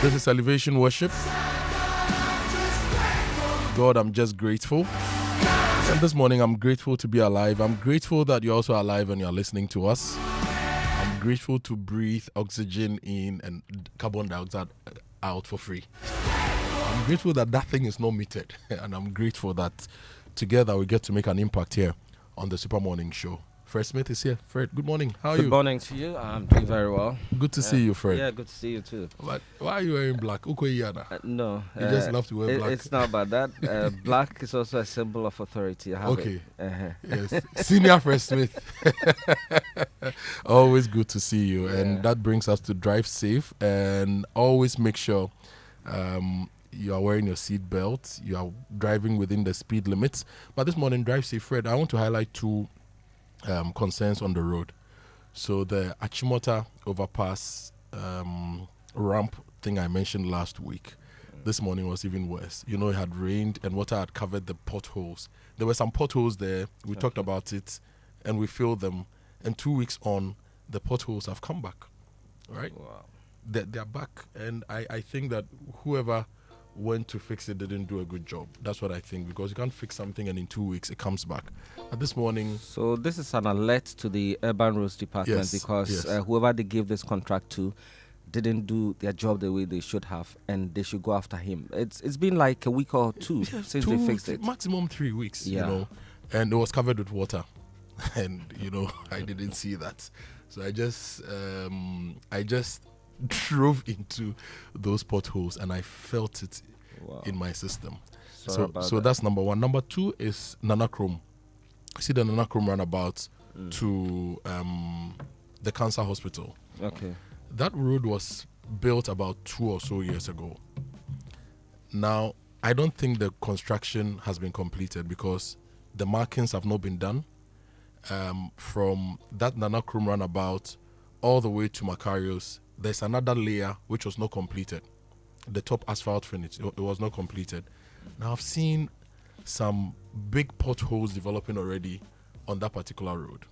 This is Elevation Worship. God, I'm just grateful. And this morning, I'm grateful to be alive. I'm grateful that you're also alive and you're listening to us. I'm grateful to breathe oxygen in and carbon dioxide out for free. I'm grateful that that thing is not metered. And I'm grateful that together we get to make an impact here on the Super Morning Show. Fred Smith is here. Fred, good morning. How are you? Good morning to you. I'm doing very well. Good to see you, Fred. Yeah, good to see you too. But why are you wearing black? No. You just love to wear black. It's not about that. Black is also a symbol of authority. I have it. Yes. Senior Fred Smith. Always good to see you. And that brings us to drive safe and always make sure you are wearing your seat belt. You are driving within the speed limits. But this morning, drive safe, Fred. I want to highlight two concerns on the road. So the Amoah overpass ramp thing I mentioned last week, this morning was even worse. You know, it had rained and water had covered the potholes. There were some potholes there. We talked about it and we filled them. And 2 weeks on, the potholes have come back. Right? Wow. They're back. And I think that whoever went to fix it didn't do a good job. That's what I think, because you can't fix something and in 2 weeks it comes back. But this morning... So this is an alert to the Urban Roads Department, because whoever they gave this contract to didn't do their job the way they should have, and they should go after him. It's been like a week or two since they fixed it. Maximum 3 weeks, you know, and it was covered with water. And, you know, I didn't see that. So I just drove into those potholes and I felt it in my system. So that's number one. Number two is Nanachrome. See the Nanachrome runabout to the cancer hospital. Okay. That road was built about 2 or so years ago. Now, I don't think the construction has been completed because the markings have not been done. From that Nanachrome runabout all the way to Macarius, there's another layer which was not completed. The top asphalt finish, it was not completed. Now I've seen some big potholes developing already on that particular road.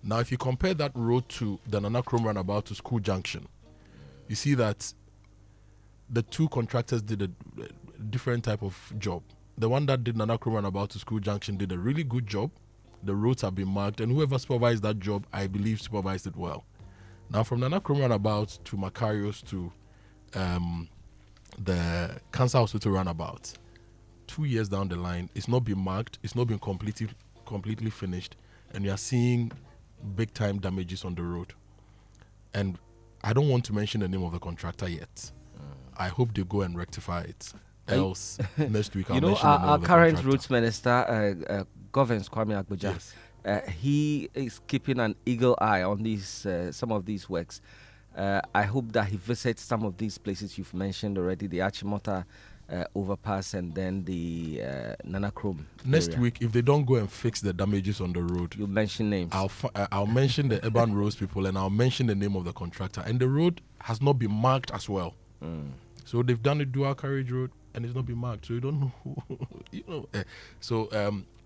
Now if you compare that road to the Nanachrome runabout to School Junction, you see that the two contractors did a different type of job. The one that did Nanachrome runabout to School Junction did a really good job. The roads have been marked, and whoever supervised that job, I believe, supervised it well. Now, from the Nanachrome runabout to Macarius to the Cancer Hospital runabout, 2 years down the line, it's not been marked, it's not been completely finished, and you are seeing big-time damages on the road. And I don't want to mention the name of the contractor yet. I hope they go and rectify it. Else, next week I'll mention the name of the current contractor. roads minister, Governs Kwame Agboja. Yes. He is keeping an eagle eye on these some of these works. I hope that he visits some of these places you've mentioned already, the Amoah overpass and then the Nanachrome Next area. week, if they don't go and fix the damages on the road, You mention names. I'll mention the Urban Roads people and I'll mention the name of the contractor. And the road has not been marked as well. So they've done a dual carriage road and it's not been marked. So you don't know who, So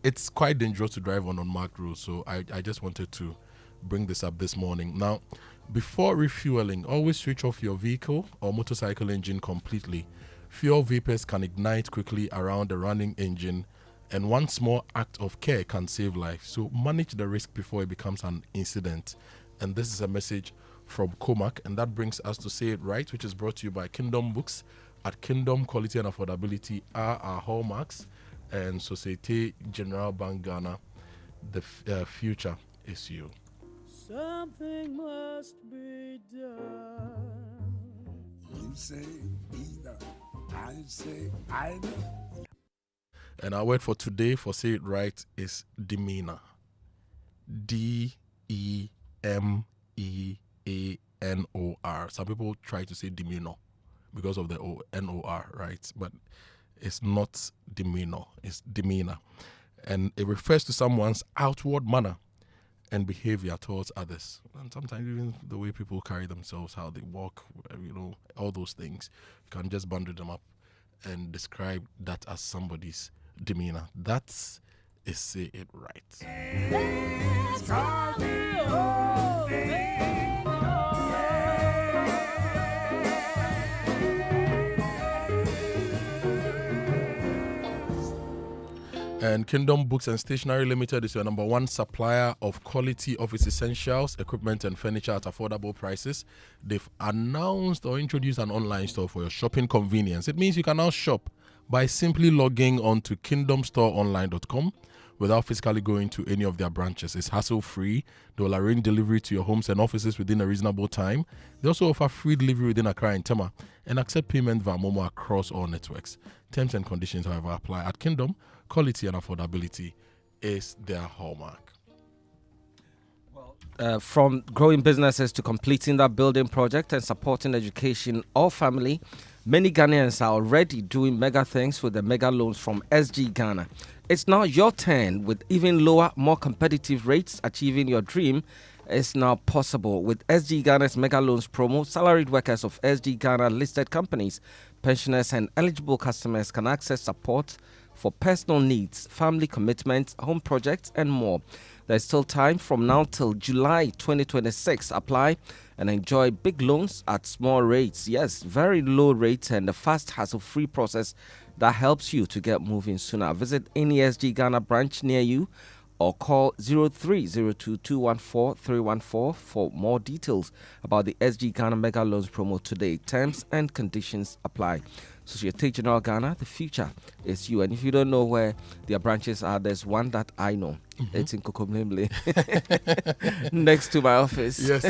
it's quite dangerous to drive on unmarked roads. So I just wanted to bring this up this morning. Now, before refueling, always switch off your vehicle or motorcycle engine completely. Fuel vapors can ignite quickly around the running engine, and one small act of care can save lives. So manage the risk before it becomes an incident. And this is a message from Comac, and that brings us to Say It Right, which is brought to you by Kingdom Books. At Kingdom, quality and affordability are our hallmarks, and Societe Generale Bank Ghana, the future is you. Something must be done. You say either, I say either. And our word for today for Say It Right is demeanor. D-E-M-E-A-N-O-R. Some people try to say demeanor because of the N-O-R, right? But it's not demeanor, it's demeanor. And it refers to someone's outward manner and behavior towards others. And sometimes even the way people carry themselves, how they walk, all those things. You can just bundle them up and describe that as somebody's demeanor. That is Say It Right. And Kingdom Books and Stationery Limited is your number one supplier of quality office essentials, equipment, and furniture at affordable prices. They've announced or introduced an online store for your shopping convenience. It means you can now shop by simply logging on to kingdomstoreonline.com without physically going to any of their branches. It's hassle-free. They will arrange delivery to your homes and offices within a reasonable time. They also offer free delivery within Accra and Tema and accept payment via Momo across all networks. Terms and conditions, however, apply. At Kingdom, quality and affordability is their hallmark. From growing businesses to completing that building project and supporting education or family, many Ghanaians are already doing mega things with the mega loans from SG Ghana. It's now your turn. With even lower, more competitive rates, achieving your dream is now possible. With SG Ghana's mega loans promo, salaried workers of SG Ghana listed companies, pensioners and eligible customers can access support for personal needs, family commitments, home projects and more. There's still time from now till July 2026. Apply and enjoy big loans at small rates. Yes, very low rates and a fast hassle-free process that helps you to get moving sooner. Visit any SG Ghana branch near you or call 0302214314 for more details about the SG Ghana Mega Loans promo today. Terms and conditions apply. Societe General Ghana, the future is you. And if you don't know where their branches are, there's one that I know. It's in Kokomlemle, next to my office. Yes.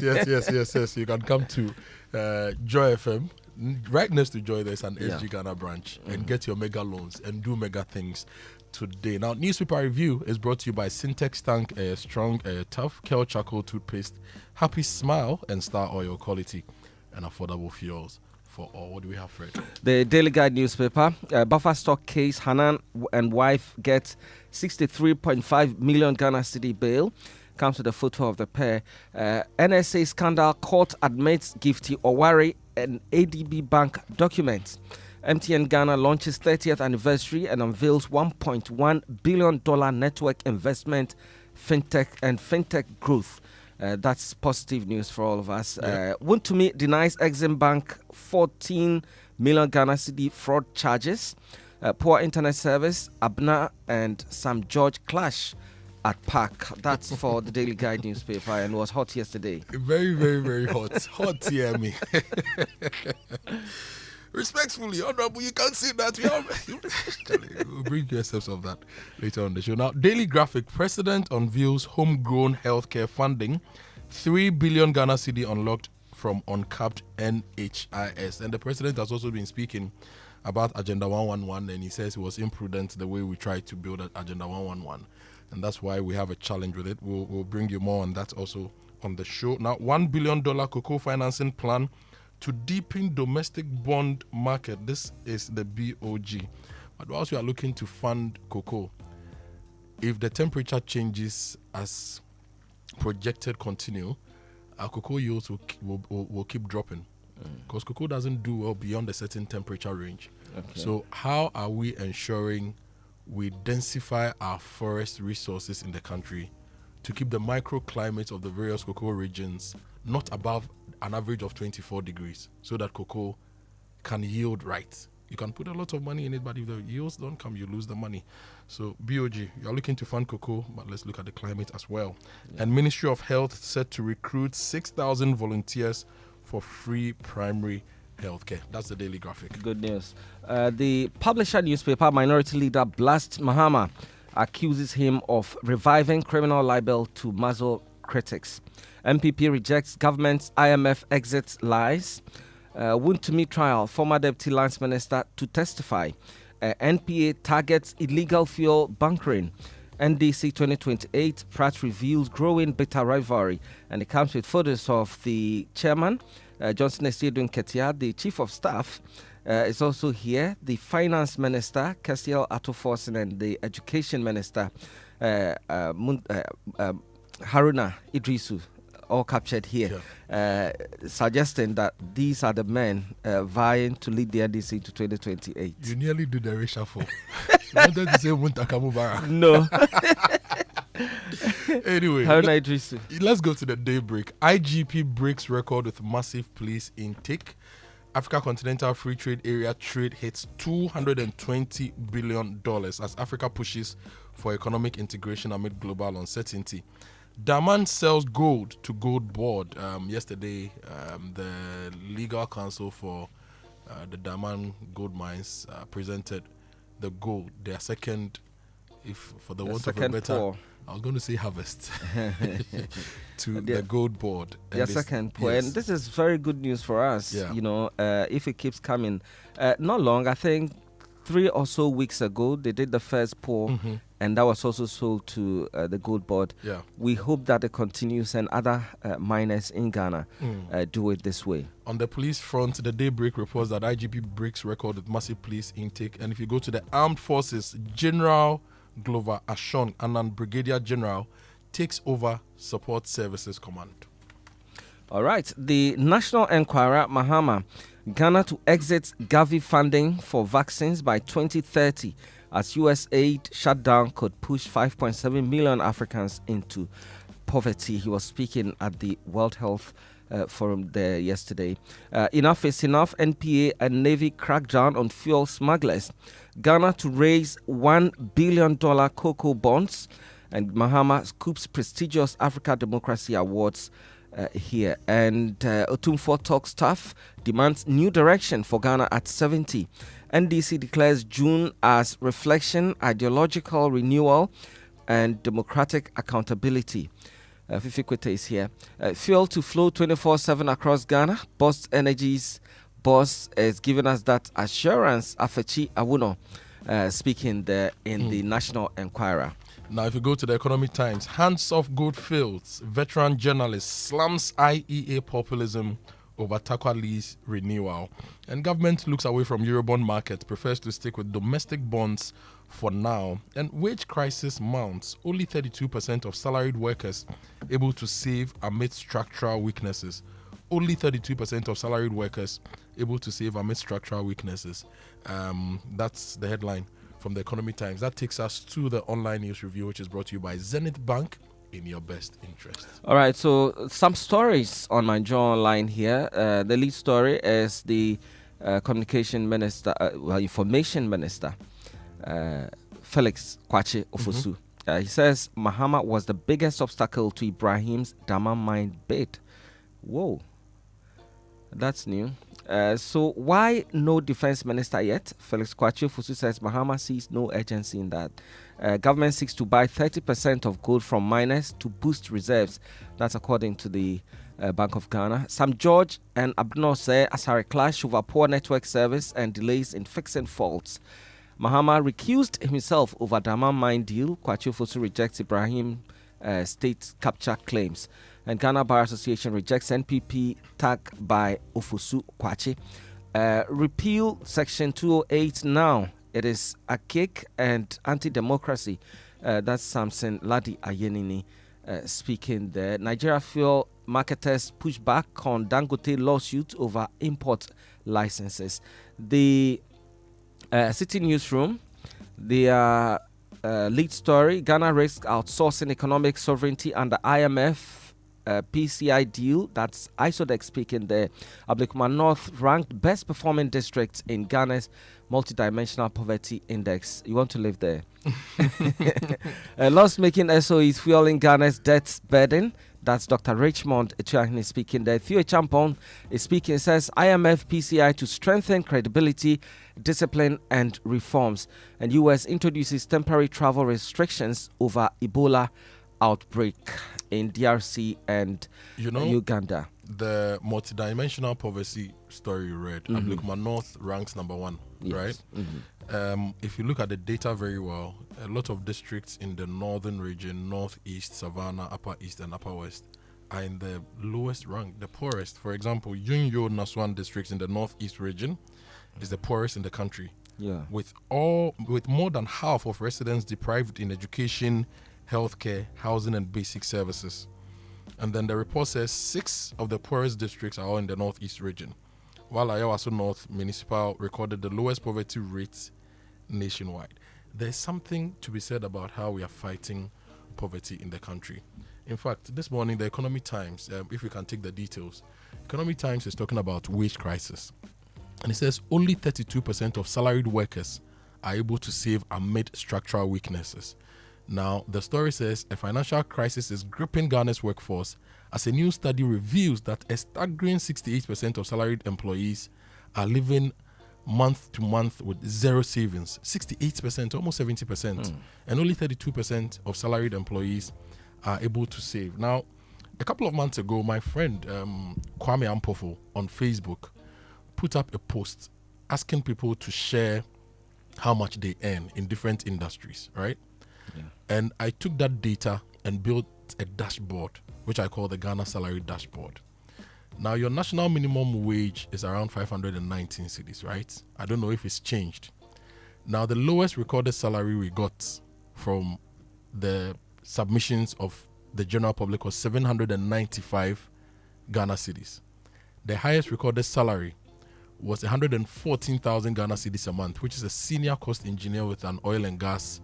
You can come to Joy FM. Right next to Joy, there's an SG Ghana branch and get your mega loans and do mega things today. Now, newspaper review is brought to you by Syntex Tank, strong, tough, Kel Charcoal toothpaste, Happy Smile, and Star Oil quality and affordable fuels for all. What do we have, Fred? The Daily Guide newspaper, buffer stock case, Hanan and wife get 63.5 million Ghana cedi bail. Comes with a photo of the pair. NSA scandal, court admits Gifty Owari and ADB Bank documents. MTN Ghana launches 30th anniversary and unveils $1.1 billion network investment, fintech growth. That's positive news for all of us. Wontumi denies Exim Bank 14 million Ghana cedi fraud charges. Poor internet service, Abna and Sam George clash at Park. That's for the Daily Guide newspaper and was hot yesterday. Very, very, very hot. Hot TME. Respectfully, Honorable, you can't say that. We'll bring you a sense of that later on the show. Now, Daily Graphic, President unveils homegrown healthcare funding, 3 billion Ghana cedi unlocked from uncapped NHIS. And the President has also been speaking about Agenda 111, and he says it was imprudent the way we tried to build Agenda 111. And that's why we have a challenge with it. We'll bring you more on that also on the show. Now, $1 billion cocoa financing plan to deepen domestic bond market. This is the BOG. But whilst we are looking to fund cocoa, if the temperature changes as projected continue, our cocoa yields will keep dropping. Because cocoa doesn't do well beyond a certain temperature range. Okay. So how are we ensuring we densify our forest resources in the country to keep the microclimates of the various cocoa regions not above an average of 24 degrees so that cocoa can yield right? You can put a lot of money in it, but if the yields don't come, you lose the money. So BOG, you're looking to fund cocoa, but let's look at the climate as well. Yeah. And Ministry of Health set to recruit 6,000 volunteers for free primary healthcare. That's the Daily Graphic. Good news. The publisher newspaper, Minority Leader blasts Mahama, accuses him of reviving criminal libel to muzzle critics. MPP rejects government's IMF exit lies. Wontumi trial, former Deputy Lands Minister to testify. NPA targets illegal fuel bunkering. NDC 2028, Pratt reveals growing bitter rivalry. And it comes with photos of the chairman, Johnson Estiedu Ketia, the chief of staff, is also here, the finance minister, Kessiel Atoforsen, and the education minister, Haruna Idrisu, all captured here, suggesting that these are the men vying to lead the NDC to 2028. You nearly did the reshuffle. You wanted to say Muntaka Mubarak. No. Anyway, Haruna Idrisu. Let's go to the daybreak. IGP breaks record with massive police intake. Africa Continental Free Trade Area trade hits $220 billion as Africa pushes for economic integration amid global uncertainty. Daman sells gold to Gold Board. Yesterday, the legal counsel for the Daman gold mines presented the gold, their second, if for the want of a better, pour. I was going to say harvest, to the Gold Board. Their second pour. Yes. And this is very good news for us, Yeah. if it keeps coming. Not long, I think 3 or so weeks ago, they did the first pour, and that was also sold to the Gold Board. Yeah. We hope that it continues and other miners in Ghana do it this way. On the police front, the Daybreak reports that IGP breaks record with massive police intake. And if you go to the armed forces, General Glover Ashon and Brigadier General takes over Support Services Command. All right. The National Enquirer, Mahama, Ghana to exit Gavi funding for vaccines by 2030 as US aid shutdown could push 5.7 million Africans into poverty. He was speaking at the World Health Forum there yesterday. Enough is enough. NPA and Navy crackdown on fuel smugglers. Ghana to raise $1 billion cocoa bonds. And Mahama scoops prestigious Africa Democracy Awards here. And Otumfuo talks tough, demands new direction for Ghana at 70. NDC declares June as reflection, ideological renewal, and democratic accountability. Fifi Kwete is here. Fuel to flow 24/7 across Ghana. Boss Energy's boss is giving us that assurance. Afechi Awuno speaking there in the National Enquirer. Now, if you go to the Economic Times, hands-off Goldfields, veteran journalist slams IEA populism over Takwali's renewal. And government looks away from Eurobond market, prefers to stick with domestic bonds for now. And wage crisis mounts. Only 32% of salaried workers able to save amid structural weaknesses. Only 32% of salaried workers able to save amid structural weaknesses. That's the headline from the Economic Times. That takes us to the online news review, which is brought to you by Zenith Bank, in your best interest. All right, so some stories on my jaw online here. The lead story is the communication minister, information minister, Felix Kwache Ofosu. He says Mahama was the biggest obstacle to Ibrahim's Daman mine bid. Whoa, that's new. So why no defense minister yet? Felix Kwache Ofosu says Mahama sees no urgency in that. Government seeks to buy 30% of gold from miners to boost reserves. That's according to the Bank of Ghana. Sam George and Abno say Asare clash over poor network service and delays in fixing faults. Mahama recused himself over Daman mine deal. Kwache Ofosu rejects Ibrahim state capture claims. And Ghana Bar Association rejects NPP tag by Ofosu Kwache. Repeal Section 208 now. It is a kick and anti-democracy. That's Samson Ladi Ayenini speaking there. Nigeria fuel marketers push back on Dangote lawsuit over import licenses. The City Newsroom, the lead story, Ghana risks outsourcing economic sovereignty under IMF PCI deal. That's Isodex speaking there. Ablekuma North ranked best performing districts in Ghana's multidimensional poverty index. You want to live there? Loss-making SOEs fueling Ghana's debt burden. That's Dr. Richmond Etuahini speaking there. Theo Champon is speaking, says IMF PCI to strengthen credibility, discipline and reforms. And US introduces temporary travel restrictions over Ebola outbreak in DRC and Uganda. The multidimensional poverty story you read, Ablekuma North ranks number 1, right? If you look at the data very well, a lot of districts in the northern region, northeast, Savannah, upper east and upper west, are in the lowest rank, the poorest. For example, Yunyo Naswan districts in the northeast region is the poorest in the country. Yeah. With more than half of residents deprived in education, healthcare, housing and basic services. And then the report says 6 of the poorest districts are all in the northeast region, while Ayawaso North Municipal recorded the lowest poverty rates nationwide. There's something to be said about how we are fighting poverty in the country. In fact, this morning, the Economic Times, if we can take the details, Economic Times is talking about wage crisis. And it says only 32% of salaried workers are able to save amid structural weaknesses. Now, the story says a financial crisis is gripping Ghana's workforce as a new study reveals that a staggering 68% of salaried employees are living month to month with zero savings. 68%, almost 70%. And only 32% of salaried employees are able to save. Now, a couple of months ago, my friend Kwame Ampofo on Facebook put up a post asking people to share how much they earn in different industries, right? Yeah. And I took that data and built a dashboard, which I call the Ghana Salary Dashboard. Now, your national minimum wage is around 519 cedis, right? I don't know if it's changed. Now, the lowest recorded salary we got from the submissions of the general public was 795 Ghana cedis. The highest recorded salary was 114,000 Ghana cedis a month, which is a senior cost engineer with an oil and gas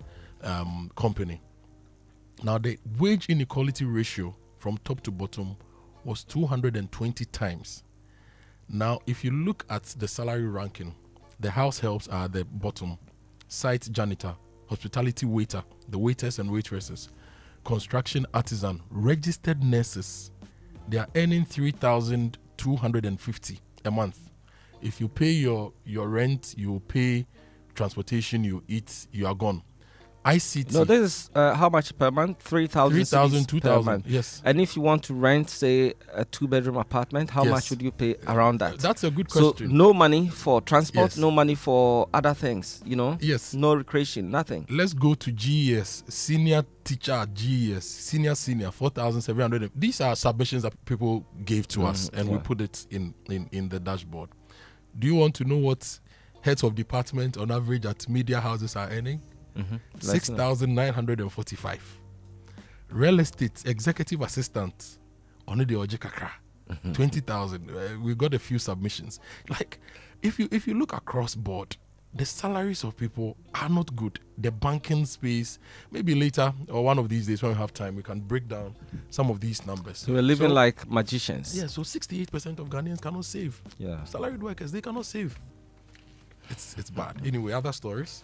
company. Now, the wage inequality ratio from top to bottom was 220 times. Now, if you look at the salary ranking, the house helps are at the bottom, site janitor, hospitality waiter, the waiters and waitresses, construction artisan, registered nurses, they are earning 3,250 a month. If you pay your rent, you pay transportation, you eat, you are gone. ICT. No, this is how much per month? 3,000. 3,000, 2,000. Yes. And if you want to rent, say, a 2-bedroom apartment, how much would you pay around that? That's a good question. So no money for transport, no money for other things, you know? Yes. No recreation, nothing. Let's go to GES, senior teacher at GES, senior, 4,700. These are submissions that people gave to us, and we put it in the dashboard. Do you want to know what heads of department on average at media houses are earning? 6,945. Real estate executive assistant on the Ojikakra, 20,000. We got a few submissions. Like, if you look across board, the salaries of people are not good. The banking space, maybe later or one of these days when we have time, we can break down some of these numbers. So we're living like magicians. Yeah, so 68% of Ghanaians cannot save. Yeah. Salaried workers, they cannot save. It's bad. Anyway, other stories?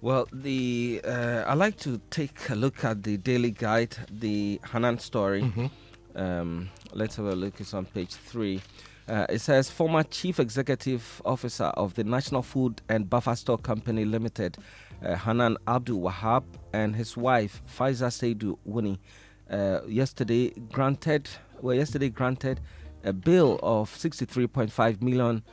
Well, I like to take a look at the Daily Guide, the Hanan story. Let's have a look. It's on page 3. It says, former Chief Executive Officer of the National Food and Buffer Store Company Limited, Hanan Abdul Wahab, and his wife, Faiza Seidu Wuni, yesterday granted a bill of 63.5 million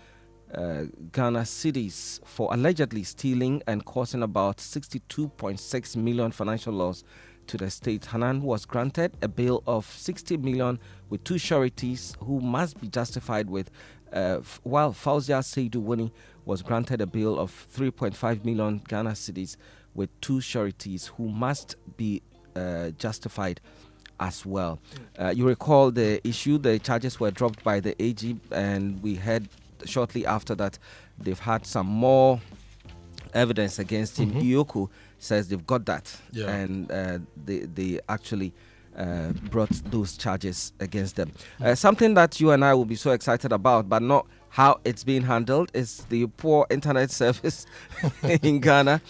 Ghana cedis for allegedly stealing and causing about 62.6 million financial loss to the state. Hanan was granted a bill of 60 million with 2 sureties who must be justified with, while Fauzia Seidu Wuni was granted a bill of 3.5 million Ghana cedis with 2 sureties who must be justified as well. You recall the issue, the charges were dropped by the AG, and we heard shortly after that they've had some more evidence against him. Ioku says they've got that, and they actually brought those charges against them. Something that you and I will be so excited about, but not how it's being handled, is the poor internet service in Ghana.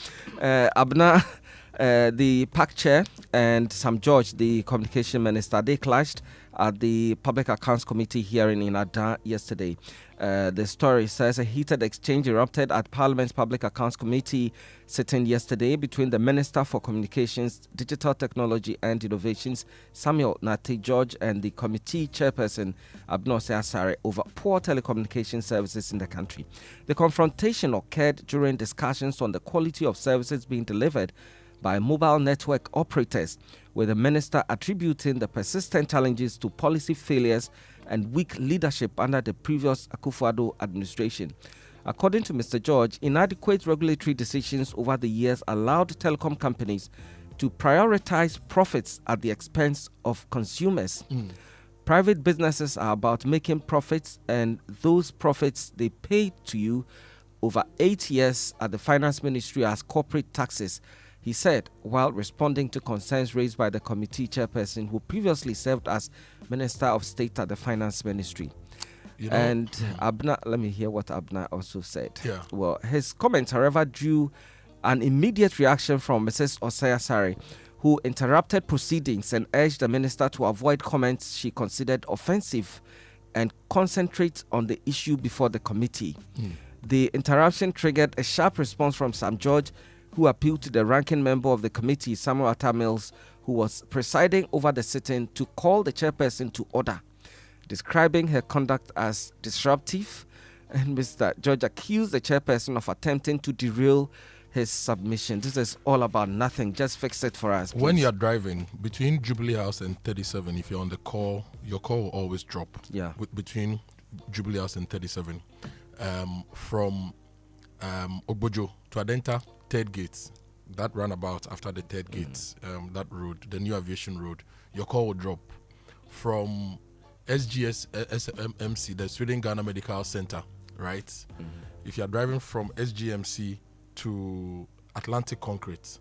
Abna, the PAC chair, and Sam George, the communication minister, they clashed at the Public Accounts Committee hearing in Ada yesterday. The story says a heated exchange erupted at Parliament's Public Accounts Committee sitting yesterday between the Minister for Communications, Digital Technology and Innovations, Samuel Nate George, and the committee chairperson, Abnose Asare, over poor telecommunication services in the country. The confrontation occurred during discussions on the quality of services being delivered by mobile network operators, with the minister attributing the persistent challenges to policy failures and weak leadership under the previous Akufo-Addo administration. According to Mr. George, inadequate regulatory decisions over the years allowed telecom companies to prioritize profits at the expense of consumers. Private businesses are about making profits, and those profits they pay to you over 8 years at the Finance Ministry as corporate taxes, he said, while responding to concerns raised by the committee chairperson who previously served as Minister of State at the Finance Ministry. And Abna, let me hear what Abna also said. Well, his comments, however, drew an immediate reaction from Mrs. Osaya Sari, who interrupted proceedings and urged the minister to avoid comments she considered offensive and concentrate on the issue before the committee. The interruption triggered a sharp response from Sam George, who appealed to the ranking member of the committee, Samuel Mills, who was presiding over the sitting, to call the chairperson to order, describing her conduct as disruptive. And Mr. George accused the chairperson of attempting to derail his submission. This is all about nothing. Just fix it for us, please. When you're driving between Jubilee House and 37, if you're on the call, your call will always drop. Yeah. Between Jubilee House and 37. From Obojo to Adenta, third gates, that roundabout after the third gates, that road, the new aviation road, your call will drop. From SMC, the Sweden Ghana Medical Center, right? If you're driving from SGMC to Atlantic Concrete,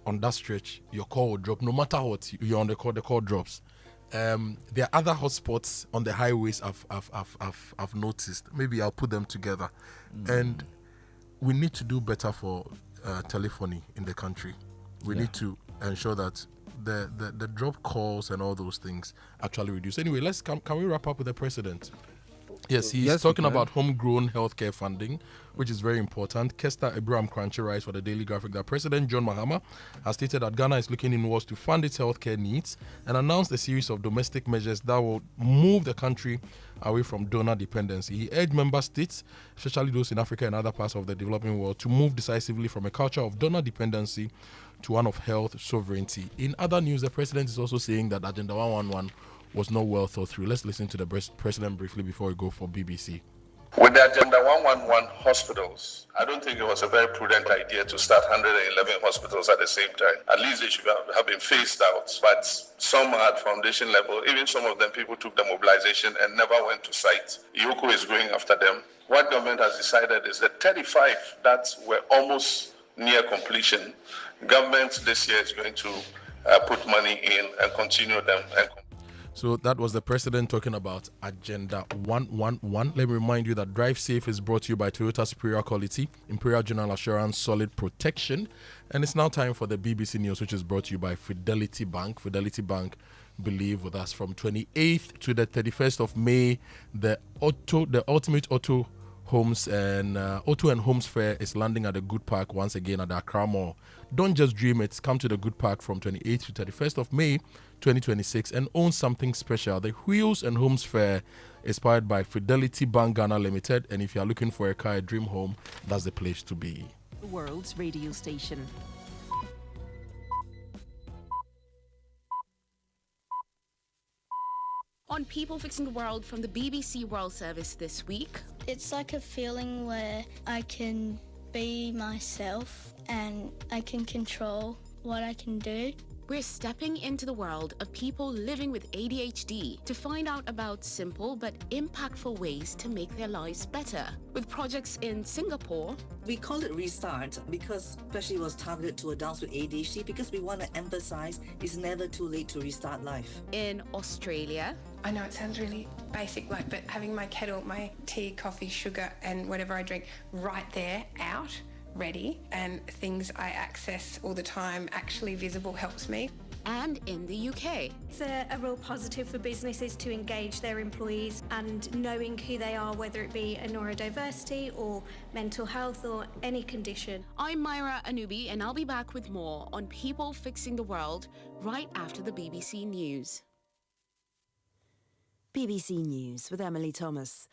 on that stretch, your call will drop. No matter what, you're on the call drops. There are other hotspots on the highways I've noticed. Maybe I'll put them together. And we need to do better for telephony in the country. We need to ensure that the drop calls and all those things actually reduce. Anyway, can we wrap up with the president? Yes, he's talking about homegrown healthcare funding, which is very important. Kester Abraham Crunchy writes for the Daily Graphic that President John Mahama has stated that Ghana is looking inwards to fund its healthcare needs and announced a series of domestic measures that will move the country away from donor dependency. He urged member states, especially those in Africa and other parts of the developing world, to move decisively from a culture of donor dependency to one of health sovereignty. In other news, the president is also saying that Agenda 111 was not well thought through. Let's listen to the president briefly before we go for BBC. With the Agenda 111 hospitals, I don't think it was a very prudent idea to start 111 hospitals at the same time. At least they should have been phased out. But some at foundation level, even some of them, people took the mobilization and never went to site. Yoko is going after them. What government has decided is that 35 that were almost near completion, government this year is going to put money in and continue them. So that was the president talking about Agenda 111. Let me remind you that Drive Safe is brought to you by Toyota Superior Quality, Imperial General Assurance, Solid Protection. And it's now time for the BBC News, which is brought to you by Fidelity Bank. Fidelity Bank, believe with us, from 28th to the 31st of May, the Ultimate Auto Homes and Auto and Homes Fair is landing at the Good Park once again at the Accra Mall. Don't just dream it. Come to the Good Park from 28th to 31st of May 2026 and own something special. The Wheels and Homes Fair is powered by Fidelity Bank Ghana Limited, and if you're looking for a car, a dream home, that's the place to be. The world's radio station. On People Fixing the World from the BBC World Service this week. It's like a feeling where I can be myself and I can control what I can do. We're stepping into the world of people living with ADHD to find out about simple but impactful ways to make their lives better. With projects in Singapore. We call it Restart because especially it was targeted to adults with ADHD because we want to emphasize it's never too late to restart life. In Australia. I know it sounds really basic, but having my kettle, my tea, coffee, sugar and whatever I drink right there, out, ready, and things I access all the time actually visible helps me. And in the UK. It's a real positive for businesses to engage their employees and knowing who they are, whether it be a neurodiversity or mental health or any condition. I'm Myra Anubi and I'll be back with more on People Fixing the World right after the BBC News. BBC News with Emily Thomas.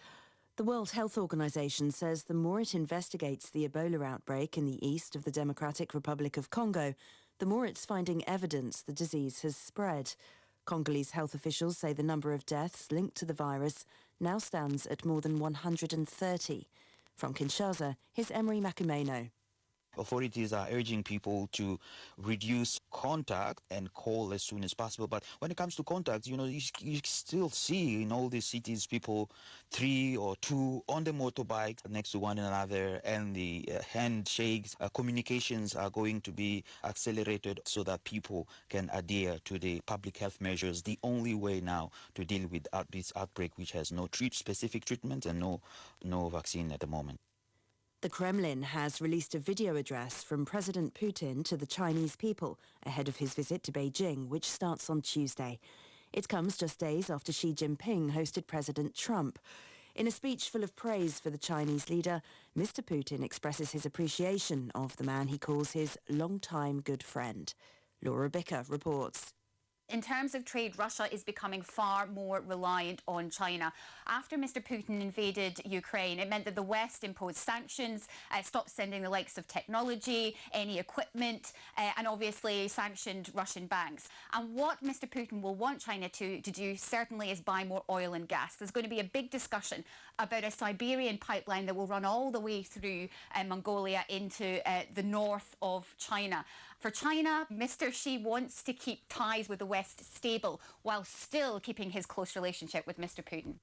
The World Health Organization says the more it investigates the Ebola outbreak in the east of the Democratic Republic of Congo, the more it's finding evidence the disease has spread. Congolese health officials say the number of deaths linked to the virus now stands at more than 130. From Kinshasa, here's Emery Makumeno. Authorities are urging people to reduce contact and call as soon as possible. But when it comes to contact, you still see in all these cities people 3 or 2 on the motorbike next to one another, and the handshakes, communications are going to be accelerated so that people can adhere to the public health measures. The only way now to deal with this outbreak, which has no specific treatment and no vaccine at the moment. The Kremlin has released a video address from President Putin to the Chinese people ahead of his visit to Beijing, which starts on Tuesday. It comes just days after Xi Jinping hosted President Trump. In a speech full of praise for the Chinese leader, Mr. Putin expresses his appreciation of the man he calls his longtime good friend. Laura Bicker reports. In terms of trade, Russia is becoming far more reliant on China. After Mr. Putin invaded Ukraine, it meant that the West imposed sanctions, stopped sending the likes of technology, any equipment, and obviously sanctioned Russian banks. And what Mr. Putin will want China to do certainly is buy more oil and gas. There's going to be a big discussion about a Siberian pipeline that will run all the way through Mongolia into the north of China. For China, Mr. Xi wants to keep ties with the West stable while still keeping his close relationship with Mr. Putin.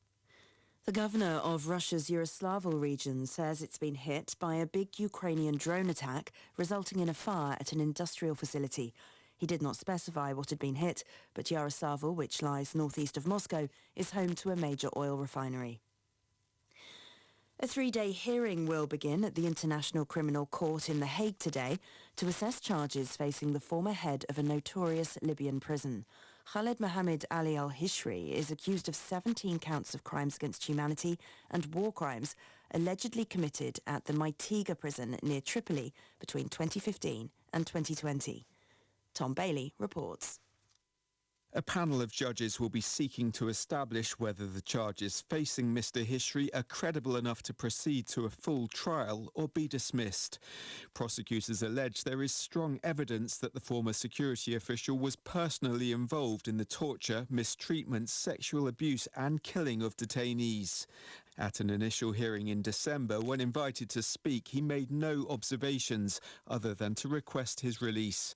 The governor of Russia's Yaroslavl region says it's been hit by a big Ukrainian drone attack, resulting in a fire at an industrial facility. He did not specify what had been hit, but Yaroslavl, which lies northeast of Moscow, is home to a major oil refinery. A 3-day hearing will begin at the International Criminal Court in The Hague today to assess charges facing the former head of a notorious Libyan prison. Khaled Mohammed Ali al-Hishri is accused of 17 counts of crimes against humanity and war crimes allegedly committed at the Maitiga prison near Tripoli between 2015 and 2020. Tom Bailey reports. A panel of judges will be seeking to establish whether the charges facing Mr. Hishri are credible enough to proceed to a full trial or be dismissed. Prosecutors allege there is strong evidence that the former security official was personally involved in the torture, mistreatment, sexual abuse and killing of detainees. At an initial hearing in December, when invited to speak, he made no observations other than to request his release.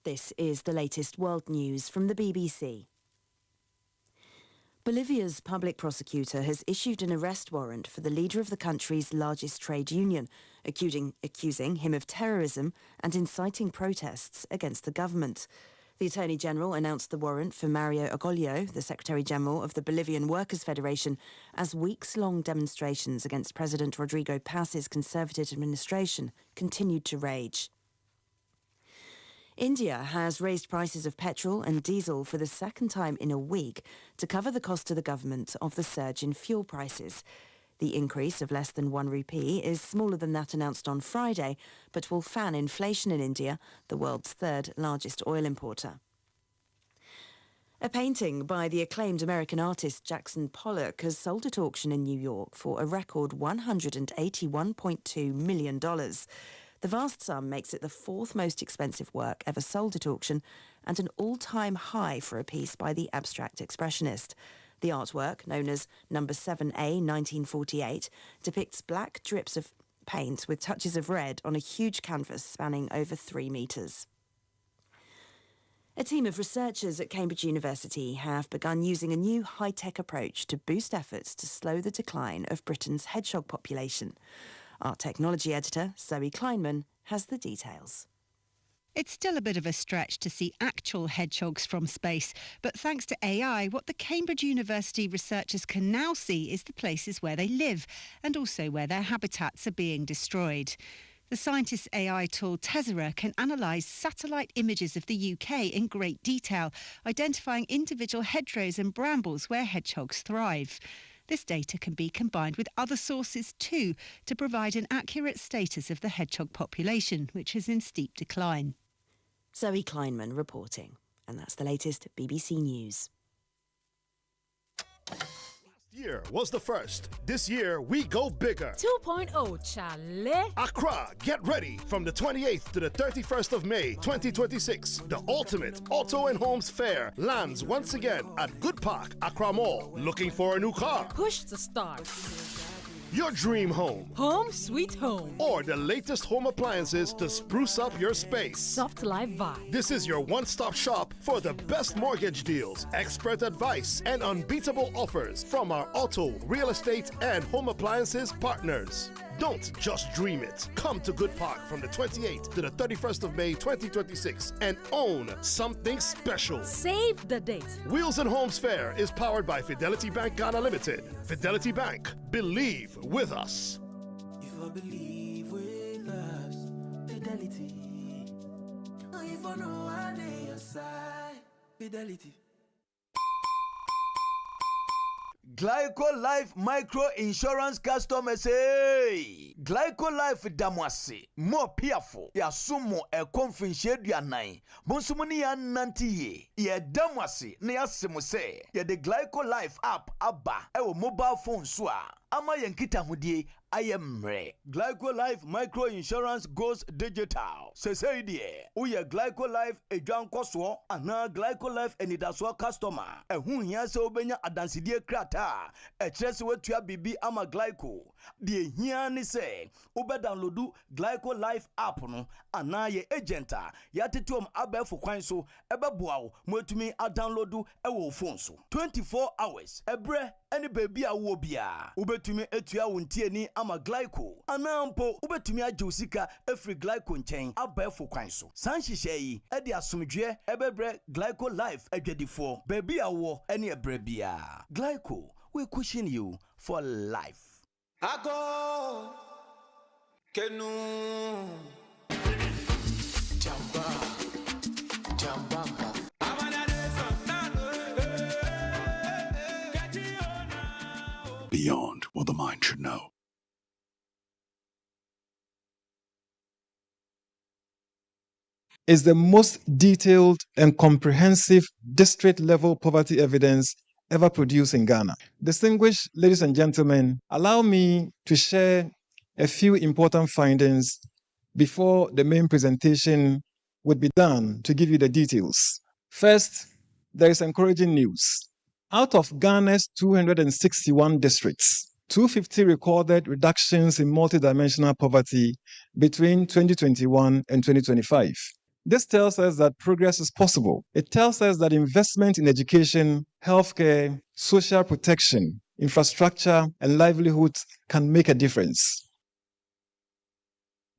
This is the latest world news from the BBC. Bolivia's public prosecutor has issued an arrest warrant for the leader of the country's largest trade union, accusing him of terrorism and inciting protests against the government. The Attorney General announced the warrant for Mario Agollo, the Secretary General of the Bolivian Workers' Federation, as weeks-long demonstrations against President Rodrigo Paz's Conservative administration continued to rage. India has raised prices of petrol and diesel for the second time in a week to cover the cost to the government of the surge in fuel prices. The increase of less than 1 rupee is smaller than that announced on Friday, but will fan inflation in India, the world's third largest oil importer. A painting by the acclaimed American artist Jackson Pollock has sold at auction in New York for a record $181.2 million. The vast sum makes it the fourth most expensive work ever sold at auction and an all-time high for a piece by the abstract expressionist. The artwork, known as Number 7A 1948, depicts black drips of paint with touches of red on a huge canvas spanning over 3 metres. A team of researchers at Cambridge University have begun using a new high-tech approach to boost efforts to slow the decline of Britain's hedgehog population. Our technology editor, Zoe Kleinman, has the details. It's still a bit of a stretch to see actual hedgehogs from space, but thanks to AI, what the Cambridge University researchers can now see is the places where they live and also where their habitats are being destroyed. The scientists' AI tool Tessera can analyse satellite images of the UK in great detail, identifying individual hedgerows and brambles where hedgehogs thrive. This data can be combined with other sources too to provide an accurate status of the hedgehog population, which is in steep decline. Zoe Kleinman reporting. And that's the latest BBC News. Year was the first. This year, we go bigger. 2.0, Charlie. Accra, get ready. From the 28th to the 31st of May, 2026, the ultimate auto and homes fair lands once again at Good Park, Accra Mall. Looking for a new car? Push to start. Your dream home. Home sweet home. Or the latest home appliances to spruce up your space. Soft life vibe. This is your one-stop shop for the best mortgage deals, expert advice, and unbeatable offers from our auto, real estate, and home appliances partners. Don't just dream it. Come to Good Park from the 28th to the 31st of May 2026 and own something special. Save the date. Wheels and Homes Fair is powered by Fidelity Bank Ghana Limited. Fidelity Bank. Believe with us. If I believe never know why they your side. Fidelity. Glyco Life Micro Insurance customers, hey! Glyco Life damwase, more piafo, ya sumo e konfinshe duanai, bonsumuni ya nantiye, ye damwase, ne ya simuse, ye de Glyco Life app abba, ewo mobile phone swa, ama yankita hudie, ayemre. Glyco Life Micro Insurance goes digital. Say die, uye Glyco Life ejan koswo, ana Glyco Life enidaswa customer, ehun hiya se obenya adansidie krata, etresi wetua bibi ama Glyco. Die hiya ni se, ube downloadu Glyco Life app no, ana ye agenta, ya tituom abefu kwanso, ebe buawo, mwetumi a downloadu ewo phone so. 24 hours, ebre, any baby a wobia, ubetumi etua wuntie ni ama Glyco. Anampo, ubetumi a josika efri Glyco nchen, abefu kwanso. Sanshisheyi, edi asumdwe, ebebre Glyco Life ejwedifo, baby a wo, any ebrebia. Glyco, we cushion you for life. Ago Kenu Jamba Beyond what the mind should know. Is the most detailed and comprehensive district-level poverty evidence ever produced in Ghana. Distinguished ladies and gentlemen, allow me to share a few important findings before the main presentation would be done to give you the details. First, there is encouraging news. Out of Ghana's 261 districts, 250 recorded reductions in multidimensional poverty between 2021 and 2025. This tells us that progress is possible. It tells us that investment in education, healthcare, social protection, infrastructure, and livelihoods can make a difference.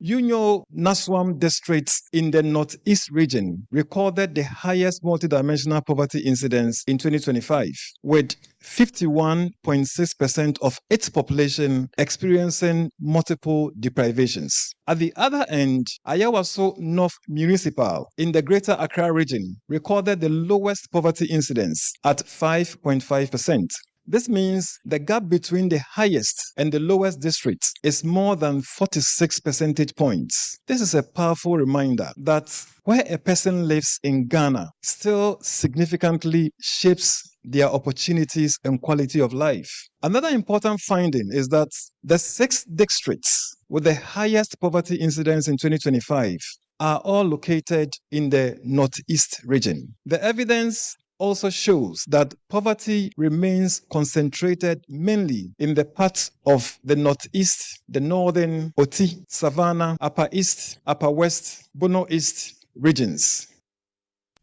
Unyo Naswam districts in the Northeast region recorded the highest multidimensional poverty incidence in 2025, with 51.6% of its population experiencing multiple deprivations. At the other end, Ayawaso North Municipal in the Greater Accra region recorded the lowest poverty incidence at 5.5%. This means the gap between the highest and the lowest districts is more than 46 percentage points. This is a powerful reminder that where a person lives in Ghana still significantly shapes their opportunities and quality of life. Another important finding is that the 6 districts with the highest poverty incidence in 2025 are all located in the Northeast region. The evidence also shows that poverty remains concentrated mainly in the parts of the Northeast, the Northern, Oti, Savannah, Upper East, Upper West, Bono East regions.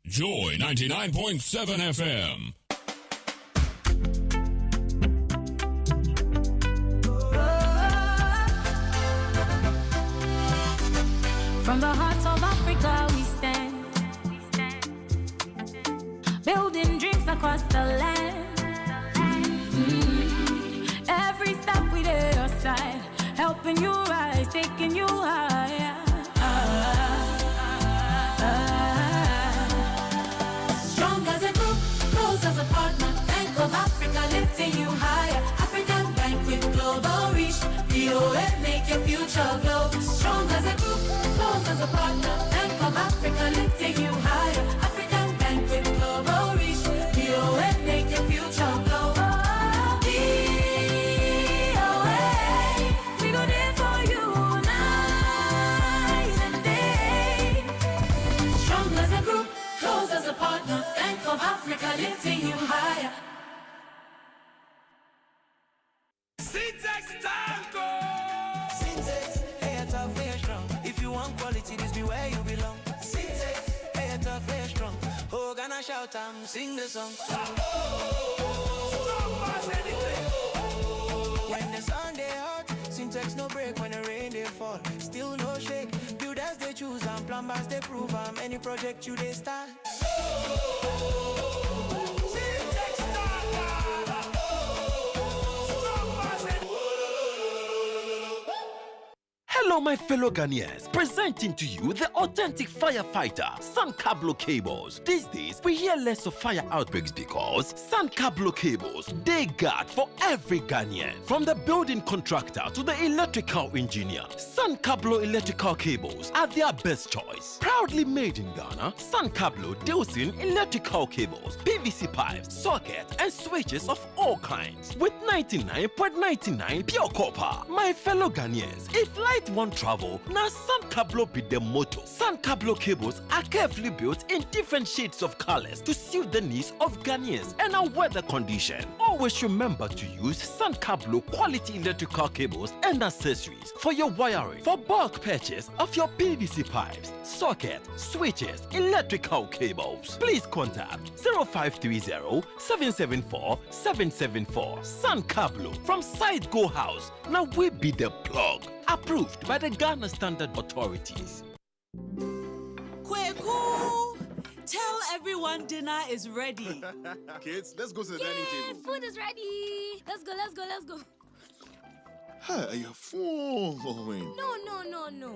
Joy 99.7 FM. From the heart of Africa we stand, building dreams across the land. Every step we did your side, helping you rise, taking you higher. Strong as a group, close as a partner. Bank of Africa lifting you higher. African Bank with global reach. BOA make your future glow. Strong as a group, close as a partner. Bank of Africa lifting you higher. African Bank with global reach. BOA make your future glow. BOA, we go there for you night and day. Strong as a group, close as a partner. Bank of Africa lifting you higher. Syntax Tango. Syntax, hey, it's a fair strong. If you want quality, this be where you belong. Syntax, hey, it's a fair strong. Oh, gonna shout and sing the song. When the sun they hot, Syntax no break. When the rain they fall, still no shake. Builders they choose and plumbers they prove. Any project you they start. Hello, my fellow Ghanaians, presenting to you the authentic firefighter, San Cablo Cables. These days, we hear less of fire outbreaks because San Cablo Cables, they guard for every Ghanaian. From the building contractor to the electrical engineer, San Cablo electrical cables are their best choice. Proudly made in Ghana, San Cablo deals in electrical cables, PVC pipes, sockets, and switches of all kinds with 99.99 pure copper. My fellow Ghanaians, if light won't travel, now San Cablo be the motto. San Cablo cables are carefully built in different shades of colors to suit the needs of Ghanaians and our weather condition. Always remember to use San Cablo quality electrical cables and accessories for your wiring. For bulk purchase of your PVC pipes, socket, switches, electrical cables, please contact 0530-774-774. San Cablo from Side Go House. Now we be the plug. Approved by the Ghana Standard Authorities. Kweku! Tell everyone dinner is ready. Kids, let's go to the dining table. Food is ready. Let's go. Hi, are you fine? No.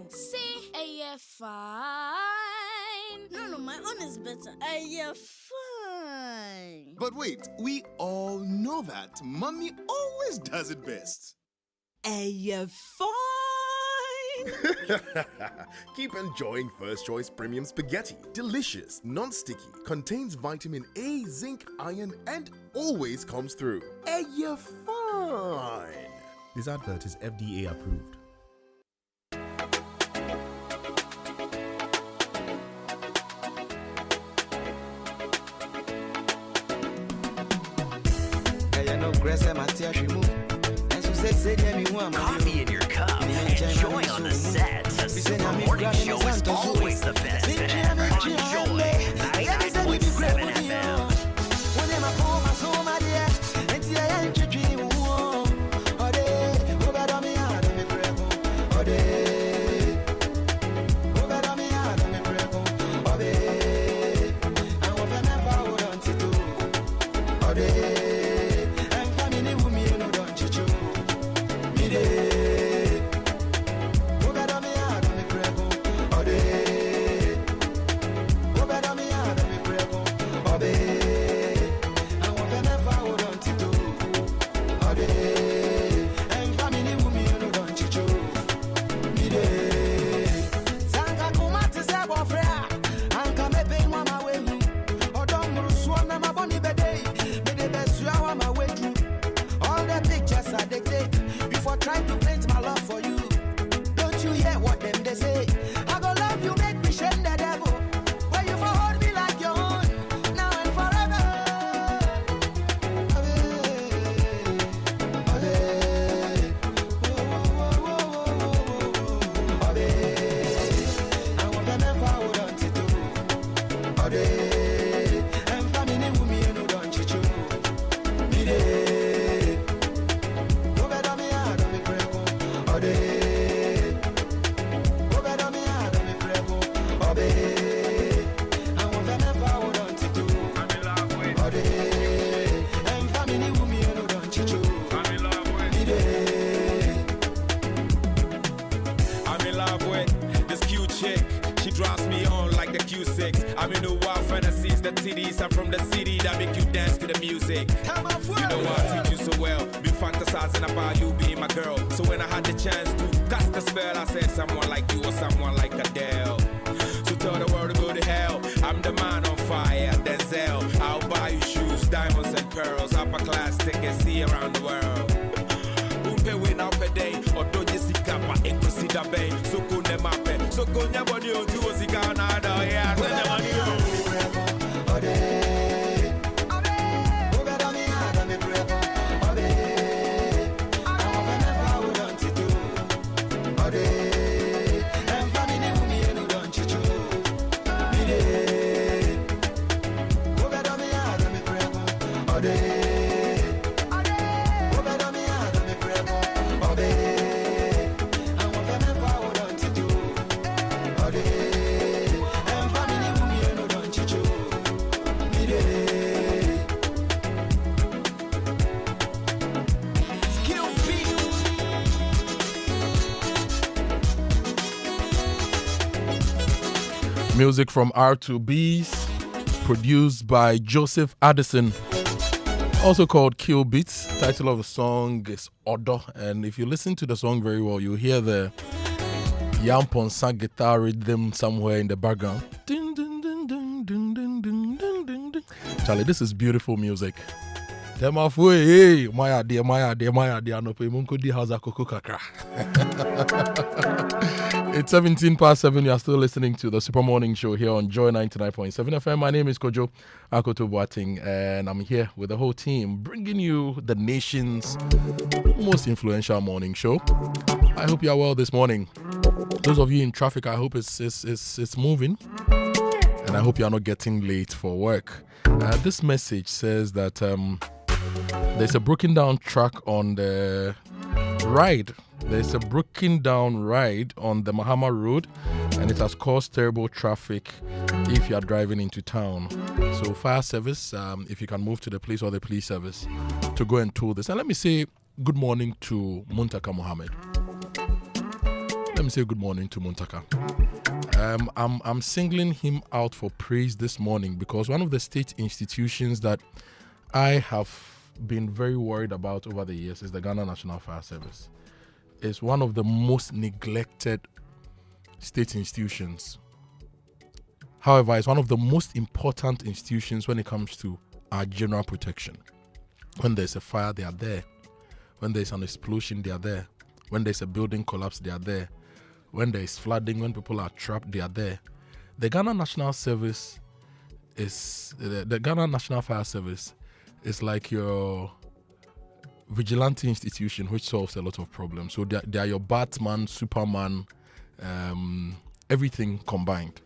Say, are you fine? No, my own is better. Are you fine? But wait, we all know that Mommy always does it best. Are you fine? Keep enjoying First Choice Premium Spaghetti. Delicious, non-sticky, contains vitamin A, zinc, iron, and always comes through. Are you fine? This advert is FDA approved. Coffee in your cup and joy on the set. A Super Morning Show is always the best bet. On Joy 99.7 FM. I'm in the wild fantasies, the titties are from the city that make you dance to the music. You know I treat you so well, been fantasizing about you being my girl. So when I had the chance to cast the spell, I said someone like you or someone like Adele. So tell the world to go to hell, I'm the man on fire, Denzel. I'll buy you shoes, diamonds and pearls, upper class tickets, see around the world. Pay win out per day, or do you see Kappa and consider bay? So go ne mape, so go ne body on to us, Ghana, yeah, so ne money. Music from R2Bs, produced by Joseph Addison, also called Kill Beats. Title of the song is Odo, and if you listen to the song very well, you hear the Yamponsa guitar rhythm somewhere in the background. Ding, ding, ding, ding, ding, ding, ding, ding, ding, ding. Charlie, this is beautiful music. Them off way, hey, my idea, no pay munko di house akoko kakra. It's 7:17. You are still listening to the Super Morning Show here on Joy 99.7 FM. My name is Kojo, Akoto, Boateng, and I'm here with the whole team bringing you the nation's most influential morning show. I hope you are well this morning. Those of you in traffic, I hope it's moving, and I hope you are not getting late for work. This message says that there's a broken down track on the ride. There's a broken down ride on the Mahama road, and it has caused terrible traffic if you are driving into town. So fire service, if you can move to the police or the police service to go and tow this. And let me say good morning to Muntaka Mohammed. Let me say good morning to Muntaka. I'm singling him out for praise this morning because one of the state institutions that I have been very worried about over the years is the Ghana National Fire Service. It's one of the most neglected state institutions. However, it's one of the most important institutions when it comes to our general protection. When there's a fire, they are there. When there's an explosion, they are there. When there's a building collapse, they are there. When there is flooding, when people are trapped, they are there. The Ghana National Service is the Ghana National Fire Service is like your vigilante institution which solves a lot of problems. So they are your Batman, Superman, everything combined.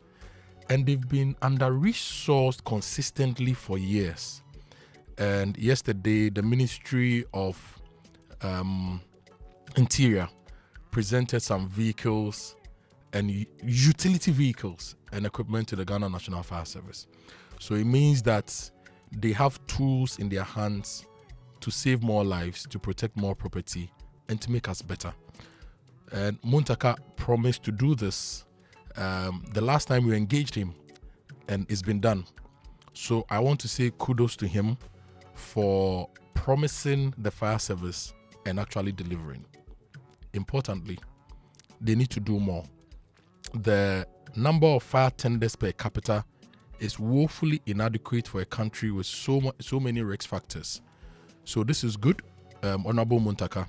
And they've been under-resourced consistently for years. And yesterday, the Ministry of Interior presented some vehicles and utility vehicles and equipment to the Ghana National Fire Service. So it means that they have tools in their hands to save more lives, to protect more property, and to make us better. And Muntaka promised to do this the last time we engaged him, and it's been done. So I want to say kudos to him for promising the fire service and actually delivering. Importantly, they need to do more. The number of fire tenders per capita is woefully inadequate for a country with so many risk factors. So this is good, Honorable Muntaka,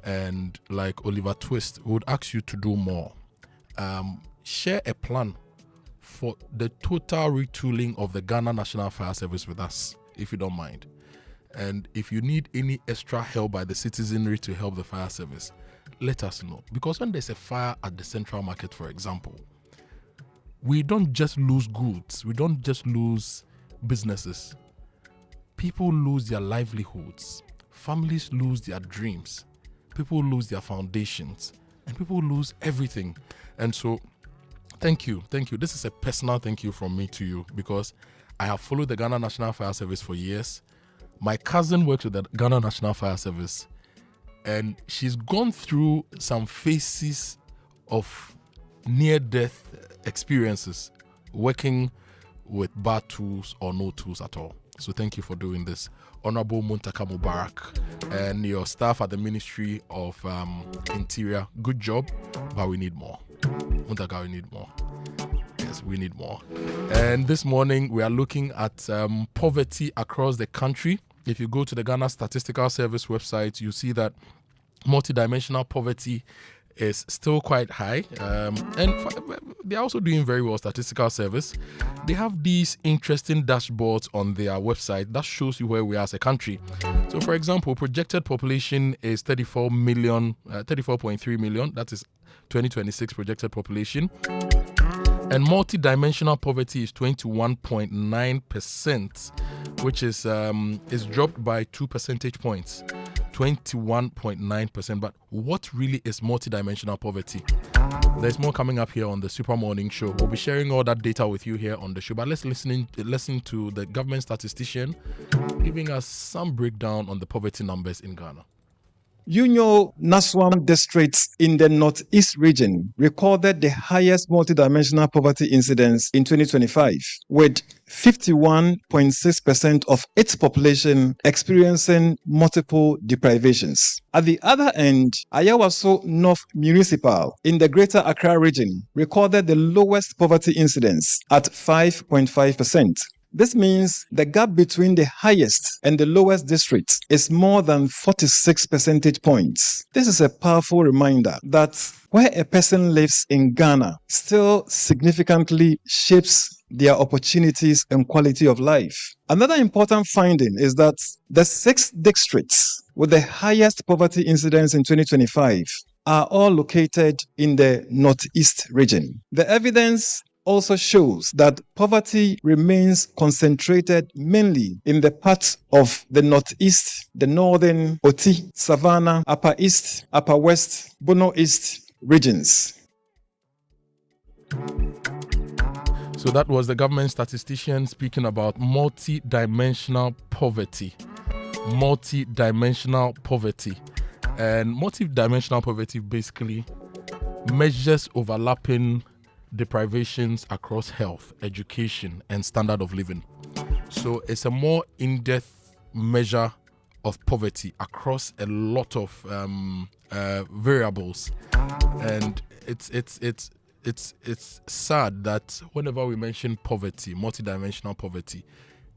and like Oliver Twist, would ask you to do more. Share a plan for the total retooling of the Ghana National Fire Service with us, if you don't mind. And if you need any extra help by the citizenry to help the fire service, let us know. Because when there's a fire at the Central Market, for example, we don't just lose goods, we don't just lose businesses. People lose their livelihoods, families lose their dreams, people lose their foundations, and people lose everything. And so, thank you. This is a personal thank you from me to you because I have followed the Ghana National Fire Service for years. My cousin works with the Ghana National Fire Service, and she's gone through some phases of near-death experiences working with bad tools or no tools at all. So thank you for doing this. Honorable Muntaka Mubarak and your staff at the Ministry of Interior, good job, but we need more. Muntaka, we need more. Yes, we need more. And this morning we are looking at poverty across the country. If you go to the Ghana Statistical Service website, you see that multidimensional poverty is still quite high, and they're also doing very well. Statistical Service, they have these interesting dashboards on their website that shows you where we are as a country. So, for example, projected population is 34.3 million. That is 2026 projected population, and multidimensional poverty is 21.9%, which is dropped by 2 percentage points. 21.9%. But what really is multidimensional poverty? There's more coming up here on the Super Morning Show. We'll be sharing all that data with you here on the show. But let's listen to the government statistician giving us some breakdown on the poverty numbers in Ghana. Unyo Naswam districts in the Northeast region recorded the highest multidimensional poverty incidence in 2025, with 51.6% of its population experiencing multiple deprivations. At the other end, Ayawaso North Municipal in the Greater Accra region recorded the lowest poverty incidence at 5.5%. This means the gap between the highest and the lowest districts is more than 46 percentage points. This is a powerful reminder that where a person lives in Ghana still significantly shapes their opportunities and quality of life. Another important finding is that the 6 districts with the highest poverty incidence in 2025 are all located in the Northeast region. The evidence also shows that poverty remains concentrated mainly in the parts of the Northeast, the Northern, Oti, Savannah, Upper East, Upper West, Bono East regions. So that was the government statistician speaking about multi-dimensional poverty. Multi-dimensional poverty. And multi-dimensional poverty basically measures overlapping deprivations across health, education, and standard of living. So it's a more in-depth measure of poverty across a lot of variables, and it's sad that whenever we mention poverty, multidimensional poverty,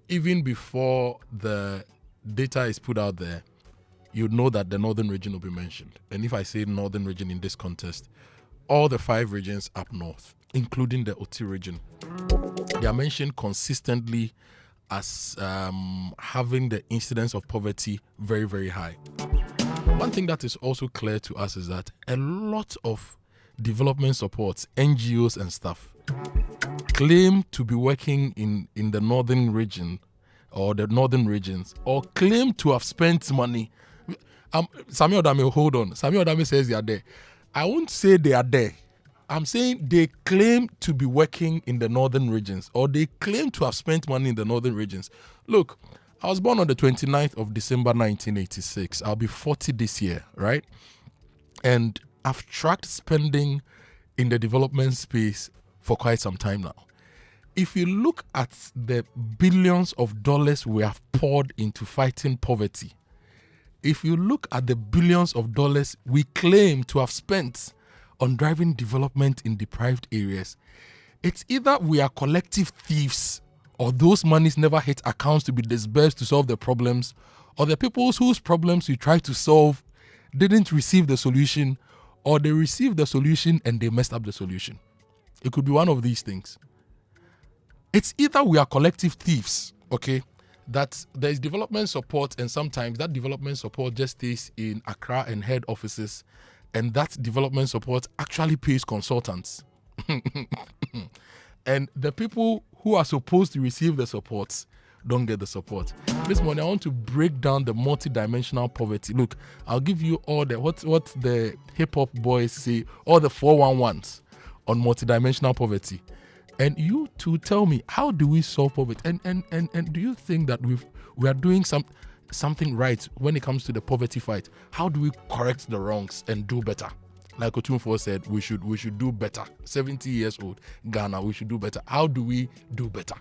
even before the data is put out there, you know that the northern region will be mentioned. And if I say northern region in this context, all the 5 regions up north, including the Oti region, they are mentioned consistently as having the incidence of poverty very, very high. One thing that is also clear to us is that a lot of development supports, NGOs and stuff, claim to be working in the northern region or the northern regions, or claim to have spent money. Samuel Odame, hold on. Samuel Odame says they are there. I won't say they are there. I'm saying they claim to be working in the northern regions, or they claim to have spent money in the northern regions. Look, I was born on the 29th of December 1986. I'll be 40 this year, right? And I've tracked spending in the development space for quite some time now. If you look at the billions of dollars we have poured into fighting poverty, if you look at the billions of dollars we claim to have spent on driving development in deprived areas, it's either we are collective thieves, or those monies never hit accounts to be disbursed to solve the problems, or the people whose problems we try to solve didn't receive the solution, or they received the solution and they messed up the solution. It could be one of these things. It's either we are collective thieves, okay, that there is development support, and sometimes that development support just stays in Accra and head offices, and that development support actually pays consultants. And the people who are supposed to receive the supports don't get the support. This morning I want to break down the multidimensional poverty. Look, I'll give you all the what the hip hop boys say, all the 411s on multidimensional poverty. And you to tell me, how do we solve poverty? And do you think that we are doing something right when it comes to the poverty fight? How do we correct the wrongs and do better? Like Otunfo said, we should do better. 70 years old Ghana, we should do better. How do we do better?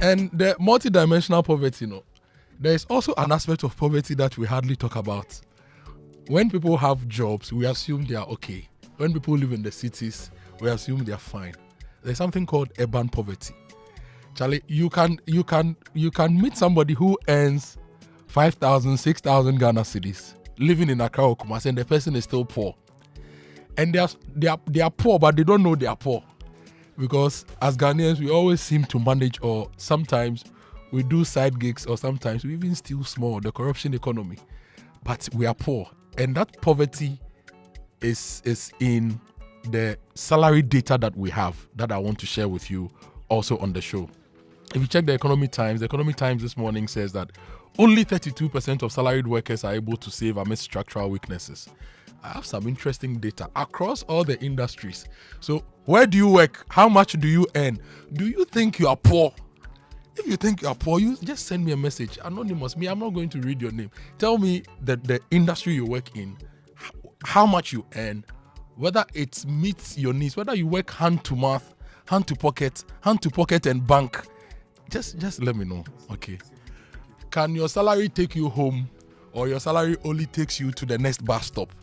And the multidimensional poverty, there is also an aspect of poverty that we hardly talk about. When people have jobs, we assume they are okay. When people live in the cities, we assume they are fine. There's something called urban poverty. Charlie, you can meet somebody who earns 5,000, 6,000 Ghana cedis, living in Accra or Kumasi, and the person is still poor. And they are poor, but they don't know they are poor. Because as Ghanaians, we always seem to manage, or sometimes we do side gigs, or sometimes we even steal small, the corruption economy. But we are poor. And that poverty is in the salary data that we have, that I want to share with you also on the show. If you check the Economic Times this morning says that only 32% of salaried workers are able to save amidst structural weaknesses. I have some interesting data across all the industries. So, where do you work? How much do you earn? Do you think you are poor? If you think you are poor, you just send me a message. Anonymous. Me, I'm not going to read your name. Tell me the industry you work in, how much you earn, whether it meets your needs, whether you work hand to mouth, hand to pocket and bank. Just let me know. Okay. Can your salary take you home, or your salary only takes you to the next bus stop?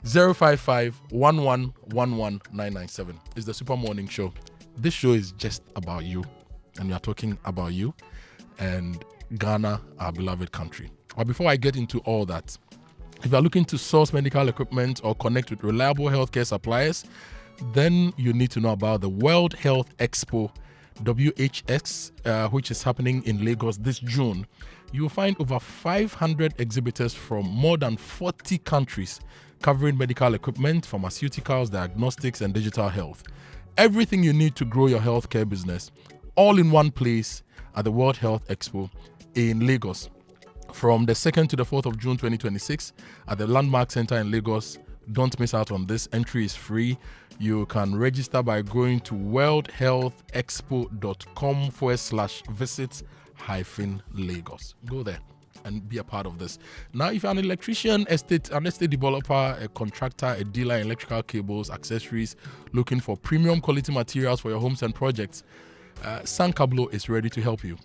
055-1111-997 is the Super Morning Show. This show is just about you, and we are talking about you and Ghana, our beloved country. But before I get into all that, if you are looking to source medical equipment or connect with reliable healthcare suppliers, then you need to know about the World Health Expo, WHX, which is happening in Lagos this June. You will find over 500 exhibitors from more than 40 countries covering medical equipment, pharmaceuticals, diagnostics, and digital health. Everything you need to grow your healthcare business, all in one place at the World Health Expo in Lagos. From the 2nd to the 4th of June 2026 at the Landmark Center in Lagos. Don't miss out on this. Entry is free. You can register by going to worldhealthexpo.com/visit-Lagos. Go there and be a part of this. Now, if you're an electrician, an estate developer, a contractor, a dealer in electrical cables, accessories, looking for premium quality materials for your homes and projects, Sankablo is ready to help you.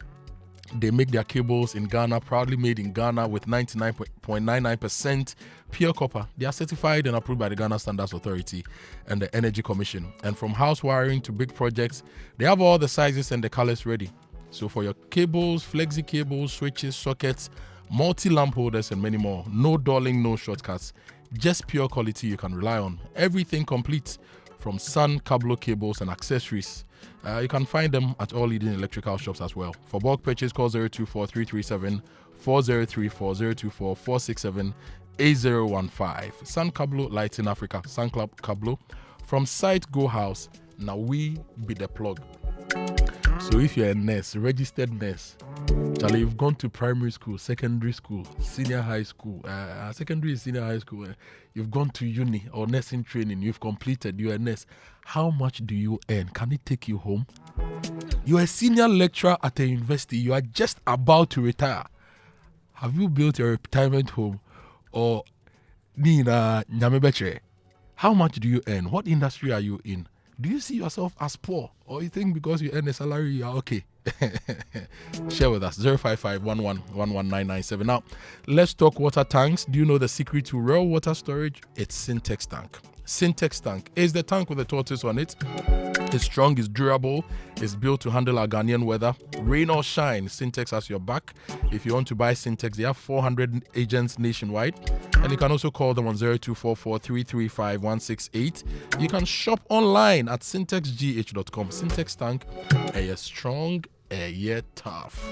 They make their cables in Ghana, proudly made in Ghana with 99.99% pure copper. They are certified and approved by the Ghana Standards Authority and the Energy Commission. And from house wiring to big projects, they have all the sizes and the colors ready. So for your cables, flexi cables, switches, sockets, multi-lamp holders, and many more. No dulling, no shortcuts. Just pure quality you can rely on. Everything complete from Sun Cablo cables and accessories. You can find them at all leading electrical shops as well. For bulk purchase, call 024-337-4034, 024-467-8015. Sun Cablo Lights in Africa. Sun Cablo. From site Go House. Now we be the plug. So if you're a nurse, registered nurse, Charlie, you've gone to primary school, secondary school, senior high school, secondary and senior high school, you've gone to uni or nursing training, you've completed, you're a nurse. How much do you earn? Can it take you home? You're a senior lecturer at a university, you are just about to retire. Have you built your retirement home? Or how much do you earn? What industry are you in? Do you see yourself as poor, or you think because you earn a salary you are okay? Share with us 055-1111-997. Now, let's talk water tanks. Do you know the secret to real water storage? It's Syntex tank. Syntex tank is the tank with the tortoise on it. It's strong, it's durable, it's built to handle our Ghanaian weather. Rain or shine, Syntex has your back. If you want to buy Syntex, they have 400 agents nationwide. And you can also call them on 0244-335-168. You can shop online at syntexgh.com. Syntex tank, a strong, a tough.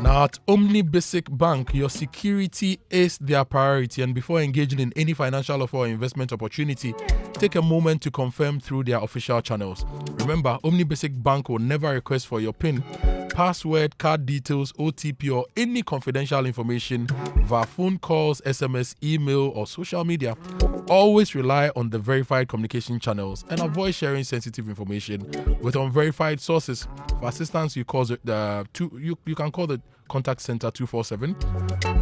Now at Omni Basic Bank, your security is their priority, and before engaging in any financial offer or investment opportunity, take a moment to confirm through their official channels. Remember, Omni Basic Bank will never request for your PIN, password, card details, OTP, or any confidential information via phone calls, SMS, email, or social media. Always rely on the verified communication channels and avoid sharing sensitive information with unverified sources. For assistance, you call you can call the contact center 247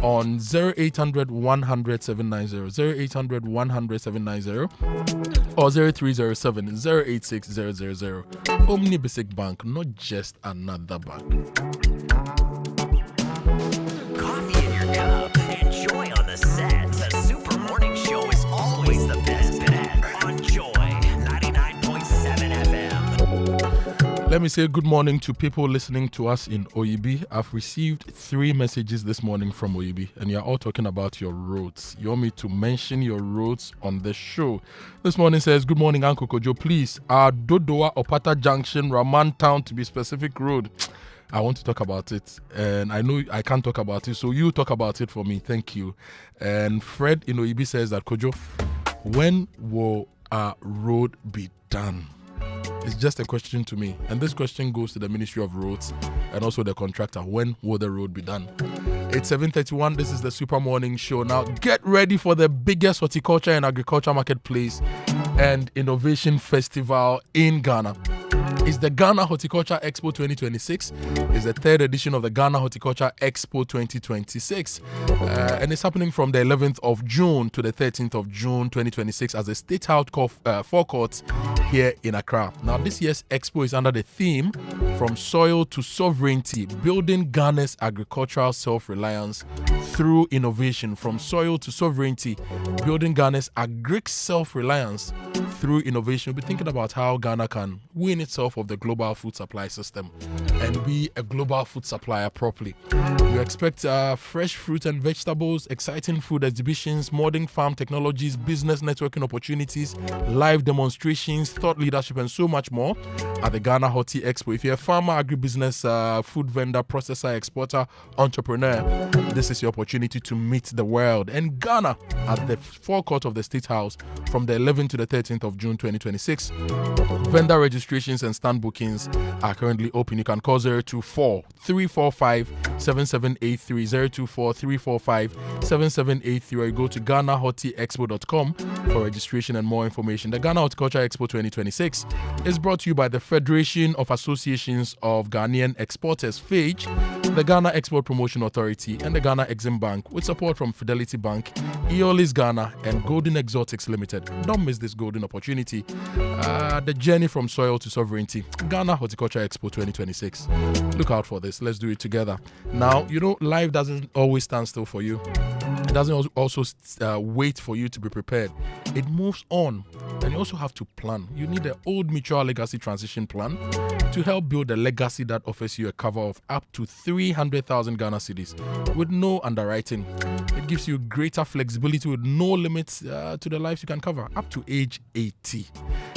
on 0800 100 790, 0800 100 790, or 0307 086 000. Omni Basic Bank, not just another bank. Coffee in your cup. Enjoy on the set. The Super Morning Show is always the best bet on Joy 99.7 FM. Let me say good morning to people listening to us in Oyibi. I've received 3 messages this morning from Oyibi, and you're all talking about your roads. You want me to mention your roads on the show. This morning says, good morning, Uncle Kojo. Please, our Dodoa Opata Junction, Raman Town, to be specific road. I want to talk about it, and I know I can't talk about it, so you talk about it for me. Thank you. And Fred in Oyibi says that, Kojo, when will our road be done? It's just a question to me. And this question goes to the Ministry of Roads and also the contractor. When will the road be done? It's 7:31. This is the Super Morning Show. Now, get ready for the biggest horticulture and agriculture marketplace and innovation festival in Ghana. It's the Ghana Horticulture Expo 2026. It's the third edition of the Ghana Horticulture Expo 2026. And it's happening from the 11th of June to the 13th of June 2026 as a State House forecourt here in Accra. Now, this year's expo is under the theme From Soil to Sovereignty, Building Ghana's Agricultural Self-Reliance Through Innovation. From Soil to Sovereignty, Building Ghana's Agric Self-Reliance Through Innovation. We'll be thinking about how Ghana can win itself of the global food supply system and be a global food supplier properly. You expect fresh fruit and vegetables, exciting food exhibitions, modern farm technologies, business networking opportunities, live demonstrations, thought leadership, and so much more at the Ghana Horti Expo. If you're a farmer, agribusiness, food vendor, processor, exporter, entrepreneur, this is your opportunity to meet the world. And Ghana at the forecourt of the State House from the 11th to the 13th of June 2026. Vendor registrations and stand bookings are currently open. You can call 024-345-7783, 024-345-7783, or you go to GhanaHortiExpo.com for registration and more information. The Ghana Horticulture Expo 2026 is brought to you by the Federation of Associations of Ghanaian Exporters, FAGE, the Ghana Export Promotion Authority, and the Ghana Exim Bank, with support from Fidelity Bank, Eolis Ghana, and Golden Exotics Limited. Don't miss this golden opportunity. The journey from soil to sovereignty, Ghana Horticulture Expo 2026. Look out for this. Let's do it together. Now, life doesn't always stand still for you. It doesn't also wait for you to be prepared. It moves on, and you also have to plan. You need an old mutual legacy transition plan to help build a legacy that offers you a cover of up to 300,000 Ghana cedis with no underwriting. It gives you greater flexibility with no limits to the lives you can cover up to age 80.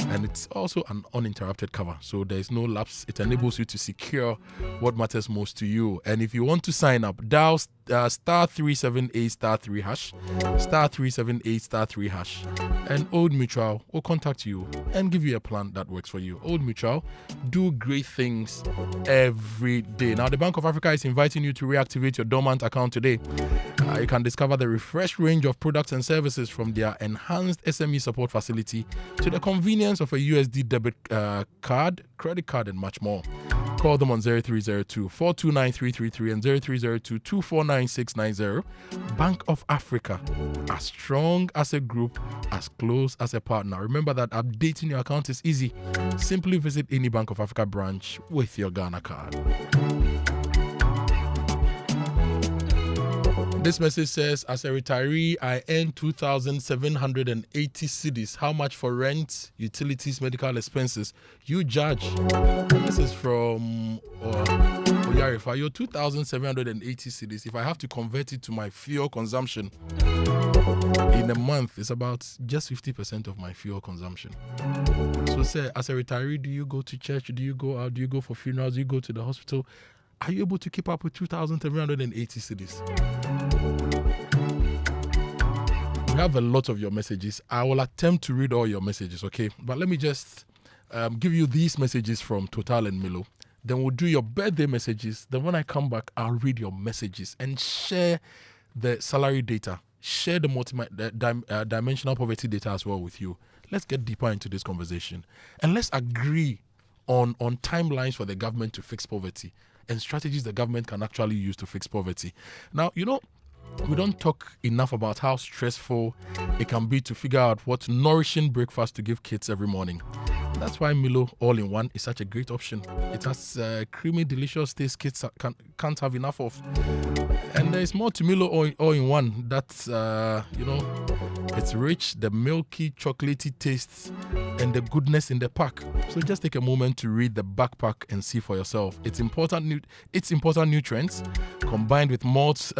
And it's also an uninterrupted cover, so there is no lapse. It enables you to secure what matters most to you. And if you want to sign up, dial star 378 star 3 hash, star 378 star 3 hash, and Old Mutual will contact you and give you a plan that works for you. Old Mutual do great things every day. Now, the Bank of Africa is inviting you to reactivate your dormant account today. You can discover the refreshed range of products and services from their enhanced SME support facility to the convenience of a USD debit card, credit card, and much more. Call them on 0302-429-333 and 0302-249-690. Bank of Africa, as strong as a group, as close as a partner. Remember that updating your account is easy. Simply visit any Bank of Africa branch with your Ghana card. This message says, as a retiree, I earn 2,780 cedis. How much for rent, utilities, medical expenses? You judge. This is from Oyarifa. Your 2,780 cedis. If I have to convert it to my fuel consumption in a month, it's about just 50% of my fuel consumption. So say, as a retiree, do you go to church? Do you go out? Do you go for funerals? Do you go to the hospital? Are you able to keep up with 2,780 cedis? We have a lot of your messages. I will attempt to read all your messages, okay? But let me just give you these messages from Total and Milo. Then we'll do your birthday messages. Then when I come back, I'll read your messages and share the salary data. Share the dimensional poverty data as well with you. Let's get deeper into this conversation. And let's agree on timelines for the government to fix poverty and strategies the government can actually use to fix poverty. Now, we don't talk enough about how stressful it can be to figure out what nourishing breakfast to give kids every morning. That's why Milo All-in-One is such a great option. It has creamy, delicious taste kids can't have enough of. And there's more to Milo All-in-One. That's, it's rich, the milky, chocolatey taste, and the goodness in the pack. So just take a moment to read the backpack and see for yourself. Its important nutrients combined with malts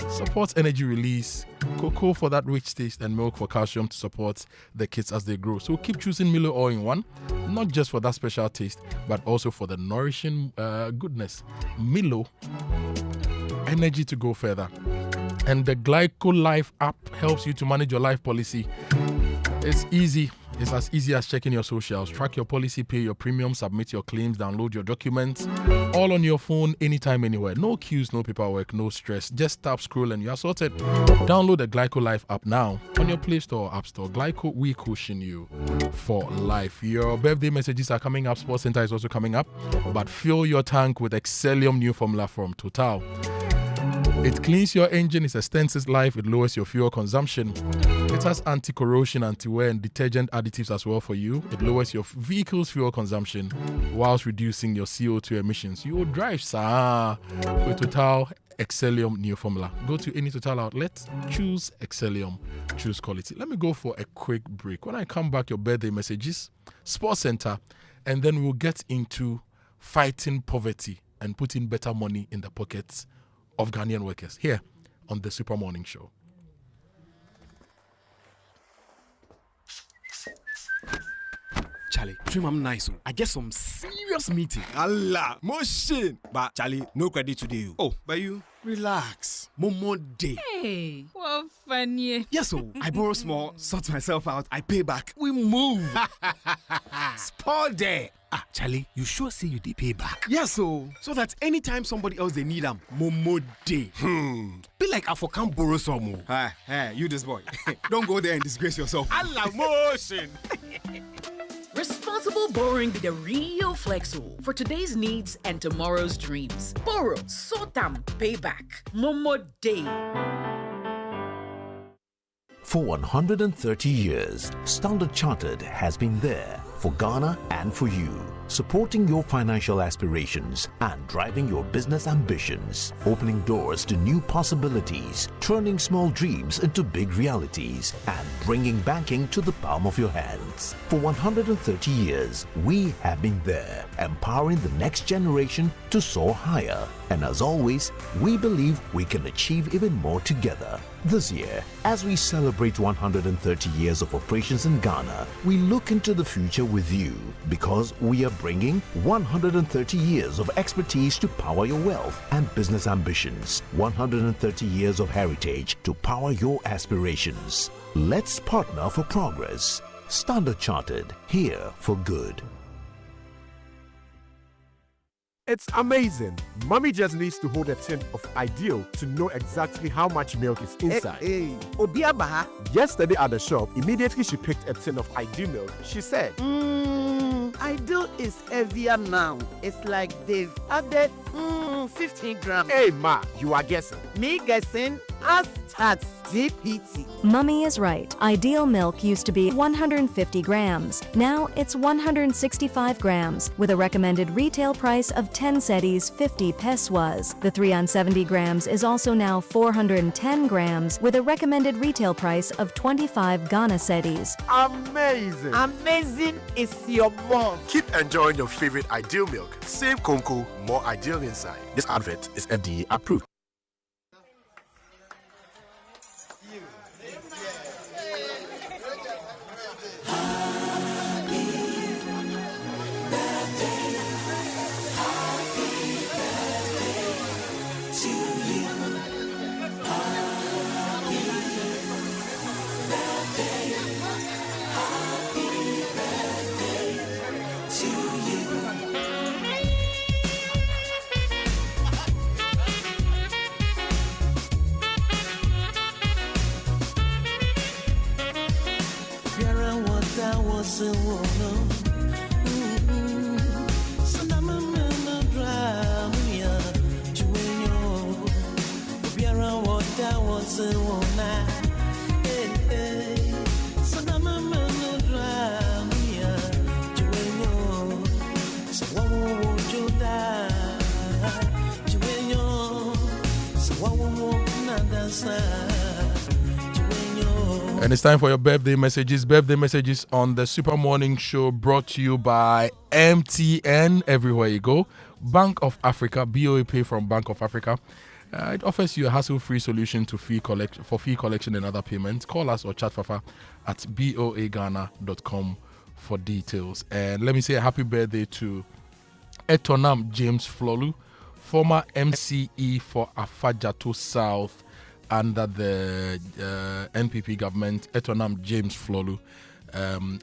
supports energy release, cocoa for that rich taste, and milk for calcium to support the kids as they grow. So keep choosing Milo All-in-One, not just for that special taste, but also for the nourishing goodness. Milo, energy to go further. And the Glyco Life app helps you to manage your life policy. It's easy. It's as easy as checking your socials, track your policy, pay your premium, submit your claims, download your documents, all on your phone, anytime, anywhere. No queues, no paperwork, no stress. Just tap, scroll, and you're sorted. Download the Glyco Life app now on your Play Store or App Store. Glyco, we cushion you for life. Your birthday messages are coming up. Sports Center is also coming up. But fill your tank with Excellium new formula from Total. It cleans your engine, it extends its life, it lowers your fuel consumption. It has anti-corrosion, anti-wear, and detergent additives as well for you. It lowers your vehicle's fuel consumption whilst reducing your CO2 emissions. You will drive, sir, with Total Excellium new formula. Go to any Total outlet, choose Excellium, choose quality. Let me go for a quick break. When I come back, your birthday messages, Sports Center, and then we'll get into fighting poverty and putting better money in the pockets of Ghanaian workers here on the Super Morning Show. Charlie, dream I'm nice. I get some serious meeting. Allah, motion. But Charlie, no credit today. Oh, but you relax. Momo day. Hey, what funny. Yes, so I borrow small, sort myself out, I pay back. We move. Spoil day. Ah, Charlie, you sure say you pay back? Yes, so that anytime somebody else they need them, Momo day. Be like I for can't borrow some more. Hey, you this boy. Don't go there and disgrace yourself. Allah, motion. Responsible borrowing be the real flexo for today's needs and tomorrow's dreams. Borrow, sort them, pay back. Momo Day. For 130 years, Standard Chartered has been there for Ghana and for you, supporting your financial aspirations and driving your business ambitions, opening doors to new possibilities, turning small dreams into big realities, and bringing banking to the palm of your hands. For 130 years, we have been there, empowering the next generation to soar higher. And as always, we believe we can achieve even more together. This year, as we celebrate 130 years of operations in Ghana, we look into the future with you because we are bringing 130 years of expertise to power your wealth and business ambitions, 130 years of heritage to power your aspirations. Let's partner for progress. Standard Chartered, here for good. It's amazing. Mommy just needs to hold a tin of Ideal to know exactly how much milk is inside. Yesterday at the shop, immediately she picked a tin of Ideal milk. She said, Ideal is heavier now. It's like they've added 15 grams. Hey ma, you are guessing. Me guessing? Ask at DPT. Mummy is right. Ideal milk used to be 150 grams. Now it's 165 grams with a recommended retail price of 10 cedis 50 pesos. The 370 grams is also now 410 grams with a recommended retail price of 25 Ghana cedis. Amazing. Amazing is your mom. Keep enjoying your favorite Ideal milk. Save Conco, more Ideal inside. This advert is FDA approved. And it's time for your birthday messages. Birthday messages on the Super Morning Show, brought to you by MTN. Everywhere you go. Bank of Africa, BOA Pay from Bank of Africa. It offers you a hassle-free solution to fee collection and other payments. Call us or chat Fafa at boaghana.com for details. And let me say a happy birthday to Etonam James Flolu, former MCE for Afajato South under the NPP government. Etonam James Flolu,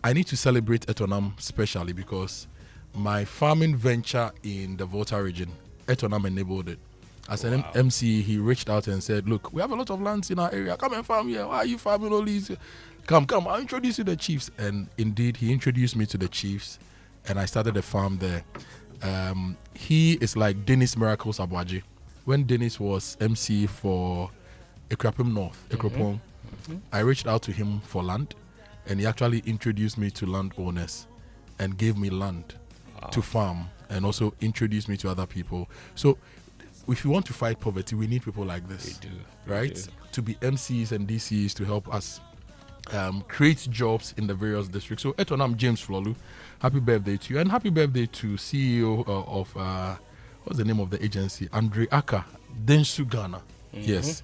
I need to celebrate Etonam specially because my farming venture in the Volta region, Etonam enabled it. As an MC, he reached out and said, look, we have a lot of lands in our area. Come and farm here. Why are you farming all these? Come, I'll introduce you to the chiefs. And indeed, he introduced me to the chiefs, and I started a farm there. He is like Dennis Miracles Abuaji. When Dennis was MC for Ekrapim North, Ekropong, I reached out to him for land, and he actually introduced me to landowners and gave me land to farm, and also introduced me to other people. So if you want to fight poverty, we need people like this. We do. Right? To be MCs and DCs to help us create jobs in the various districts. So Etonam James Flolu, happy birthday to you. And happy birthday to CEO of, what's the name of the agency? Andre Aka, Densu Ghana. Yes.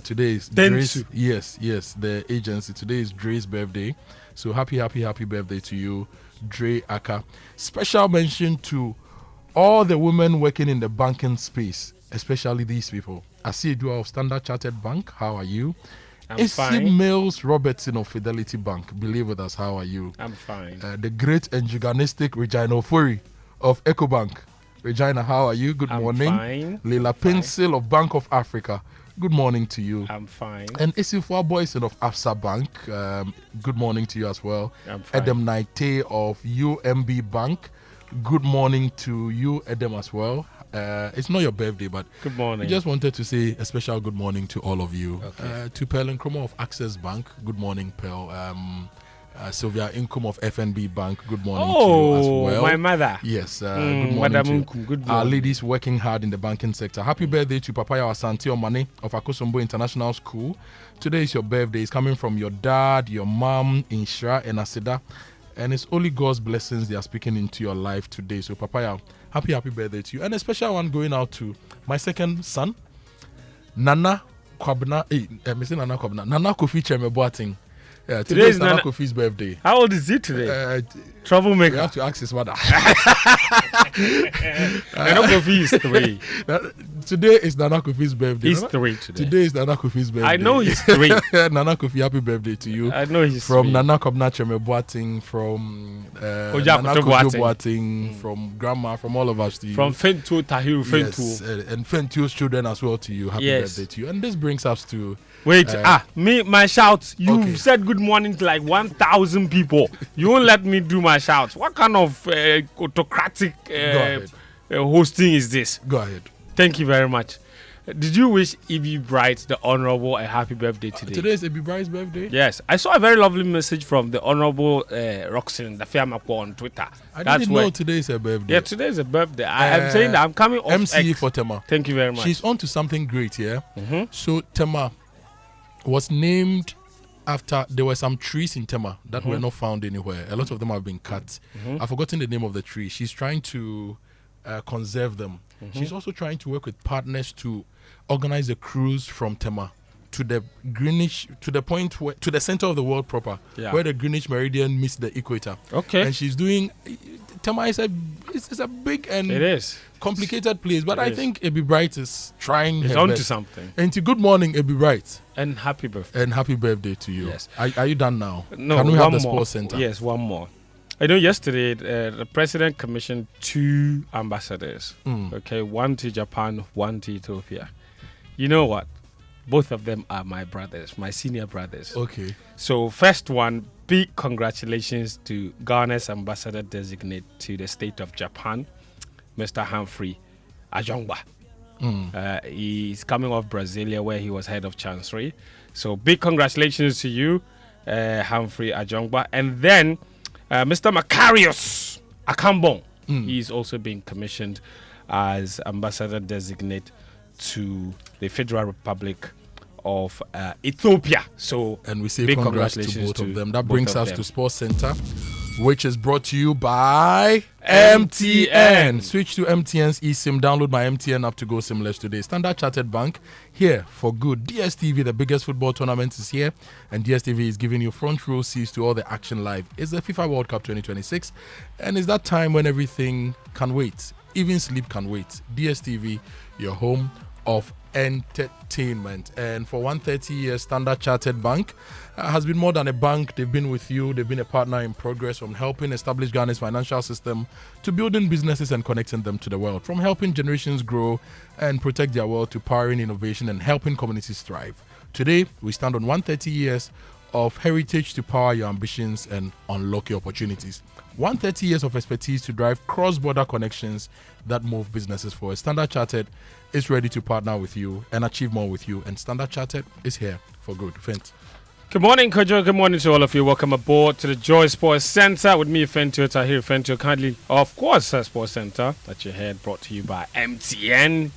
Today is Dre's, yes, the agency. Today is Dre's birthday. So happy birthday to you, Dre Aka. Special mention to all the women working in the banking space, especially these people. Asidua of Standard Chartered Bank, how are you? I'm fine. Mills Robertson of Fidelity Bank, believe with us, how are you? I'm fine. The great and gigantic Regina Ofori of EcoBank. Regina, how are you? Good morning. Fine. Leila Pencil of Bank of Africa. Good morning to you. I'm fine. And Isifua Boyson of Absa Bank. Good morning to you as well. I'm fine. Edem Naite of UMB Bank. Good morning to you, Edem, as well. It's not your birthday, but good morning. We just wanted to say a special good morning to all of you. Okay. To Pearl Nkrumah of Access Bank. Good morning, Pearl. Sylvia Inkum of FNB Bank. Good morning to you as well. My mother. Yes. Good morning Madam to Inkum. Good morning. our ladies working hard in the banking sector. Happy birthday to Papaya Asante Omane of Akosombo International School. Today is your birthday. It's coming from your dad, your mom, Inshra, and Asida. And it's only God's blessings they are speaking into your life today. So, Papaya, happy birthday to you. And a special one going out to my second son, Nana Kwabna. Nana Kofi Cheme Boateng. Today is Nana Kofi's birthday. How old is he today? Troublemaker. You have to ask his mother. Nana Kofi is 3. Today is Nana Kofi's birthday. He's 3 today. Today is Nana Kofi's birthday. I know he's 3. Nana Kofi, happy birthday to you. I know he's from 3. Nana Kobna Cheme Boateng, from Nana Kojo Boateng, from Grandma, from all of us to you. From Fentu, Tahiru Fentu. Yes, and Fentu's children as well to you. Happy birthday to you. And this brings us to... Wait, my shouts. You said good morning to like 1,000 people. You won't let me do my shouts. What kind of autocratic hosting is this? Go ahead. Thank you very much. Did you wish Ibi Bright, the Honorable, a happy birthday today? Today is Ibi Bright's birthday? Yes. I saw a very lovely message from the Honorable Roxanne, the Fiamapo on Twitter. I didn't know today is her birthday. Yeah, today is a birthday. I'm saying that I'm coming off MCE X. for Tema. Thank you very much. She's on to something great here. So Tema was named after, there were some trees in Tema that were not found anywhere. A lot of them have been cut. I've forgotten the name of the tree. She's trying to conserve them. She's also trying to work with partners to organize a cruise from Tema to the Greenwich, to the point where, to the center of the world proper, where the Greenwich Meridian meets the equator. Okay. And she's doing, Tema is a big and it is complicated place, but I think Ebi Bright is trying her on best. to something. And to good morning, Ebi Bright. And happy birthday. And happy birthday to you. Yes. Are you done now? No, Can we have the more. sports center? Yes, one more. I know yesterday the president commissioned 2 ambassadors. Okay, one to Japan, one to Ethiopia. You know what? Both of them are my brothers, my senior brothers. Okay. So first one, big congratulations to Ghana's ambassador designate to the state of Japan, Mr. Humphrey Ajongba. He's coming off Brasilia where he was head of chancery. So big congratulations to you, Humphrey Ajongba. And then Mr. Macarius Akambon. He's also being commissioned as ambassador designate to the Federal Republic of Ethiopia. So, and we say big congrats congratulations to both of them. That both brings of us them. to Sports Center, which is brought to you by MTN. Switch to MTN's eSIM. Download my MTN app to go SIMless today. Standard Chartered Bank, here for good. DSTV, the biggest football tournament, is here, and DSTV is giving you front row seats to all the action live. It's the FIFA World Cup 2026, and it's that time when everything can wait. Even sleep can wait. DSTV, your home of entertainment. And for 130 years, Standard Chartered Bank has been more than a bank. They've been with you. They've been a partner in progress, from helping establish Ghana's financial system to building businesses and connecting them to the world, from helping generations grow and protect their world to powering innovation and helping communities thrive. Today, we stand on 130 years of heritage to power your ambitions and unlock your opportunities. 130 years of expertise to drive cross-border connections that move businesses forward. Standard Chartered is ready to partner with you and achieve more with you, and Standard Chartered is here for good. Fent. Good morning, Kojo. Good morning to all of you. Welcome aboard to the Joy Sports Center with me, Fentio Tahir Fentio. Kindly, of course, Sports Center that you heard brought to you by MTN.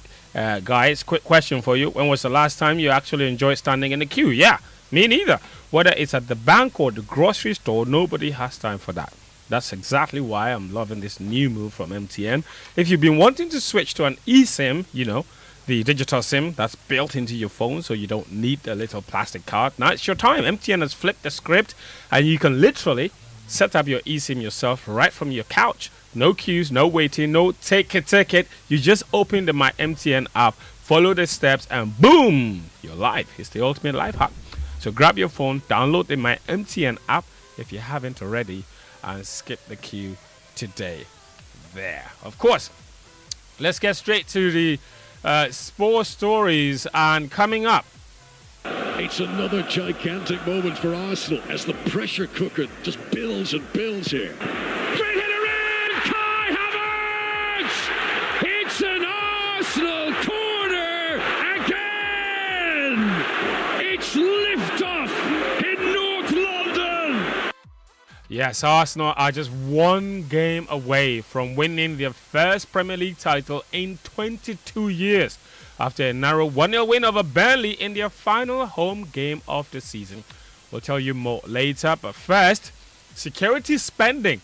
Guys, quick question for you. When was the last time you actually enjoyed standing in the queue? Yeah, me neither. Whether it's at the bank or the grocery store, nobody has time for that. That's exactly why I'm loving this new move from MTN. If you've been wanting to switch to an eSIM, you know, the digital SIM that's built into your phone so you don't need a little plastic card, now it's your time. MTN has flipped the script and you can literally set up your eSIM yourself right from your couch. No queues, no waiting, no take it. You just open the My MTN app, follow the steps, and boom, you're live. It's the ultimate life hack. So grab your phone, download the My MTN app if you haven't already, and skip the queue today. There. Of course, let's get straight to the sports stories. And coming up, it's another gigantic moment for Arsenal as the pressure cooker just builds and builds here. Great header in! Kai Havertz! It's an Arsenal corner again! It's liftoff in North London! yes, Arsenal are just one game away from winning their first Premier League title in 22 years after a narrow 1-0 win over Burnley in their final home game of the season. We'll tell you more later, but first, security spending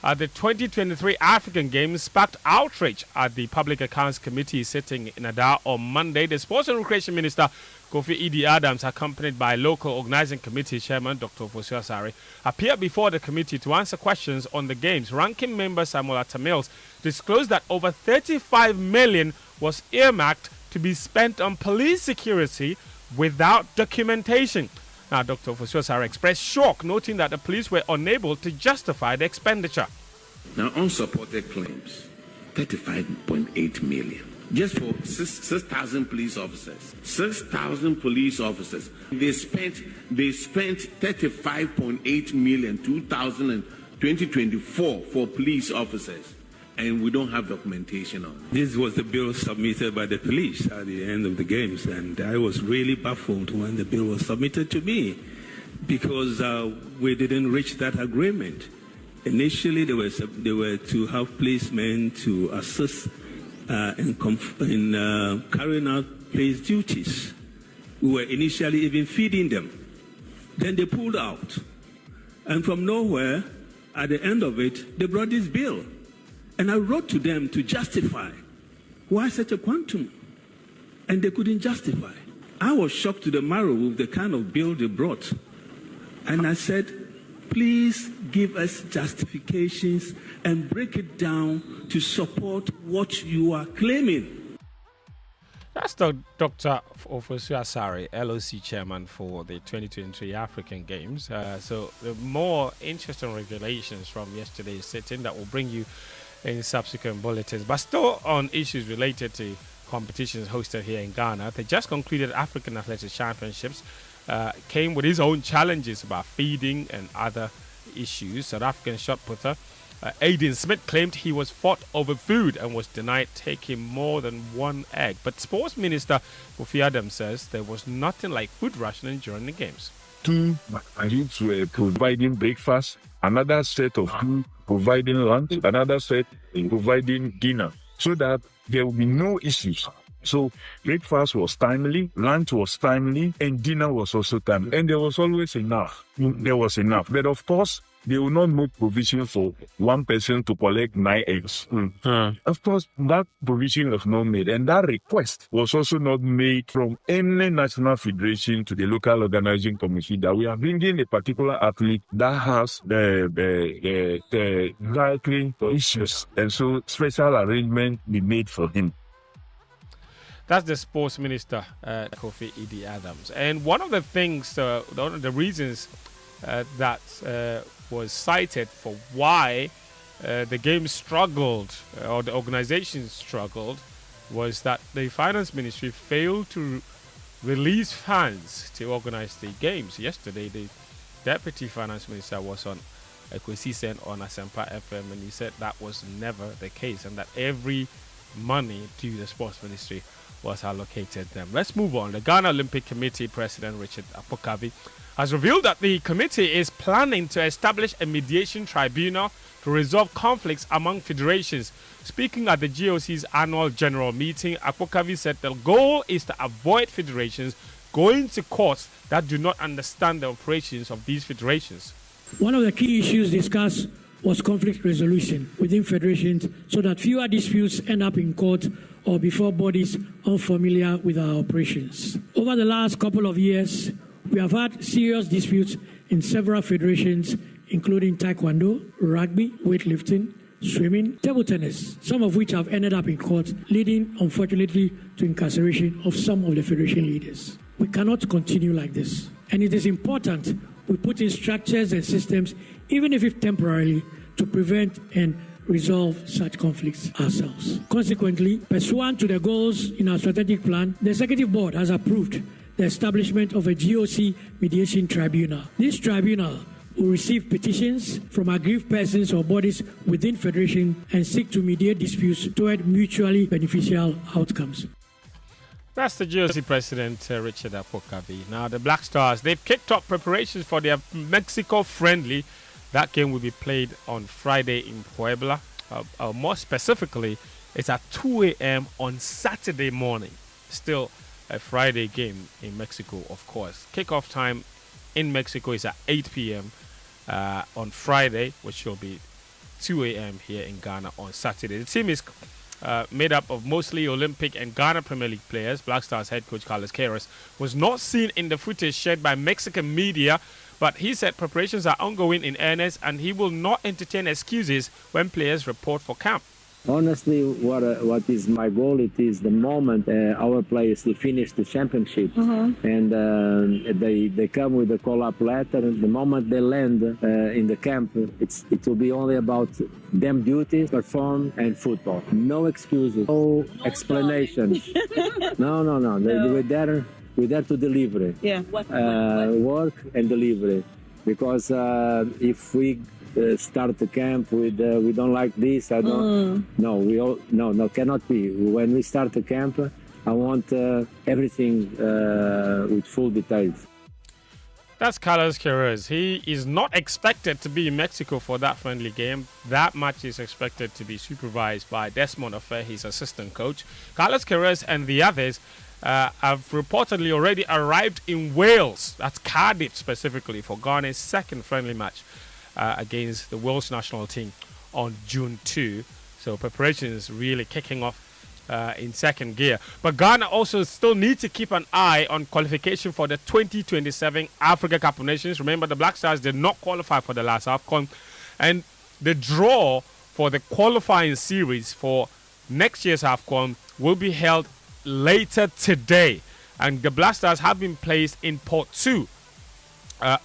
at the 2023 African Games sparked outrage at the Public Accounts Committee sitting in Ada on Monday. The Sports and Recreation Minister, Kofi Idi Adams, accompanied by local organizing committee chairman Dr. Fosu Asare, appeared before the committee to answer questions on the games. Ranking member Samuel Atamils disclosed that over 35 million was earmarked to be spent on police security without documentation. Now, Dr. Fosu Asare expressed shock, noting that the police were unable to justify the expenditure. Now, unsupported claims, 35.8 million. Just for 6,000 police officers. 6,000 police officers. They spent 35.8 million 2024 for police officers. And we don't have documentation on it. This was the bill submitted by the police at the end of the games, and I was really baffled when the bill was submitted to me because we didn't reach that agreement. Initially, they were to have policemen to assist in carrying out police duties. We were initially even feeding them. Then they pulled out. And from nowhere, at the end of it, they brought this bill. And I wrote to them to justify why such a quantum. And they couldn't justify. I was shocked to the marrow with the kind of bill they brought. And I said, please give us justifications and break it down to support what you are claiming. That's Dr. Fosu Asare, LOC chairman for the 2023 African Games. So the more interesting regulations from yesterday's sitting that will bring you in subsequent bulletins. But still on issues related to competitions hosted here in Ghana, they just concluded African Athletics Championships came with its own challenges about feeding and other issues. South African shot putter Aiden Smith claimed he was fought over food and was denied taking more than one egg. But Sports Minister Kofi Adams says there was nothing like food rationing during the games. Two youths were providing breakfast, another set of two providing lunch, another set providing dinner, so that there will be no issues. So breakfast was timely, lunch was timely, and dinner was also timely. And there was always enough. There was enough. But of course, they will not make provision for one person to collect 9 eggs. Of course, that provision was not made. And that request was also not made from any national federation to the local organizing committee that we are bringing a particular athlete that has the likely issues. And so special arrangement be made for him. That's the sports minister, Kofi Idi Adams. And one of the things, one of the reasons that was cited for why the game struggled, or the organization struggled, was that the finance ministry failed to release funds to organize the games. Yesterday, the deputy finance minister was on Ekwesi on Asempa FM, and he said that was never the case, and that every money to the sports ministry was allocated them. Let's move on. The Ghana Olympic Committee President Richard Apokavi has revealed that the committee is planning to establish a mediation tribunal to resolve conflicts among federations. Speaking at the GOC's annual general meeting, Apokavi said the goal is to avoid federations going to courts that do not understand the operations of these federations. One of the key issues discussed was conflict resolution within federations so that fewer disputes end up in court or before bodies unfamiliar with our operations. Over the last couple of years, we have had serious disputes in several federations, including taekwondo, rugby, weightlifting, swimming, table tennis, some of which have ended up in court, leading, unfortunately, to incarceration of some of the federation leaders. We cannot continue like this, and it is important we put in structures and systems, even if temporarily, to prevent and resolve such conflicts ourselves. Consequently, pursuant to the goals in our strategic plan, the Executive Board has approved the establishment of a GOC mediation tribunal. This tribunal will receive petitions from aggrieved persons or bodies within Federation and seek to mediate disputes toward mutually beneficial outcomes. That's the GOC President, Richard Apokavi. Now, the Black Stars, they've kicked off preparations for their Mexico friendly. That game will be played on Friday in Puebla. More specifically, it's at 2 a.m. on Saturday morning. Still a Friday game in Mexico, of course. Kickoff time in Mexico is at 8 p.m. On Friday, which will be 2 a.m. here in Ghana on Saturday. The team is made up of mostly Olympic and Ghana Premier League players. Black Stars head coach Carlos Queiroz was not seen in the footage shared by Mexican media, but he said preparations are ongoing in earnest and he will not entertain excuses when players report for camp. Honestly, what is my goal? It is the moment our players they finish the championship and they come with a call-up letter. And the moment they land in the camp, it will be only about them duties, perform, and football. No excuses, no explanations. No. We're there to deliver. Yeah. Work and delivery. Because if we start the camp with we don't like this, I don't. No, cannot be. When we start the camp, I want everything with full details. That's Carlos Queiroz. He is not expected to be in Mexico for that friendly game. That match is expected to be supervised by Desmond Ofe, his assistant coach. Carlos Queiroz and the others have reportedly already arrived in Wales. That's Cardiff specifically for Ghana's second friendly match against the Wales national team on June 2. So preparations really kicking off in second gear. But Ghana also still need to keep an eye on qualification for the 2027 Africa Cup of Nations. Remember, the Black Stars did not qualify for the last AFCON. And the draw for the qualifying series for next year's AFCON will be held later today. And the Black Stars have been placed in Pot 2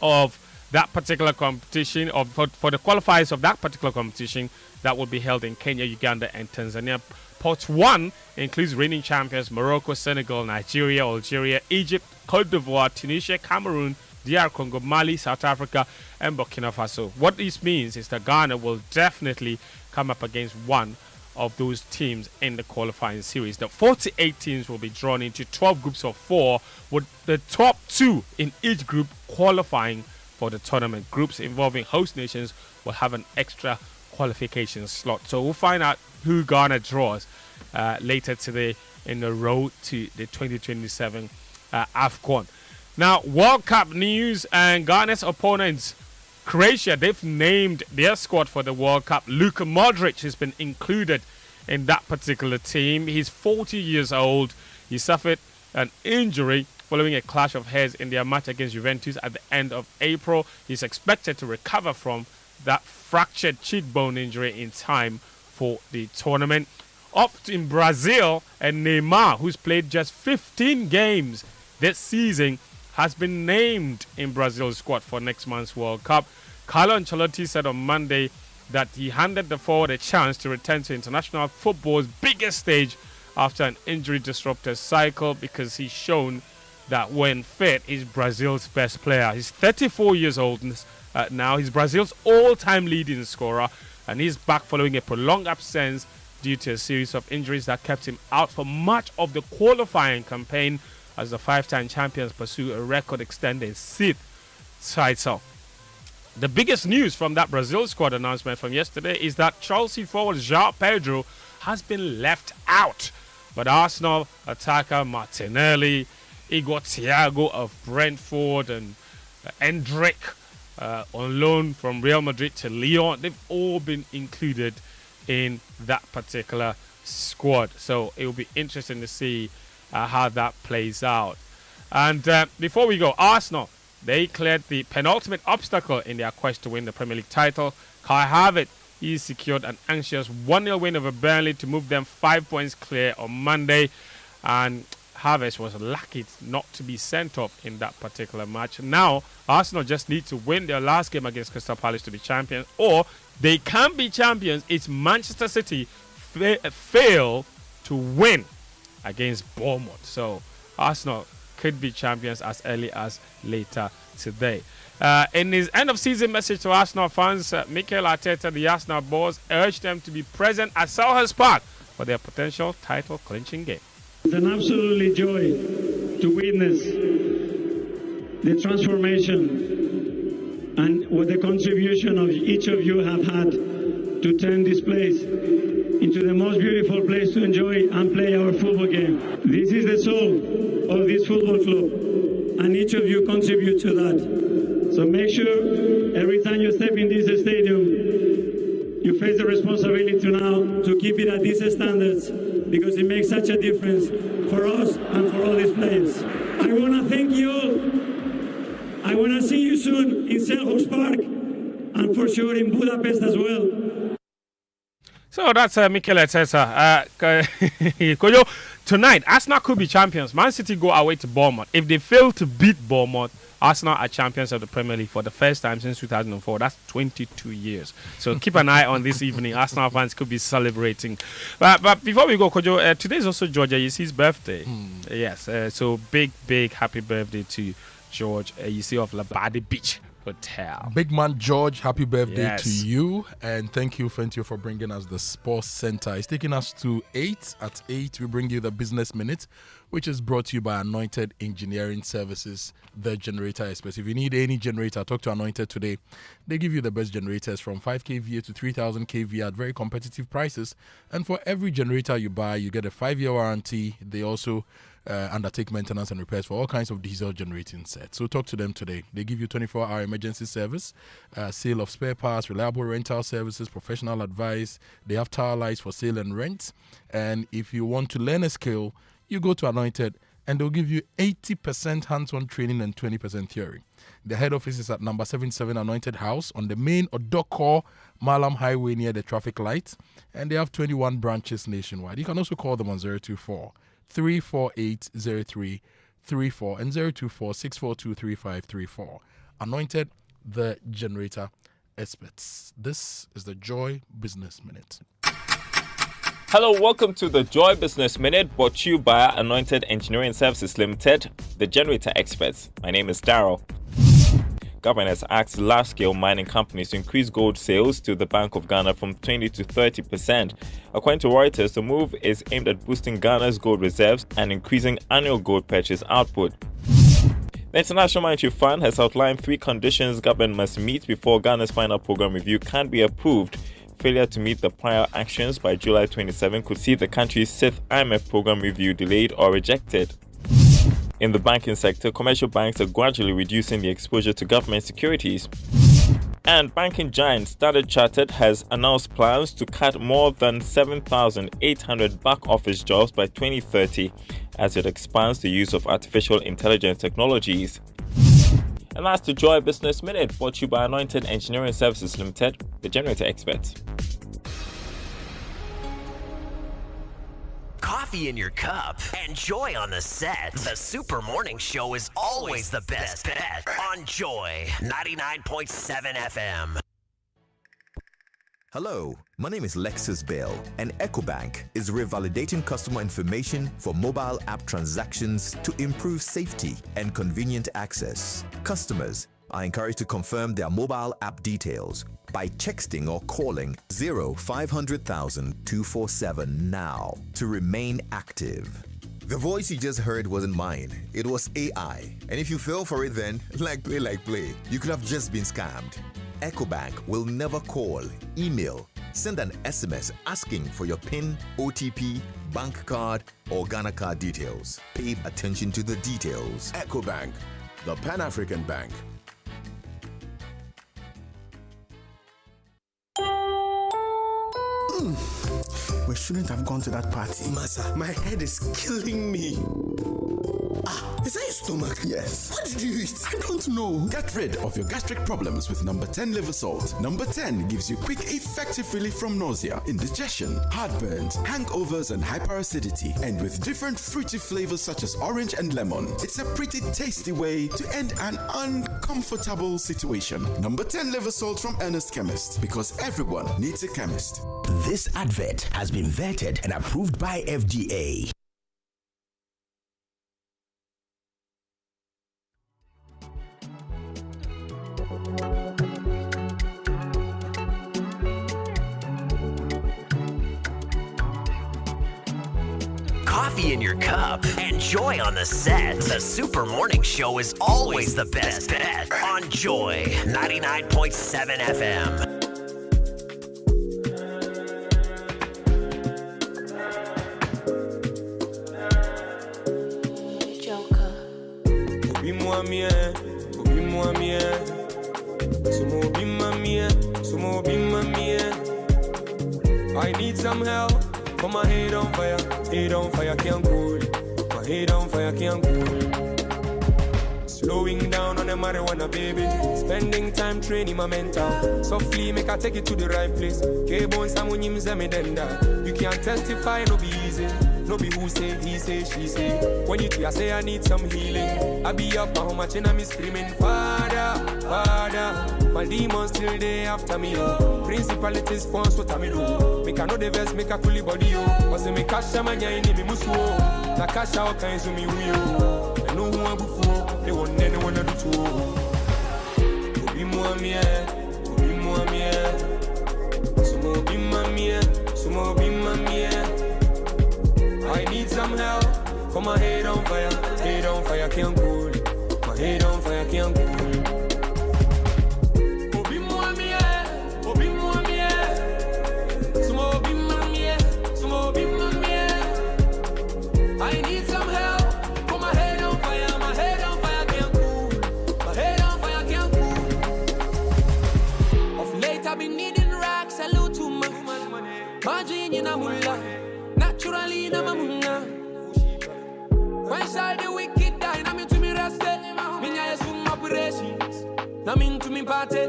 of that particular competition, or for the qualifiers of that particular competition that will be held in Kenya, Uganda, and Tanzania. Pot 1 includes reigning champions Morocco, Senegal, Nigeria, Algeria, Egypt, Cote d'Ivoire, Tunisia, Cameroon, DR Congo, Mali, South Africa, and Burkina Faso. What this means is that Ghana will definitely come up against one of those teams in the qualifying series. The 48 teams will be drawn into 12 groups of 4, with the top 2 in each group qualifying for the tournament. Groups involving host nations will have an extra qualification slot. So we'll find out who Ghana draws later today in the road to the 2027 AFCON. Now, World Cup news, and Ghana's opponents, Croatia, they've named their squad for the World Cup. Luka Modric has been included in that particular team. He's 40 years old. He suffered an injury following a clash of heads in their match against Juventus at the end of April. He's expected to recover from that fractured cheekbone injury in time for the tournament. up in Brazil, and Neymar, who's played just 15 games this season, has been named in Brazil's squad for next month's World Cup. Carlo Ancelotti said on Monday that he handed the forward a chance to return to international football's biggest stage after an injury-disrupted cycle, because he's shown that when fit, he's Brazil's best player. He's 34 years old now. He's Brazil's all-time leading scorer, and he's back following a prolonged absence due to a series of injuries that kept him out for much of the qualifying campaign as the five-time champions pursue a record-extending 6th title. The biggest news from that Brazil squad announcement from yesterday is that Chelsea forward João Pedro has been left out. But Arsenal attacker Martinelli, Igor Thiago of Brentford, and Endrick on loan from Real Madrid to Lyon, they've all been included in that particular squad. So it will be interesting to see how that plays out. And before we go, Arsenal, they cleared the penultimate obstacle in their quest to win the Premier League title. Kai Havertz, he secured an anxious 1-0 win over Burnley to move them 5 points clear on Monday. And Havertz was lucky not to be sent off in that particular match. Now, Arsenal just need to win their last game against Crystal Palace to be champions, or they can be champions if Manchester City fail to win against Bournemouth. So, Arsenal could be champions as early as later today. In his end-of-season message to Arsenal fans, Mikel Arteta, the Arsenal boss, urged them to be present at Selhurst Park for their potential title-clinching game. It's an absolutely joy to witness the transformation and what the contribution of each of you have had to turn this place into the most beautiful place to enjoy and play our football game. This is the soul of this football club, and each of you contribute to that. So make sure every time you step in this stadium, you face the responsibility now to keep it at these standards, because it makes such a difference for us and for all these players. I want to thank you all. I want to see you soon in Selhurst Park, and for sure in Budapest as well. So that's Mikel Arteta. Kojo, tonight, Arsenal could be champions. Man City go away to Bournemouth. If they fail to beat Bournemouth, Arsenal are champions of the Premier League for the first time since 2004. That's 22 years. So keep an eye on this evening. Arsenal fans could be celebrating. But before we go, Kojo, today is also George Ayisi's birthday. Yes, so big happy birthday to George Ayisi of Labadi Beach Hotel. Big man George, happy birthday to you, and thank you, Fentio, for bringing us the Sports Center. It's taking us to 8. At 8, we bring you the Business Minute, which is brought to you by Anointed Engineering Services, the generator experts. If you need any generator, talk to Anointed today. They give you the best generators from 5 kVA to 3000 kVA at very competitive prices. And for every generator you buy, you get a 5-year warranty. They also undertake maintenance and repairs for all kinds of diesel generating sets. So talk to them today. They give you 24-hour emergency service, sale of spare parts, reliable rental services, professional advice. They have tower lights for sale and rent. And if you want to learn a skill, you go to Anointed and they'll give you 80% hands-on training and 20% theory. The head office is at number 77 Anointed House on the main Odoko Malam Highway near the traffic light. And they have 21 branches nationwide. You can also call them on 024-348-0334 and 024-642-3534. Anointed, the generator experts. This is the Joy Business Minute. Hello, welcome to the Joy Business Minute, brought to you by Anointed Engineering Services Limited, the generator experts. My name is Daryl. Government has asked large-scale mining companies to increase gold sales to the Bank of Ghana from 20 to 30%. According to Reuters, the move is aimed at boosting Ghana's gold reserves and increasing annual gold purchase output. The International Monetary Fund has outlined 3 conditions government must meet before Ghana's final program review can be approved. Failure to meet the prior actions by July 27 could see the country's 6th IMF program review delayed or rejected. In the banking sector, commercial banks are gradually reducing the exposure to government securities. And banking giant Standard Chartered has announced plans to cut more than 7,800 back-office jobs by 2030 as it expands the use of artificial intelligence technologies. And that's the Joy Business Minute, brought to you by Anointed Engineering Services Limited, the generator experts. Coffee in your cup and Joy on the set. The Super Morning Show is always the best bet on Joy 99.7 FM. Hello, my name is Lexus Bell, and EcoBank is revalidating customer information for mobile app transactions to improve safety and convenient access. Customers are encouraged to confirm their mobile app details by texting or calling 0500,000 247 now to remain active. The voice you just heard wasn't mine, it was AI. And if you fell for it then, like play, you could have just been scammed. EcoBank will never call, email, send an SMS asking for your PIN, OTP, bank card, or Ghana card details. Pay attention to the details. EcoBank, the Pan-African Bank. We shouldn't have gone to that party. Masa, my head is killing me. Is that your stomach? Yes. What did you eat? I don't know. Get rid of your gastric problems with number 10 liver salt. Number 10 gives you quick, effective relief from nausea, indigestion, heartburns, hangovers, and hyperacidity. And with different fruity flavors such as orange and lemon, it's a pretty tasty way to end an uncomfortable situation. Number 10 liver salt from Ernest Chemist, because everyone needs a chemist. This advert has been vetted and approved by FDA. Coffee in your cup and Joy on the set. The Super Morning Show is always the best bet on Joy 99.7 FM. I need some help. Put my head on fire, can't cool. My head on fire, can't cool. Slowing down on the marijuana, baby. Spending time training my mental. Softly make I take it to the right place. K-bones, I'm when you You can't testify, no be easy. No be who say, he say, she say. When you I say I need some healing, I be up how much and I'm screaming, Father, Father. My demons still there after me, oh. Principalities force what I me do. Make I know the verse, make a coolie body, oh. Cause me cash a man ya in me musu, oh. Na cash out kinds of me, oh. I know who I'm before, they want anyone to do too. Obi Muamie, Obi Muamie. Sumo Obi Mamie, Sumo Obi Mamie. I need some help, for my head on fire, can't cool. My head on fire, can't cool. Obi Muamie, Obi Muamie. Sumo Obi Mamie, Sumo Obi Mamie. I need some help, for my head on fire, can't cool. My head on fire, can't cool. Of late I've been needing racks, a little too much. Margin in a mullah. Naturally, na mamunga. When shall the wicked die? Na me to me rest. Minya yesum operations. Na me to me party.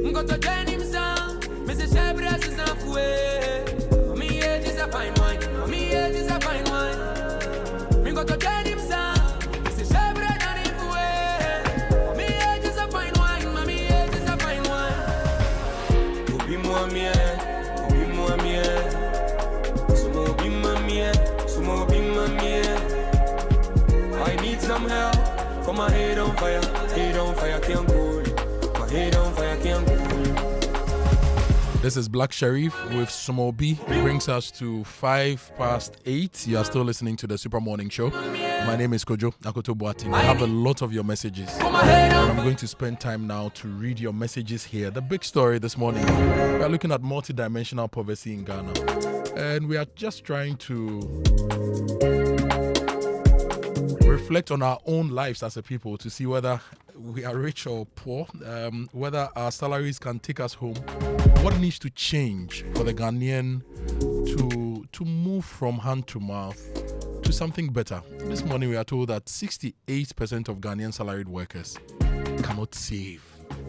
Ngo to join him sound. Mr. Shebres is not way. Me age is a fine wine. Me age is a fine wine. Me go to join him sound. Mr. Shebres not him way. Me age is a fine wine. Me age is a fine wine. Obi Muamie, Obi Muamie. I need some help, for my head on fire, can't cool. My head on fire, can't cool. This is Black Sharif with Sumobi. It brings us to 8:05. You are still listening to the Super Morning Show. My name is Kojo, Akoto Boateng. I have a lot of your messages. And I'm going to spend time now to read your messages here. The big story this morning, we are looking at multidimensional poverty in Ghana. And we are just trying to reflect on our own lives as a people to see whether we are rich or poor, whether our salaries can take us home, what needs to change for the Ghanaian to move from hand to mouth to something better. This morning we are told that 68% of Ghanaian salaried workers cannot save.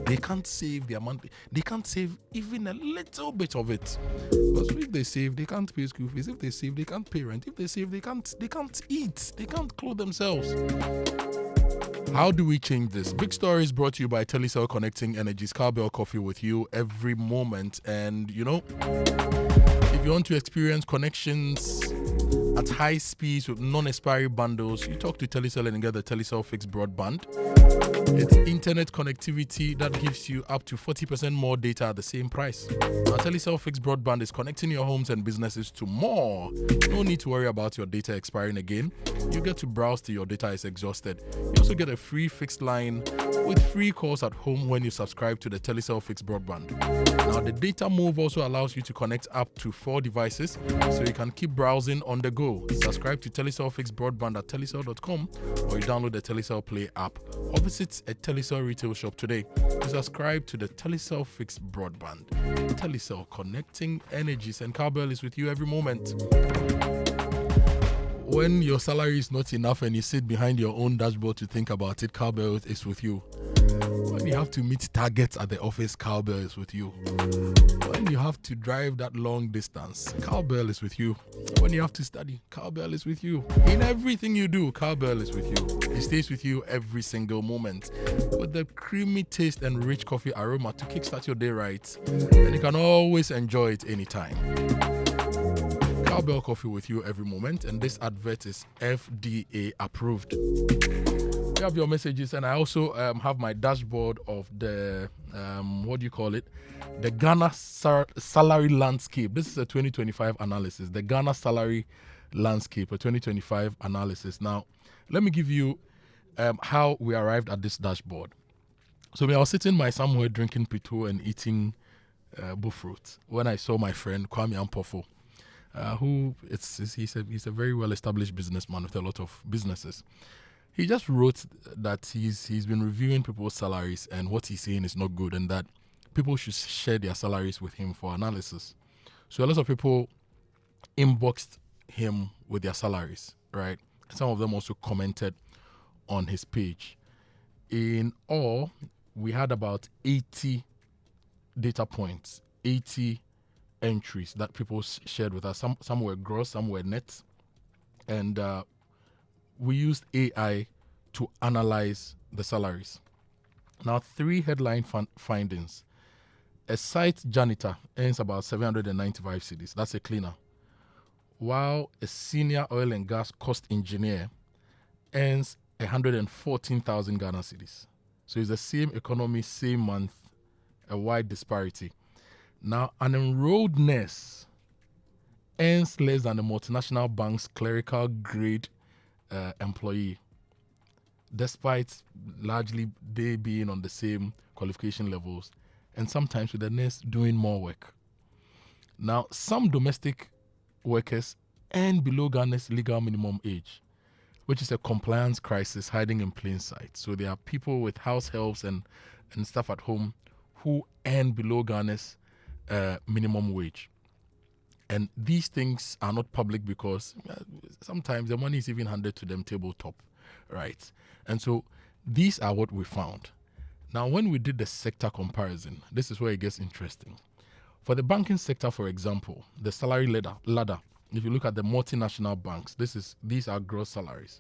They can't save their money. They can't save even a little bit of it. Because if they save, they can't pay school fees. If they save, they can't pay rent. If they save, they can't eat. They can't clothe themselves. How do we change this? Big Story is brought to you by Telecel, connecting energies. Cowbell Coffee with you every moment. And you know, if you want to experience connections at high speeds with non-expiry bundles, you talk to Telecel and get the Telecel fixed broadband. It's internet connectivity that gives you up to 40% more data at the same price. Now, Telecel fixed broadband is connecting your homes and businesses to more. No need to worry about your data expiring again. You get to browse till your data is exhausted. You also get a free fixed line with free calls at home when you subscribe to the Telecel fixed broadband. Now, the data move also allows you to connect up to 4 devices, so you can keep browsing on the go. Subscribe to Telecel fixed broadband at telecel.com, or you download the Telecel Play app, or visit a Telecel retail shop today to subscribe to the Telecel fixed broadband. Telecel, connecting energies, and Cowbell is with you every moment. When your salary is not enough and you sit behind your own dashboard to think about it, Cowbell is with you. When you have to meet targets at the office, Cowbell is with you. When you have to drive that long distance, Cowbell is with you. When you have to study, Cowbell is with you. In everything you do, Cowbell is with you. It stays with you every single moment. With the creamy taste and rich coffee aroma to kickstart your day right. And you can always enjoy it anytime. Cowbell Coffee with you every moment, and this advert is FDA approved. You have your messages, and I also have my dashboard of the the Ghana salary landscape. This is a 2025 analysis, the Ghana salary landscape, a 2025 analysis. Now, let me give you how we arrived at this dashboard. So I was sitting somewhere drinking pito and eating bullfruit when I saw my friend Kwame Ampofo. He's a very well-established businessman with a lot of businesses. He just wrote that he's been reviewing people's salaries, and what he's saying is not good, and that people should share their salaries with him for analysis. So a lot of people inboxed him with their salaries, right? Some of them also commented on his page. In all, we had about 80 data points, 80 entries that people shared with us. Some were gross, some were net, and we used AI to analyze the salaries. Now, 3 headline findings. A site janitor earns about 795 cedis. That's a cleaner. While a senior oil and gas cost engineer earns 114,000 Ghana cedis. So it's the same economy, same month, a wide disparity. Now, an enrolled nurse earns less than a multinational bank's clerical grade employee, despite largely they being on the same qualification levels, and sometimes with the nurse doing more work. Now, some domestic workers earn below Ghana's legal minimum age, which is a compliance crisis hiding in plain sight. So there are people with house helps and stuff at home who earn below Ghana's minimum wage. And these things are not public because sometimes the money is even handed to them tabletop, right? And so these are what we found. Now, when we did the sector comparison, this is where it gets interesting. For the banking sector, for example, the salary ladder, if you look at the multinational banks, these are gross salaries.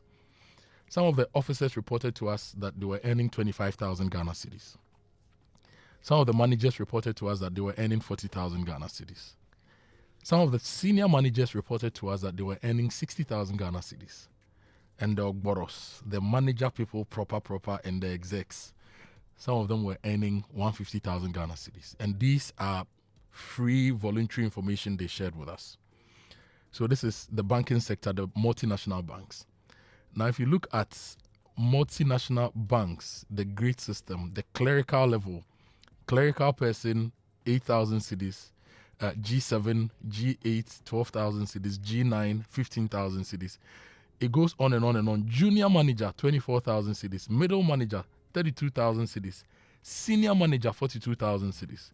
Some of the officers reported to us that they were earning 25,000 Ghana cedis. Some of the managers reported to us that they were earning 40,000 Ghana cedis. Some of the senior managers reported to us that they were earning 60,000 Ghana cedis. And the Ogboros, the manager people proper, and the execs, some of them were earning 150,000 Ghana cedis. And these are free voluntary information they shared with us. So this is the banking sector, the multinational banks. Now, if you look at multinational banks, the grade system, the clerical level, clerical person, 8,000 cedis, G7, G8, 12,000 cedis, G9, 15,000 cedis. It goes on and on and on. Junior manager, 24,000 cedis. Middle manager, 32,000 cedis. Senior manager, 42,000 cedis.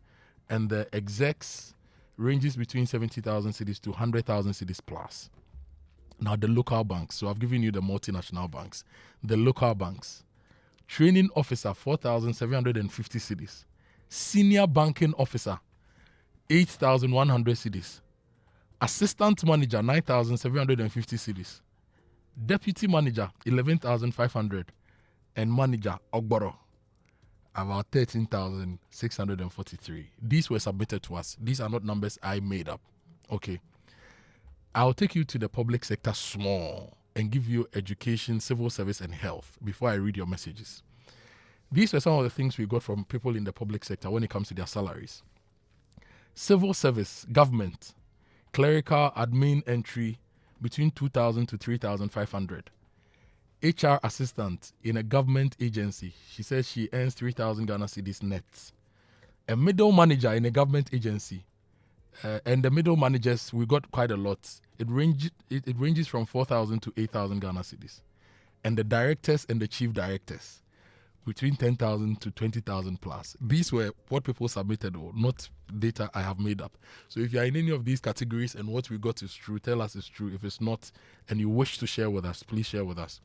And the execs ranges between 70,000 cedis to 100,000 cedis plus. Now, the local banks. So I've given you the multinational banks. The local banks. Training officer, 4,750 cedis. Senior banking officer, 8,100 cedis. Assistant manager, 9,750 cedis. Deputy manager, 11,500. And manager, Ogboro, about 13,643. These were submitted to us. These are not numbers I made up. Okay. I'll take you to the public sector small and give you education, civil service, and health before I read your messages. These are some of the things we got from people in the public sector when it comes to their salaries. Civil service, government, clerical, admin entry between 2,000 to 3,500. HR assistant in a government agency, she says she earns 3,000 Ghana cedis net. A middle manager in a government agency, and the middle managers, we got quite a lot. It ranges from 4,000 to 8,000 Ghana cedis. And the directors and the chief directors, between 10,000 to 20,000 plus. These were what people submitted, or not data I have made up. So if you are in any of these categories and what we got is true, tell us it's true. If it's not and you wish to share with us, please share with us.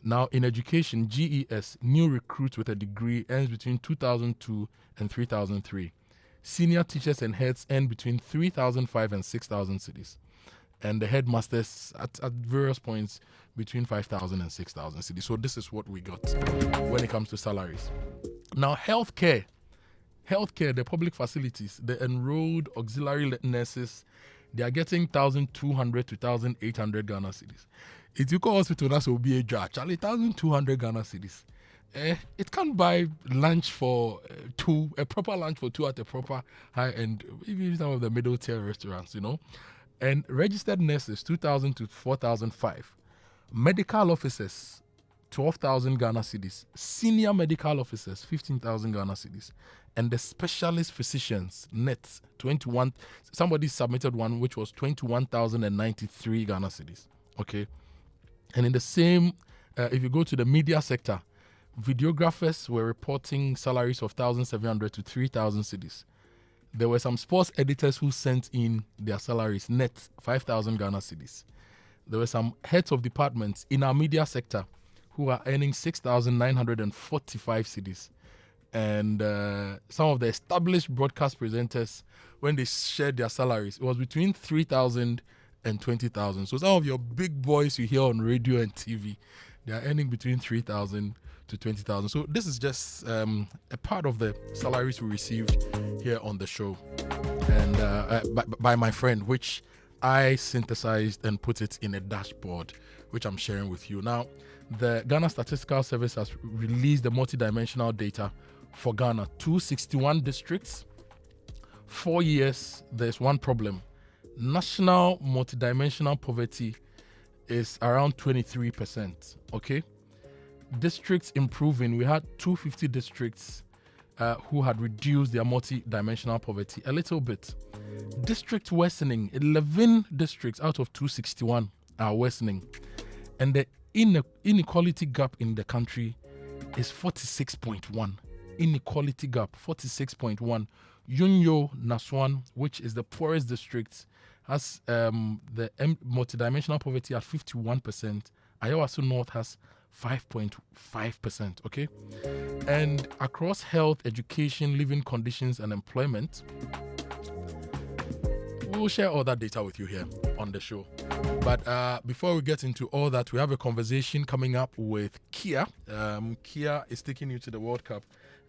Now, in education, GES, new recruits with a degree, earns between 2,002 and 3,003. Senior teachers and heads earn between 3,005 and 6,000 cedis. And the headmasters at various points between 5,000 and 6,000 cedis. So this is what we got when it comes to salaries. Now, healthcare, the public facilities, the enrolled auxiliary nurses, they are getting 1,200 to 1,800 Ghana cedis. If you go hospital, that will be a jar. Charlie, 1,200 Ghana cedis. It can't buy lunch for two, a proper lunch for two at a proper high end, even some of the middle tier restaurants, you know. And registered nurses, 2,000 to 4,005. Medical officers, 12,000 Ghana cedis. Senior medical officers, 15,000 Ghana cedis. And the specialist physicians, net, 21. Somebody submitted one which was 21,093 Ghana cedis. Okay. And in the same, if you go to the media sector, videographers were reporting salaries of 1,700 to 3,000 cedis. There were some sports editors who sent in their salaries net 5,000 Ghana cedis. There were some heads of departments in our media sector who are earning 6,945 cedis. And some of the established broadcast presenters, when they shared their salaries, it was between 3,000 and 20,000. So some of your big boys you hear on radio and TV, they are earning between 3,000 to 20,000. So this is just a part of the salaries we received here on the show, and by my friend, which I synthesized and put it in a dashboard, which I'm sharing with you. Now, the Ghana Statistical Service has released the multidimensional data for Ghana. 261 districts, 4 years, there's one problem. National multidimensional poverty is around 23%, okay? Districts improving. We had 250 districts who had reduced their multi-dimensional poverty a little bit. District worsening. 11 districts out of 261 are worsening. And the inequality gap in the country is 46.1. Inequality gap, 46.1. Yunyo Naswan, which is the poorest district, has the multidimensional poverty at 51%. Ayawaso North has 5.5%, okay? And across health, education, living conditions, and employment, we'll share all that data with you here on the show. But before we get into all that, we have a conversation coming up with Kia. Kia is taking you to the World Cup,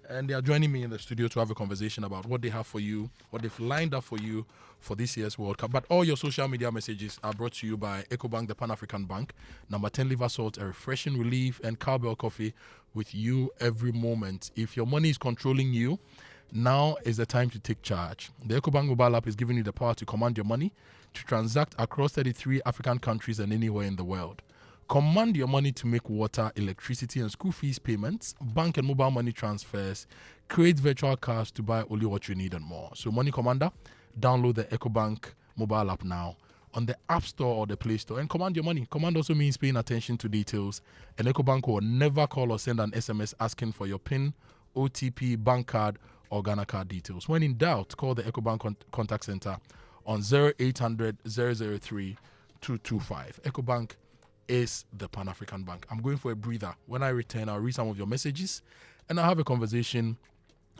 and they are joining me in the studio to have a conversation about what they have for you, what they've lined up for you for this year's World Cup. But all your social media messages are brought to you by EcoBank, the Pan-African Bank, number 10 liver salt, a refreshing relief, and Cowbell coffee with you every moment. If your money is controlling you, now is the time to take charge. The EcoBank mobile app is giving you the power to command your money, to transact across 33 African countries and anywhere in the world. Command your money to make water, electricity, and school fees payments, bank and mobile money transfers, create virtual cards to buy only what you need and more. So, Money Commander, download the EcoBank mobile app now on the App Store or the Play Store and command your money. Command also means paying attention to details. And EcoBank will never call or send an SMS asking for your PIN, OTP, bank card, or Ghana card details. When in doubt, call the EcoBank contact center on 0800 003 225. EcoBank, is the Pan-African Bank. I'm going for a breather. When I return, I'll read some of your messages and I'll have a conversation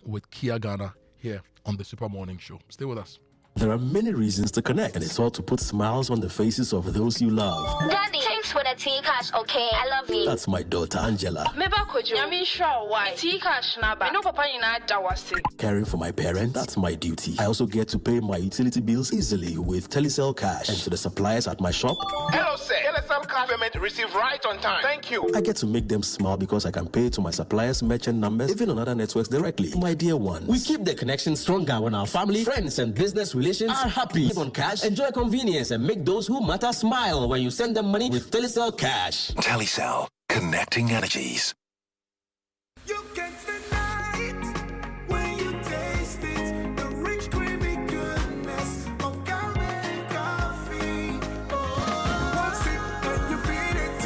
with Kia Ghana here on the Super Morning Show. Stay with us. There are many reasons to connect, and it's all to put smiles on the faces of those you love. Daddy, thanks for the tea cash, okay? I love you. That's my daughter, Angela. Meba Kojo, I sure why. Tea cash naba. No papa ina dawasi. Caring for my parents, that's my duty. I also get to pay my utility bills easily with Telecel Cash. And to the suppliers at my shop. Hello, sir. Telecel Cash payment received right on time. Thank you. I get to make them smile because I can pay to my suppliers' merchant numbers, even on other networks directly. My dear ones. We keep the connection stronger when our family, friends, and business relations are happy. Live on cash, enjoy convenience, and make those who matter smile when you send them money with Telecel Cash. Telecel, connecting energies. You can't deny it when you taste it. The rich, creamy goodness of caramel coffee. One sip and you feel it.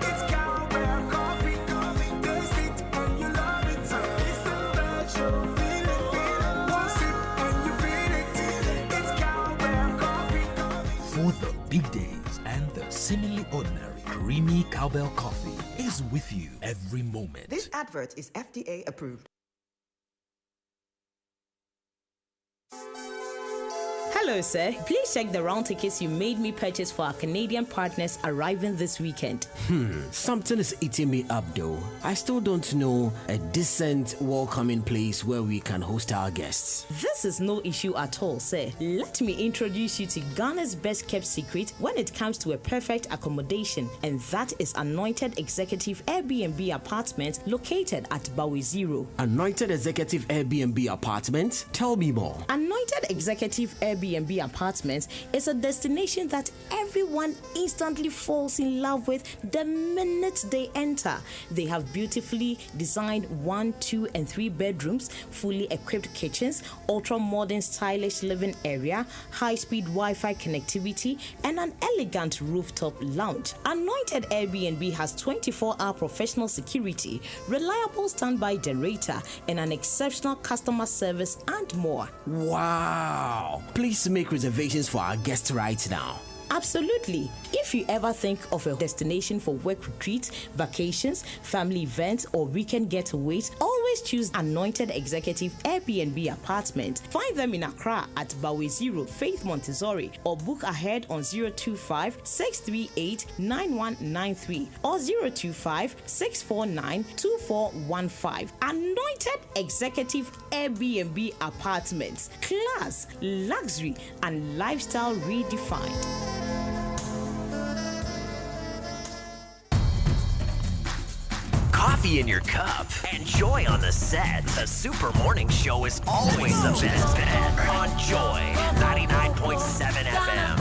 It's caramel coffee. Taste it and you love it. It's a special feeling. One sip and you feel it. It's caramel coffee. For the big days and the seemingly ordinary, creamy cowbell coffee is with you every moment. This advert is FDA approved. Hello, sir. Please check the round tickets you made me purchase for our Canadian partners arriving this weekend. Something is eating me up though. I still don't know a decent, welcoming place where we can host our guests. This is no issue at all, sir. Let me introduce you to Ghana's best kept secret when it comes to a perfect accommodation, and that is Anointed Executive Airbnb Apartment located at Bawe Zero. Anointed Executive Airbnb Apartment? Tell me more. Anointed Executive Airbnb Apartments is a destination that everyone instantly falls in love with the minute they enter. They have beautifully designed 1, 2, and 3 bedrooms, fully equipped kitchens, ultra-modern stylish living area, high-speed Wi-Fi connectivity, and an elegant rooftop lounge. Anointed Airbnb has 24-hour professional security, reliable standby generator, and an exceptional customer service and more. Wow! Please make reservations for our guests right now. Absolutely. If you ever think of a destination for work retreats, vacations, family events, or weekend getaways, always choose Anointed Executive Airbnb Apartment. Find them in Accra at Bawe Zero, Faith Montessori, or book ahead on 025-638-9193 or 025-649-2415. Anointed Executive Airbnb Apartments. Class, luxury, and lifestyle redefined. Coffee in your cup and joy on the set. The Super Morning Show is always the best bet on Joy 99.7 FM.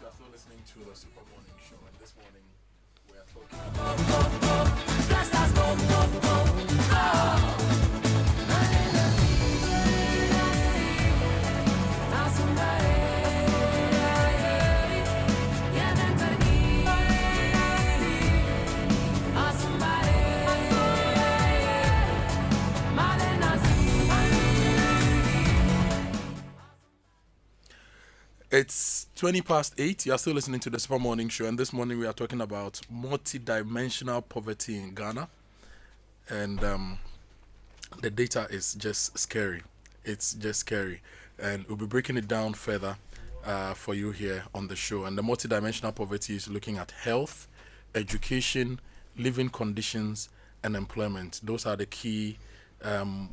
You are still listening to the Super Morning Show, and this morning we are talking It's 8:20. You are still listening to the Super Morning Show, and this morning we are talking about multi-dimensional poverty in Ghana, and the data is just scary. It's just scary, and we'll be breaking it down further for you here on the show. And the multidimensional poverty is looking at health, education, living conditions, and employment. Those are the key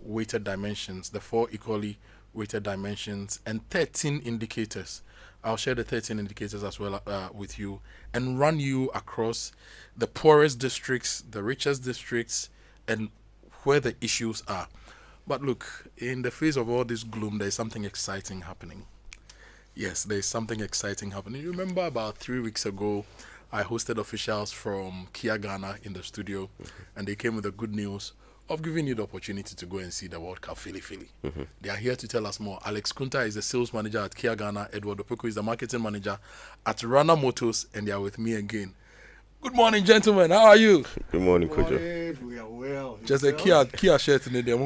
weighted dimensions, the 4 equally weighted dimensions, and 13 indicators. I'll share the 13 indicators as well with you and run you across the poorest districts, the richest districts, and where the issues are. But look, in the face of all this gloom, there's something exciting happening. Yes, there's something exciting happening. You remember about 3 weeks ago, I hosted officials from Kia Ghana in the studio, and they came with the good news of giving you the opportunity to go and see the World Cup Philly. They are here to tell us more. Alex Kunta is the sales manager at Kia Ghana. Edward Opoko is the marketing manager at Rana Motors, and they are with me again. Good morning, gentlemen. How are you? Good morning, Kojo. We are well. Just a Kia shirt in there.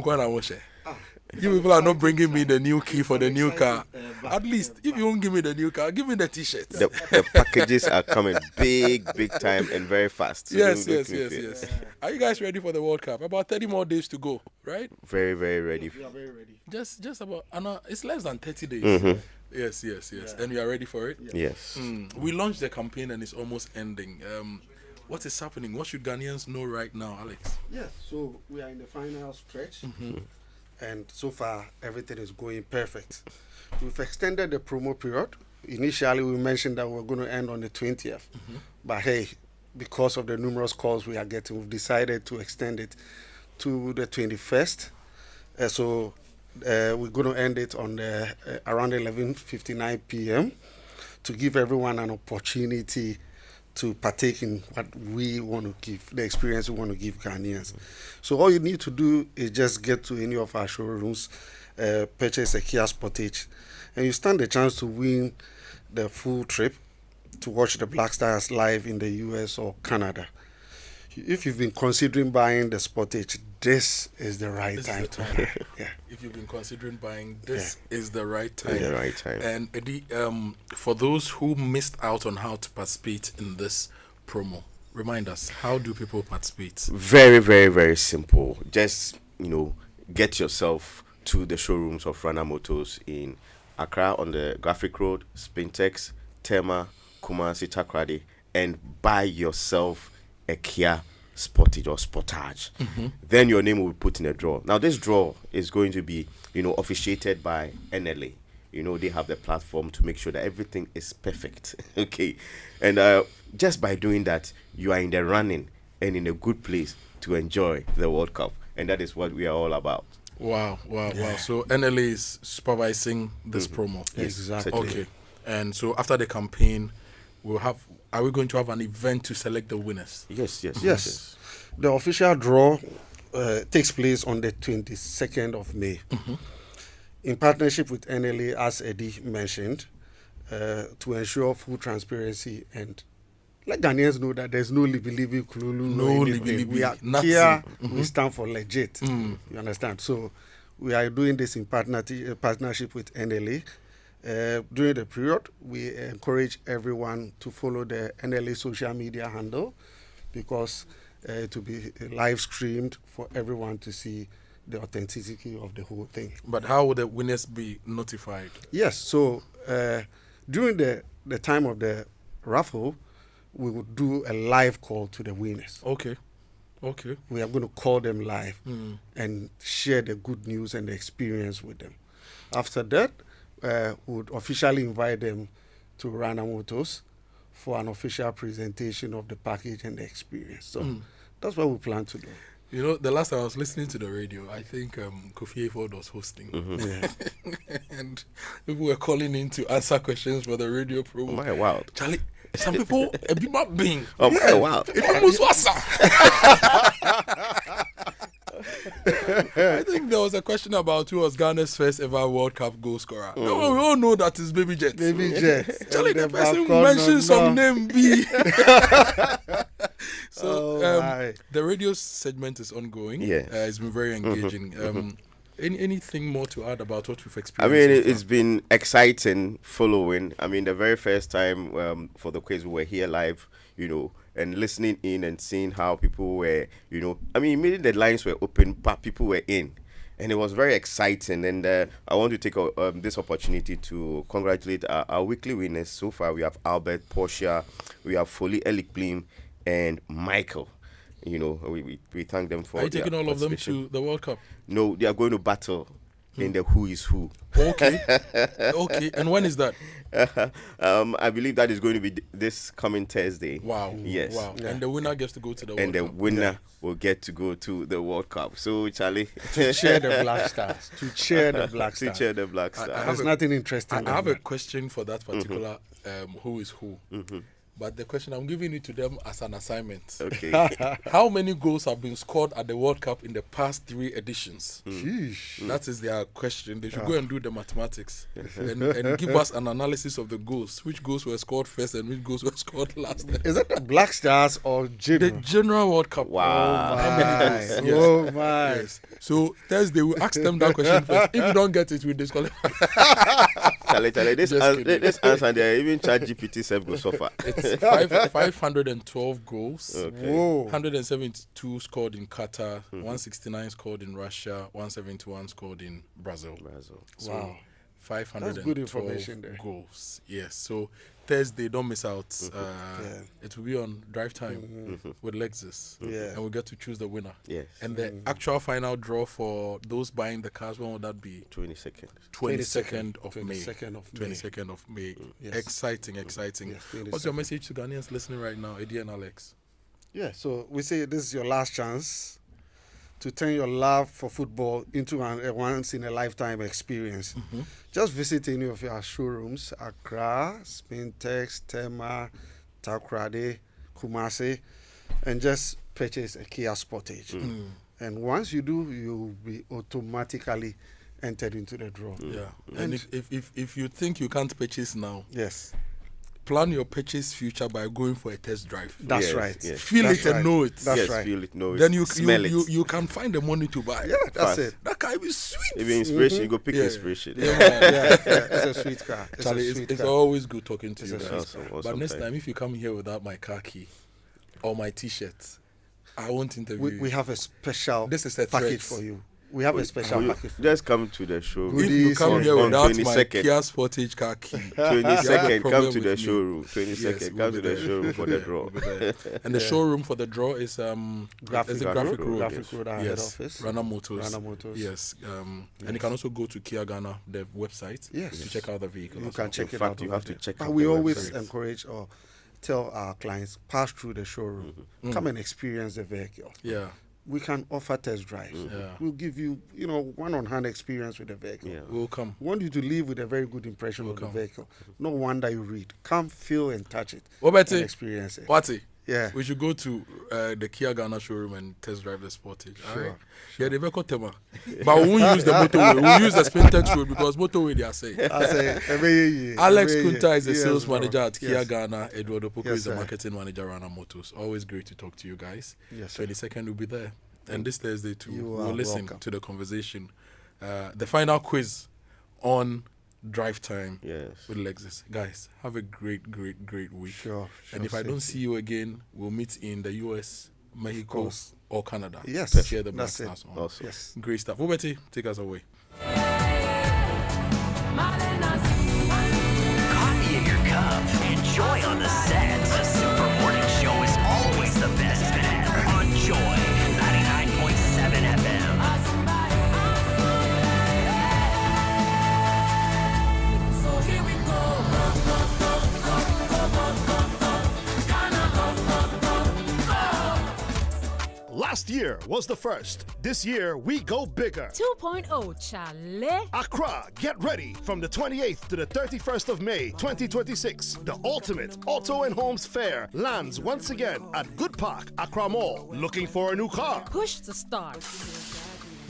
You people are not bringing me the new key for the new car. At least, if you won't give me the new car, give me the T-shirt. The packages are coming big time and very fast. So yes. Are you guys ready for the World Cup? About 30 more days to go, right? Very, very ready. We are very ready. Just about, it's less than 30 days. Mm-hmm. Yes. Yeah. And you are ready for it? Yes. We launched the campaign and it's almost ending. What is happening? What should Ghanaians know right now, Alex? Yes, so we are in the final stretch. And so far, everything is going perfect. We've extended the promo period. Initially, we mentioned that we're going to end on the 20th. But hey, because of the numerous calls we are getting, we've decided to extend it to the 21st. So we're going to end it on around 11:59 p.m. to give everyone an opportunity to partake in what we want to give, the experience we want to give Ghanaians. So all you need to do is just get to any of our showrooms, purchase a Kia Sportage, and you stand the chance to win the full trip to watch the Black Stars live in the US or Canada. If you've been considering buying the Sportage, this is the right time to buy. Yeah. If you've been considering buying, this is the right time. The right time. And Eddie, for those who missed out on how to participate in this promo, remind us, how do people participate? Very, very, very simple. Just, get yourself to the showrooms of Rana Motors in Accra on the Graphic Road, Spintex, Tema, Kumasi, Takrady, and buy yourself a Kia Sportage or Sportage. Then your name will be put in a draw. Now this draw is going to be, officiated by NLA. They have the platform to make sure that everything is perfect. Okay. And just by doing that, you are in the running and in a good place to enjoy the World Cup. And that is what we are all about. Wow. So NLA is supervising this promo. Exactly. Okay. And so after the campaign, are we going to have an event to select the winners? Yes. The official draw takes place on the 22nd of May. In partnership with NLA, as Eddie mentioned, to ensure full transparency and let Ghanaians know that there's no libby kululu. No libby. We are here. We stand for legit. You understand? So we are doing this in partnership with NLA. During the period, we encourage everyone to follow the NLA social media handle because it will be live streamed for everyone to see the authenticity of the whole thing. But how will the winners be notified? Yes, so during the time of the raffle, we will do a live call to the winners. Okay. We are going to call them live and share the good news and the experience with them. After that, we would officially invite them to Rana Motors for an official presentation of the package and the experience. So that's what we plan to do. The last time I was listening to the radio, I think Kofi Ford was hosting. And people were calling in to answer questions for the radio program. Oh my wow. Charlie, some people, a bit more being. Oh my wow. It almost was. I think there was a question about who was Ghana's first ever World Cup goal scorer. We all know that is Baby Jet. Charlie, the person mentioned some name B. So the radio segment is ongoing. It's been very engaging. Anything more to add about what we've experienced? It's been exciting following. The very first time for the quiz, we were here live, and listening in and seeing how people were, immediately the lines were open, but people were in. and it was very exciting. And I want to take this opportunity to congratulate our weekly winners. So far, we have Albert, Portia, we have Foley, Elik Blim, and Michael. You know, we thank them for. Are you taking all of them to the World Cup? No, they are going to battle in the Who is Who. Okay. Okay. And when is that? I believe that is going to be this coming Thursday. Wow. Yes. Wow. Yeah. And the winner gets to go to the World Cup. And the winner will get to go to the World Cup. So, Charlie. To cheer the Black Stars. To cheer the Black Stars. To cheer the Black Stars. There's nothing interesting. I have a question for that particular Who is Who. But the question, I'm giving it to them as an assignment. Okay. How many goals have been scored at the World Cup in the past 3 editions? That is their question. They should go and do the mathematics and give us an analysis of the goals. Which goals were scored first and which goals were scored last? Is it the Black Stars or general? The General World Cup. Wow. How many goals? Yes. Oh, my. Yes. So Thursday, we'll ask them that question first. If you don't get it, we disqualify. Charlie, this answer there, even ChatGPT self go suffer. It's 512 goals. Okay. 172 scored in Qatar, 169 scored in Russia, 171 scored in Brazil. So Wow. 512 That's good information there. goals. Yes. So Thursday, don't miss out. It will be on Drive Time with Lexus. And we'll get to choose the winner. Yes. And the actual final draw for those buying the cars, when would that be? 22nd. 22nd of May. 22nd of May. Yes. Exciting. Yes, What's your message to Ghanaians listening right now, Eddie and Alex? Yeah, so we say this is your last chance to turn your love for football into a once-in-a-lifetime experience. Just visit any of our showrooms, Accra, Spintex, Tema, Takoradi, Kumasi, and just purchase a Kia Sportage. And once you do, you'll be automatically entered into the draw. And if you think you can't purchase now, plan your purchase future by going for a test drive. That's right. Yes. Feel it and know it. That's right. Feel it, know it. Then you smell it. You can find the money to buy. Yeah, that's it. That car will be sweet. Even inspiration, you go pick inspiration. It's a sweet car. Charlie, it's car. always good talking to you guys. Awesome But next time, if you come here without my car key or my T-shirt, I won't interview you. We have a special package for you. We have a special package. Just come to the show. If you come here without my Kia Sportage car key, 22nd, come to the showroom. 22nd, come to the showroom for the draw. And the showroom for the draw is Graphic Road. Graphic Road, our head office. Rana Motors. Yes. And you can also go to Kia Ghana, the website, to check out the vehicle. You can check it out. out. You have to check out. But we always encourage or tell our clients, pass through the showroom. Come and experience the vehicle. Yeah. We can offer test drives. We'll give you, one-on-hand experience with the vehicle. We'll come. We want you to leave with a very good impression of the vehicle. No wonder you read. Come, feel, and touch it. And experience it. What's it? Yeah. We should go to the Kia Ghana showroom and test drive the Sportage. Sure. Right? Yeah, the vehicle tema. But we won't use the motorway. We'll use the Spintex road because motorway they are saying. Alex Kunta is the sales manager at Kia Ghana. Eduardo Poko is the marketing manager at Rana Motors. Always great to talk to you guys. 22nd will be there. And this Thursday too, we'll listen to the conversation. The final quiz on Drive Time with Lexus. Guys, have a great week. And if I don't see you again, we'll meet in the US, Mexico, or Canada. Yes, to share the Black that's Stars it. on. Awesome. Yes. Great stuff. Obeti, take us away. Coffee in your cup. Enjoy on the set. The Super Morning Show is always the best bet on Joy 99.7 FM. Last year was the first. This year, we go bigger. 2.0, Charlie. Accra, get ready. From the 28th to the 31st of May, 2026, the ultimate auto and homes fair lands once again at Good Park, Accra Mall. Looking for a new car? Push to start.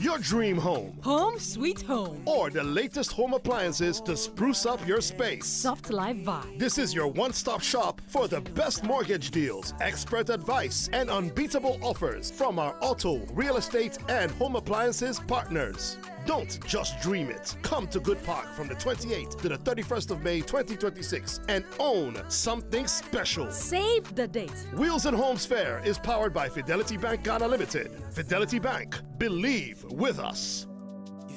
Your dream home. Home sweet home. Or the latest home appliances to spruce up your space. Soft life vibe. This is your one-stop shop for the best mortgage deals, expert advice, and unbeatable offers from our auto, real estate, and home appliances partners. Don't just dream it. Come to Good Park from the 28th to the 31st of May 2026 and own something special. Save the date. Wheels and Homes Fair is powered by Fidelity Bank Ghana Limited. Fidelity Bank. Believe with us.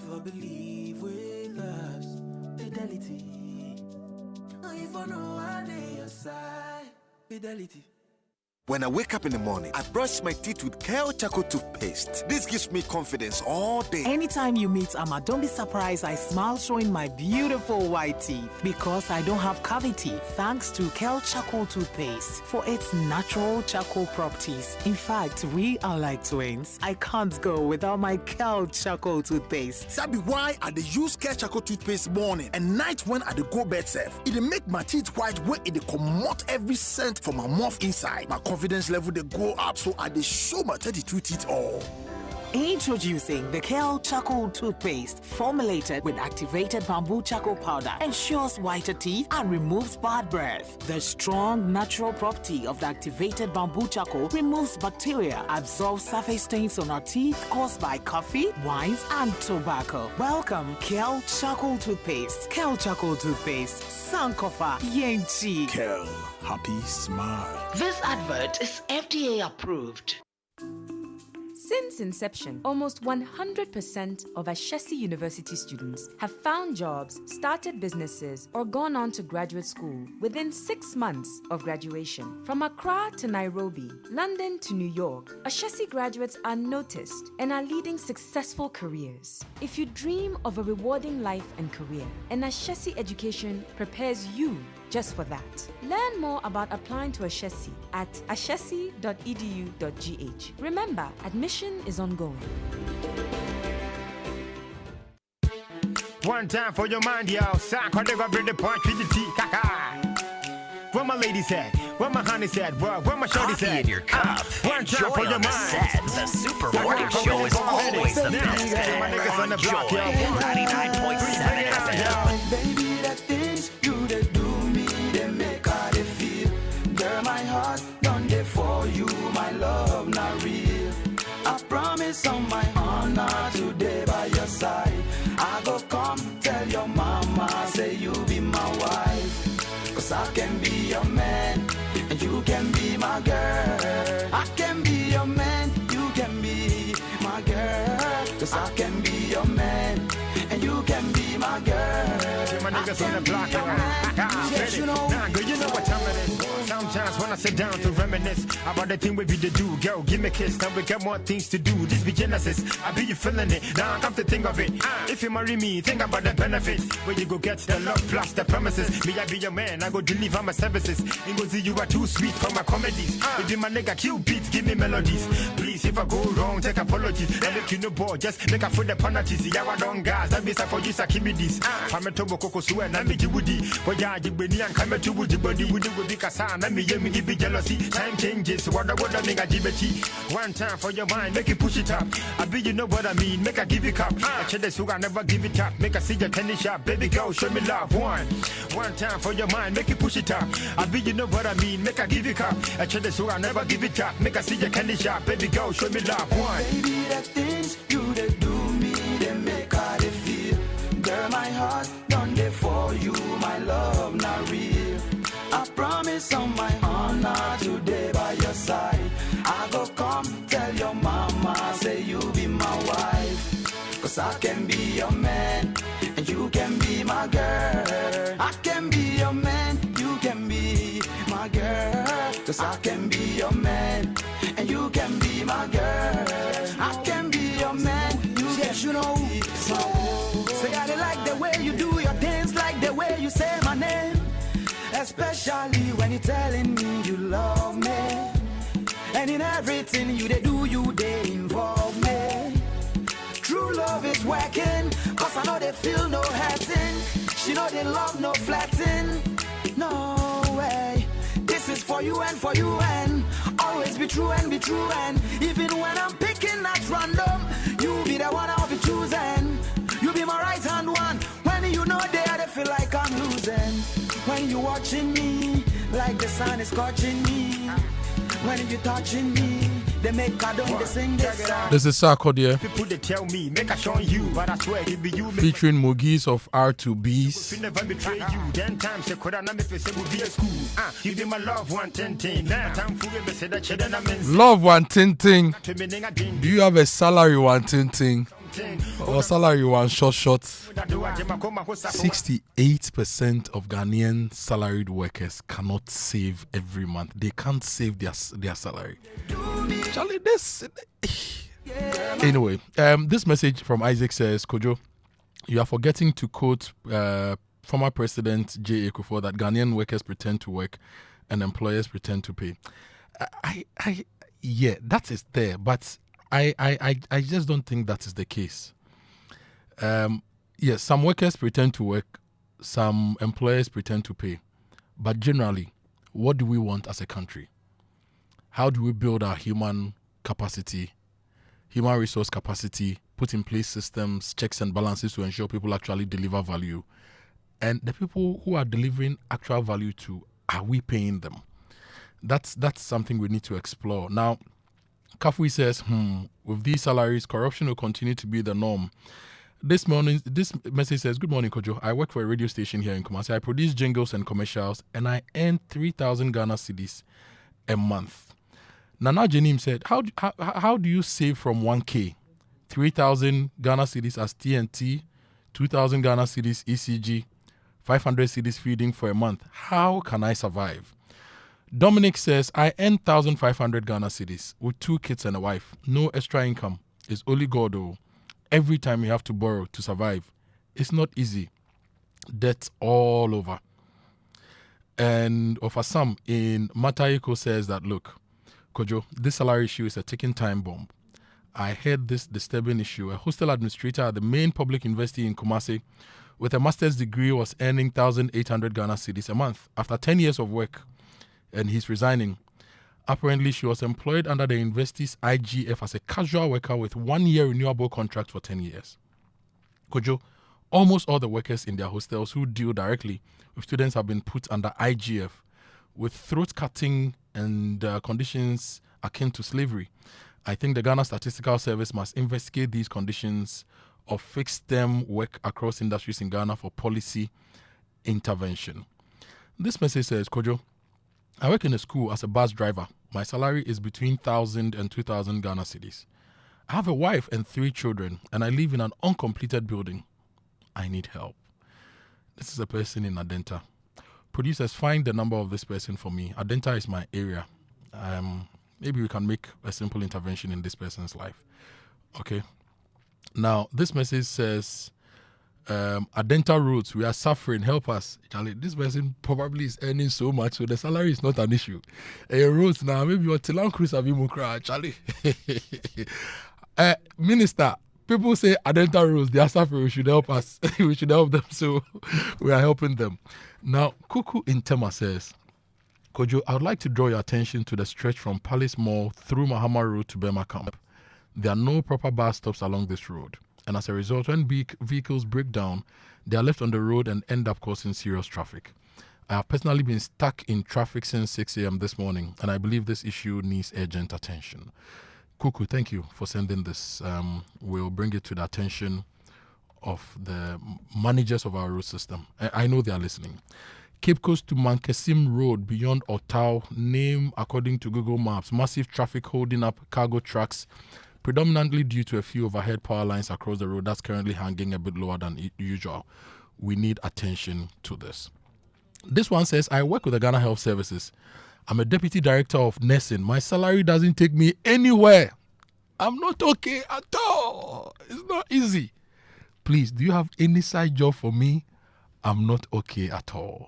for believe with us. Fidelity. If I know I lay aside. Fidelity. When I wake up in the morning, I brush my teeth with Kale Charcoal toothpaste. This gives me confidence all day. Anytime you meet Amma, don't be surprised I smile showing my beautiful white teeth because I don't have cavity thanks to Kale Charcoal toothpaste for its natural charcoal properties. In fact, we are like twins. I can't go without my Kale Charcoal toothpaste. That be why I dey use Kale Charcoal toothpaste morning and night when I dey go bed safe. It dey make my teeth white when it dey comot every scent from my mouth inside. My confidence level they go up, so I dey show my 32 teeth all. Introducing the Kale Charcoal toothpaste, formulated with activated bamboo charcoal powder, ensures whiter teeth and removes bad breath. The strong natural property of the activated bamboo charcoal removes bacteria, absorbs surface stains on our teeth caused by coffee, wines, and tobacco. Welcome, Kale Charcoal toothpaste. Kale Charcoal toothpaste, Sankofa Yenchi. Kale, happy smile. This advert is FDA approved. Since inception, almost 100% of Ashesi University students have found jobs, started businesses, or gone on to graduate school within 6 months of graduation. From Accra to Nairobi, London to New York, Ashesi graduates are noticed and are leading successful careers. If you dream of a rewarding life and career, an Ashesi education prepares you just for that. Learn more about applying to Ashesi at ashesi.edu.gh. Remember, admission is ongoing. One time for your mind, yo. Sack, I never bring the punch with the tea. Where my lady said, where my honey said, where my shorty said. Coffee in your cup. One Enjoy time for your on the mind. set. The Super Morning Show is always the best. On Joy 99.7 FM. Baby, the things you they do me, they make how they feel. Girl, my heart done there for you, my love not real. I promise on my honor today by your side. I go come tell your mama, say you be my wife. Cause I can be your man, and you can be my girl. I can be your man, you can be my girl. Cause I can be your man, and you can be my girl. My niggas on the block, yes, you know what time it is. Sometimes when I sit down to reminisce about the thing we be to do, girl, give me a kiss. Now we got more things to do. This be Genesis. I be you feeling it. Now I come to think of it. If you marry me, think about the benefits. Where you go get the love plus the promises. Me, I be your man. I go deliver my services. And go see you are too sweet for my comedies. If you my nigga kill beats, give me melodies. Please, if I go wrong, take apologies. I make you no boy, just make a foot the penalties. Yeah, I don't gas. That means I for you, Sakimidis. I'm a tobo coco swear, and I make you woody. But yeah, you be and come to woody body. Woody will be Kassan. Let me hear me be jealousy. Time changes. What I make a GBT. One time for your mind, make it push it up. I be you know what I mean. Make a give it up. I tell the sugar, never give it up. Make a see your tennis shop. Baby girl, show me love. One time for your mind, make it push it up. I be you know what I mean. Make a give it up. I tell the sugar, never give it up. Make a see your candy shop. Baby girl, show me love. One. Baby, the things you they do me, they make how they feel. Girl, my heart done there for you, my love not real. I promise on my honor today by your side. I go come tell your mama, say you be my wife. Cause I can be your man, and you can be my girl. I can be your man, you can be my girl. Cause I can be your man, and you can be my girl. I can be your man, you can be my girl. Say I like the way you do your dance, like the way you say my name. Especially when you're telling me you love me. And in everything you they do, you they involve me. True love is working, cause I know they feel no hurting. She know they love no flatting. No way. This is for you and always be true and even when I'm picking at random, you be the one I'll be choosing. You be my right hand one. When you know there, they feel like I'm losing. When you watching me, like the sun is scorching me. When you touching me, they make I don't sing this song. This is Sarkodie. People they tell me, make I show you, but I swear it be you. Featuring Mogis of R2Bs. If never betray you, then time say could I not make say be a school. You be my love one ten. Now time for me say that children are men. Love one ting. Do you have a salary one ting? Our salary one short. 68% of Ghanaian salaried workers cannot save every month. They can't save their salary. Charlie, this. Anyway, this message from Isaac says, Kojo, you are forgetting to quote former President J. Akufo that Ghanaian workers pretend to work and employers pretend to pay. Yeah, that is there, but I just don't think that is the case. Yes, some workers pretend to work, some employers pretend to pay. But generally, what do we want as a country? How do we build our human capacity, human resource capacity, put in place systems, checks and balances to ensure people actually deliver value? And the people who are delivering actual value to, are we paying them? That's something we need to explore. Now, Kafui says, with these salaries, corruption will continue to be the norm. This morning, this message says, good morning, Kojo. I work for a radio station here in Kumasi. I produce jingles and commercials, and I earn 3,000 Ghana cedis a month. Nana Jenim said, how do you save from 1K? 3,000 Ghana cedis as TNT, 2,000 Ghana cedis ECG, 500 cedis feeding for a month. How can I survive? Dominic says, I earn 1,500 Ghana cedis with 2 kids and a wife. No extra income. It's only God, though. Every time you have to borrow to survive. It's not easy. Debts all over. And for some, in Matayiko says that, look, Kojo, this salary issue is a ticking time bomb. I heard this disturbing issue. A hostel administrator at the main public university in Kumasi with a master's degree was earning 1,800 Ghana cedis a month. After 10 years of work, and he's resigning. Apparently, she was employed under the university's IGF as a casual worker with 1-year renewable contract for 10 years. Kojo, almost all the workers in their hostels who deal directly with students have been put under IGF with throat cutting and conditions akin to slavery. I think the Ghana Statistical Service must investigate these conditions of fixed-term work across industries in Ghana for policy intervention. This message says, Kojo, I work in a school as a bus driver. My salary is between 1,000 and 2,000 Ghana cedis. I have a wife and 3 children, and I live in an uncompleted building. I need help. This is a person in Adenta. Producers, find the number of this person for me. Adenta is my area. Maybe we can make a simple intervention in this person's life. Okay. Now, this message says, Adenta roads, we are suffering, help us. Charlie, this person probably is earning so much, so the salary is not an issue. Roads now, maybe your Tilan Cruz have been cry, Charlie. Minister, people say Adenta roads, they are suffering, we should help us. We should help them, so we are helping them. Now, Kuku in Tema says, Kojo, I would like to draw your attention to the stretch from Palace Mall through Mahama Road to Bema Camp. There are no proper bus stops along this road. And as a result, when vehicles break down, they are left on the road and end up causing serious traffic. I have personally been stuck in traffic since 6 a.m. this morning, and I believe this issue needs urgent attention. Kuku, thank you for sending this. We'll bring it to the attention of the managers of our road system. I know they are listening. Cape Coast to Mankesim Road beyond Otao, name according to Google Maps, massive traffic holding up cargo trucks, predominantly due to a few overhead power lines across the road that's currently hanging a bit lower than usual. We need attention to this. This one says, I work with the Ghana Health Services. I'm a deputy director of nursing. My salary doesn't take me anywhere. I'm not okay at all. It's not easy. Please, do you have any side job for me? I'm not okay at all.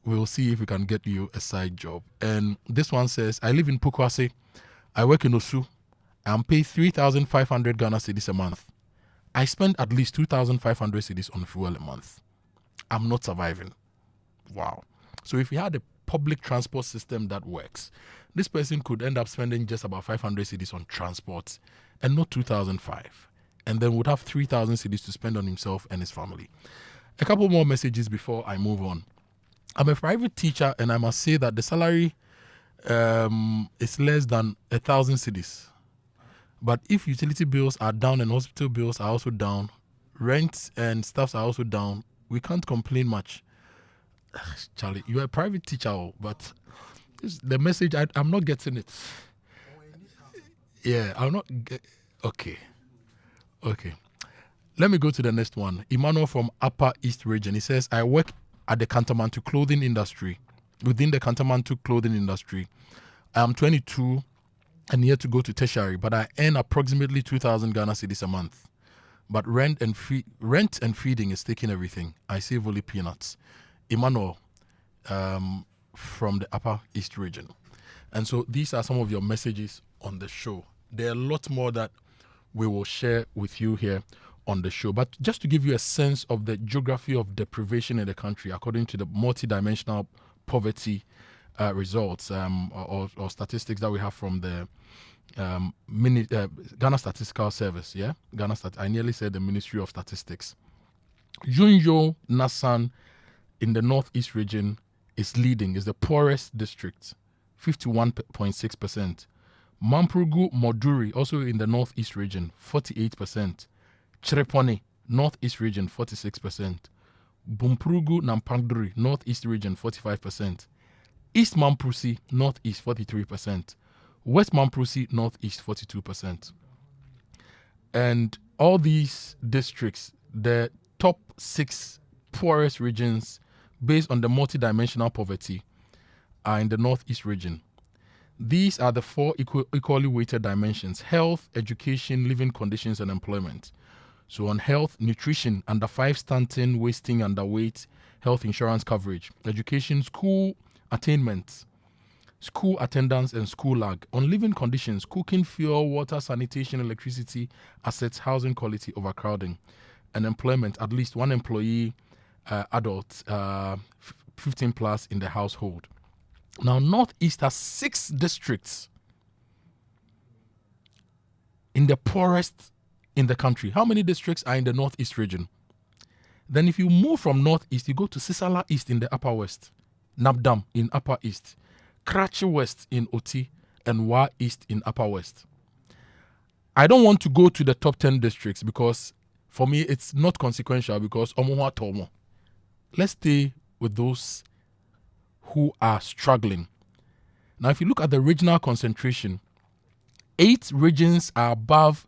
We'll see if we can get you a side job. And this one says, I live in Pukwase. I work in Osu. I'm paid 3,500 Ghana cedis a month. I spend at least 2,500 cedis on fuel a month. I'm not surviving. Wow. So if we had a public transport system that works, this person could end up spending just about 500 cedis on transport and not 2,005. And then would have 3,000 cedis to spend on himself and his family. A couple more messages before I move on. I'm a private teacher, and I must say that the salary is less than 1,000 cedis. But if utility bills are down and hospital bills are also down, rent and stuffs are also down, we can't complain much. Charlie, you're a private teacher, but the message, I'm not getting it. Yeah, I'm not. Okay. Okay. Let me go to the next one. Emmanuel from Upper East Region. He says, I work at the Kantamantu clothing industry. Within the Kantamantu clothing industry, I am 22 and yet to go to tertiary, but I earn approximately 2,000 Ghana cedis a month. But rent and feeding is taking everything. I save only peanuts. Emmanuel from the Upper East Region. And so these are some of your messages on the show. There are a lot more that we will share with you here on the show. But just to give you a sense of the geography of deprivation in the country, according to the multidimensional poverty results or statistics that we have from the Ghana Statistical Service, I nearly said the Ministry of Statistics. Junjo Nasan in the Northeast region is leading, is the poorest district, 51.6%. Mamprugu Moduri, also in the Northeast region, 48%. Chereponi, Northeast region, 46%. Bumprugu Nampangduri, Northeast region, 45%. East Mamprusi, Northeast, 43%. West Mamprusi, Northeast, 42%. And all these districts, the top 6 poorest regions based on the multidimensional poverty are in the Northeast region. These are the 4 equally weighted dimensions: health, education, living conditions, and employment. So on health, nutrition, under 5 stunting, wasting, underweight, health insurance coverage. Education, school attainment, school attendance, and school lag. On living conditions, cooking, fuel, water, sanitation, electricity, assets, housing quality, overcrowding. And employment, at least 1 employee, adult, 15 plus in the household. Now, Northeast has 6 districts in the poorest in the country. How many districts are in the Northeast region? Then if you move from Northeast, you go to Sisala East in the Upper West, Nabdam in Upper East, Karachi West in Oti, and Wa East in Upper West. I don't want to go to the top 10 districts because for me it's not consequential because Amoah Tomo. Let's stay with those who are struggling. Now, if you look at the regional concentration, 8 regions are above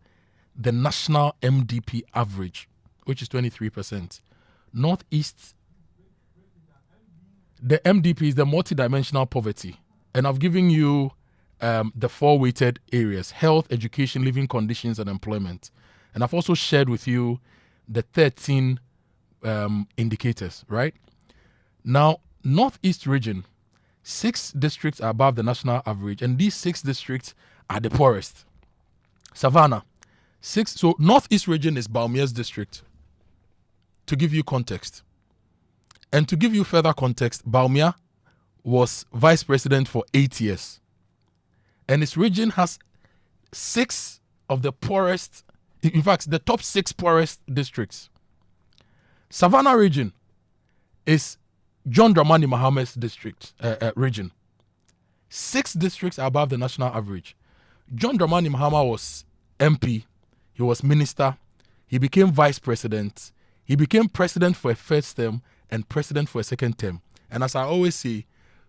the national MDP average, which is 23%. Northeast, the MDP is the multidimensional poverty. And I've given you the 4 weighted areas: health, education, living conditions, and employment. And I've also shared with you the 13 indicators, right? Now, Northeast region, 6 districts are above the national average, and these 6 districts are the poorest. Savannah, 6. So Northeast region is Baumia's district, to give you context. And to give you further context, Baumia was vice president for 8 years. And its region has 6 of the poorest, in fact, the top 6 poorest districts. Savannah region is John Dramani Mahama's district region. 6 districts are above the national average. John Dramani Mahama was MP, he was minister, he became vice president, he became president for a first term and president for a second term. And as I always say,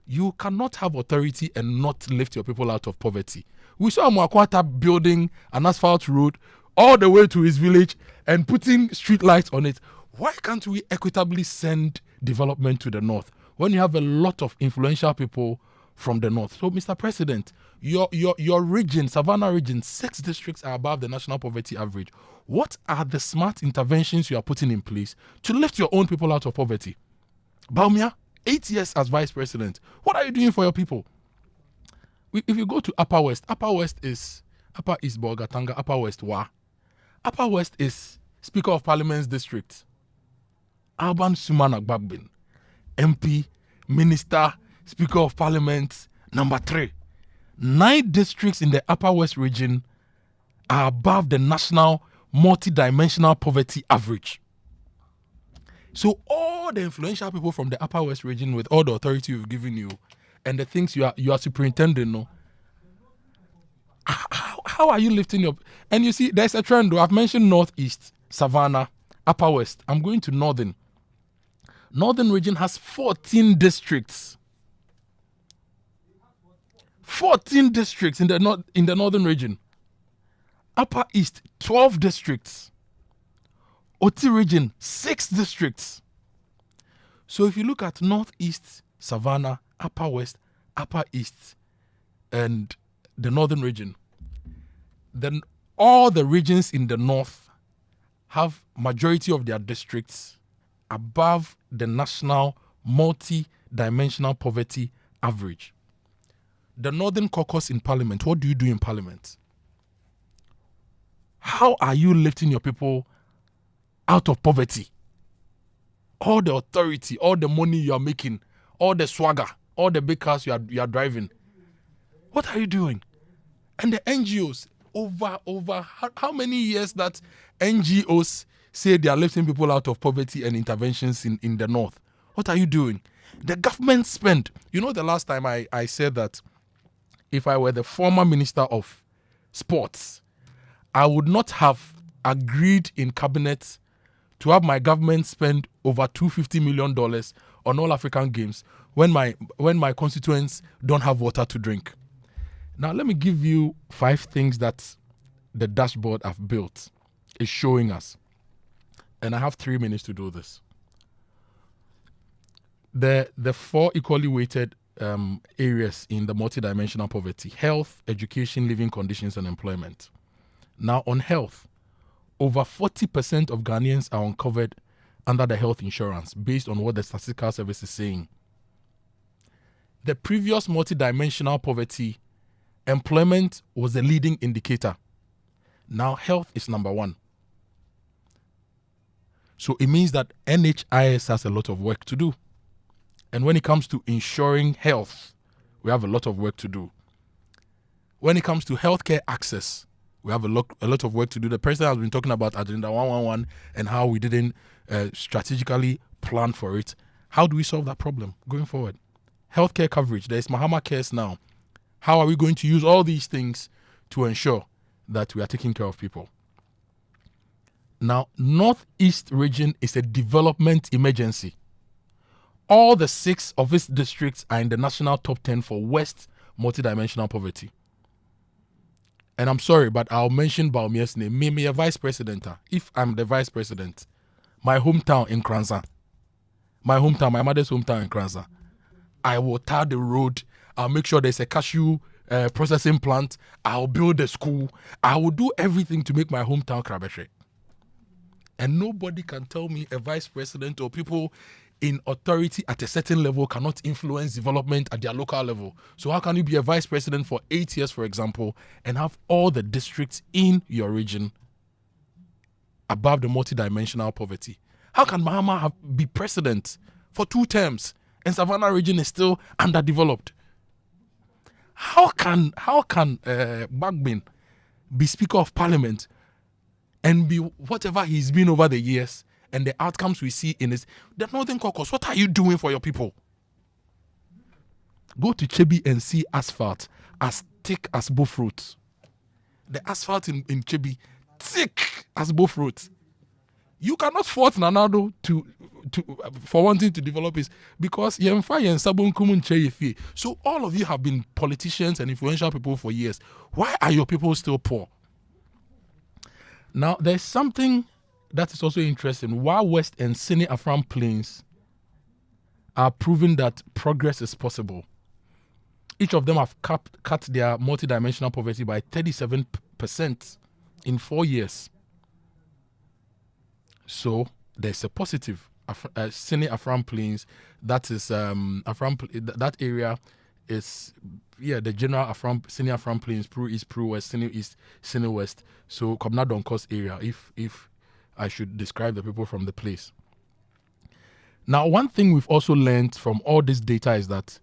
you cannot have authority and not lift your people out of poverty. We saw Mwakwata building an asphalt road all the way to his village and putting street lights on it. Why can't we equitably send development to the north when you have a lot of influential people from the north? So, Mr. President, your region, Savannah region, 6 districts are above the national poverty average. What are the smart interventions you are putting in place to lift your own people out of poverty? Baumia, 8 years as vice president. What are you doing for your people? If you go to Upper West is Upper East Bogatanga, Upper West Wa. Upper West is Speaker of Parliament's district, Alban Sumana Gbagbin, MP, Minister, Speaker of Parliament, number 3. 9 districts in the Upper West region are above the national multidimensional poverty average. So all the influential people from the Upper West region, with all the authority we've given you and the things you are superintending, no, how are you lifting your... And you see, there's a trend though. I've mentioned Northeast, Savannah, Upper West. I'm going to Northern. Northern region has 14 districts. 14 districts in the Northern region. Upper East, 12 districts. Oti region, 6 districts. So if you look at Northeast, Savannah, Upper West, Upper East, and the Northern region, then all the regions in the North have majority of their districts above the national multi-dimensional poverty average. The Northern Caucus in Parliament, what do you do in Parliament? How are you lifting your people out of poverty? All the authority, all the money you are making, all the swagger, all the big cars you are driving. What are you doing? And the NGOs, over how many years that NGOs say they are lifting people out of poverty and interventions in the North? What are you doing? The government spend. You know, the last time I said that if I were the former Minister of Sports, I would not have agreed in cabinet to have my government spend over $250 million on all African games when my constituents don't have water to drink. Now, let me give you 5 things that the dashboard I've built is showing us. And I have 3 minutes to do this. The 4 equally weighted areas in the multidimensional poverty: health, education, living conditions, and employment. Now, on health, over 40% of Ghanaians are uncovered under the health insurance based on what the Statistical Service is saying. The previous multidimensional poverty, employment was the leading indicator. Now health is number 1. So it means that NHIS has a lot of work to do. And when it comes to ensuring health, we have a lot of work to do. When it comes to healthcare access, we have a lot of work to do. The president has been talking about Agenda 111 and how we didn't strategically plan for it. How do we solve that problem going forward? Healthcare coverage. There's Mahama Cares now. How are we going to use all these things to ensure that we are taking care of people? Now, Northeast region is a development emergency. All the 6 of its districts are in the national top 10 for West multidimensional poverty. And I'm sorry, but I'll mention Baumia's name. Me a vice president. If I'm the vice president, my hometown in Kranza, my mother's hometown in Kranza, I will tar the road. I'll make sure there's a cashew processing plant. I'll build a school. I will do everything to make my hometown Krabeshe. And nobody can tell me a vice president or people in authority at a certain level cannot influence development at their local level. So how can you be a vice president for 8 years, for example, and have all the districts in your region above the multidimensional poverty? How can Mahama be president for 2 terms and Savannah region is still underdeveloped? How can Bagbin be Speaker of Parliament and be whatever he's been over the years, and the outcomes we see in the Northern Caucus? What are you doing for your people? Go to Chebi and see asphalt as thick as both roads. The asphalt in Chebi, thick as both roads. You cannot fault Nanado for wanting to develop it because so all of you have been politicians and influential people for years. Why are your people still poor? Now, there's something that is also interesting. While West and Sene Afram Plains are proving that progress is possible, each of them have cut their multidimensional poverty by 37% in 4 years. So there's a positive. Sene Afram Plains, that is that area is the general Sene Afram Plains, Pro East, Pro West, Sene East, Sene West. So Komna Donkos area, if I should describe the people from the place. Now, one thing we've also learned from all this data is that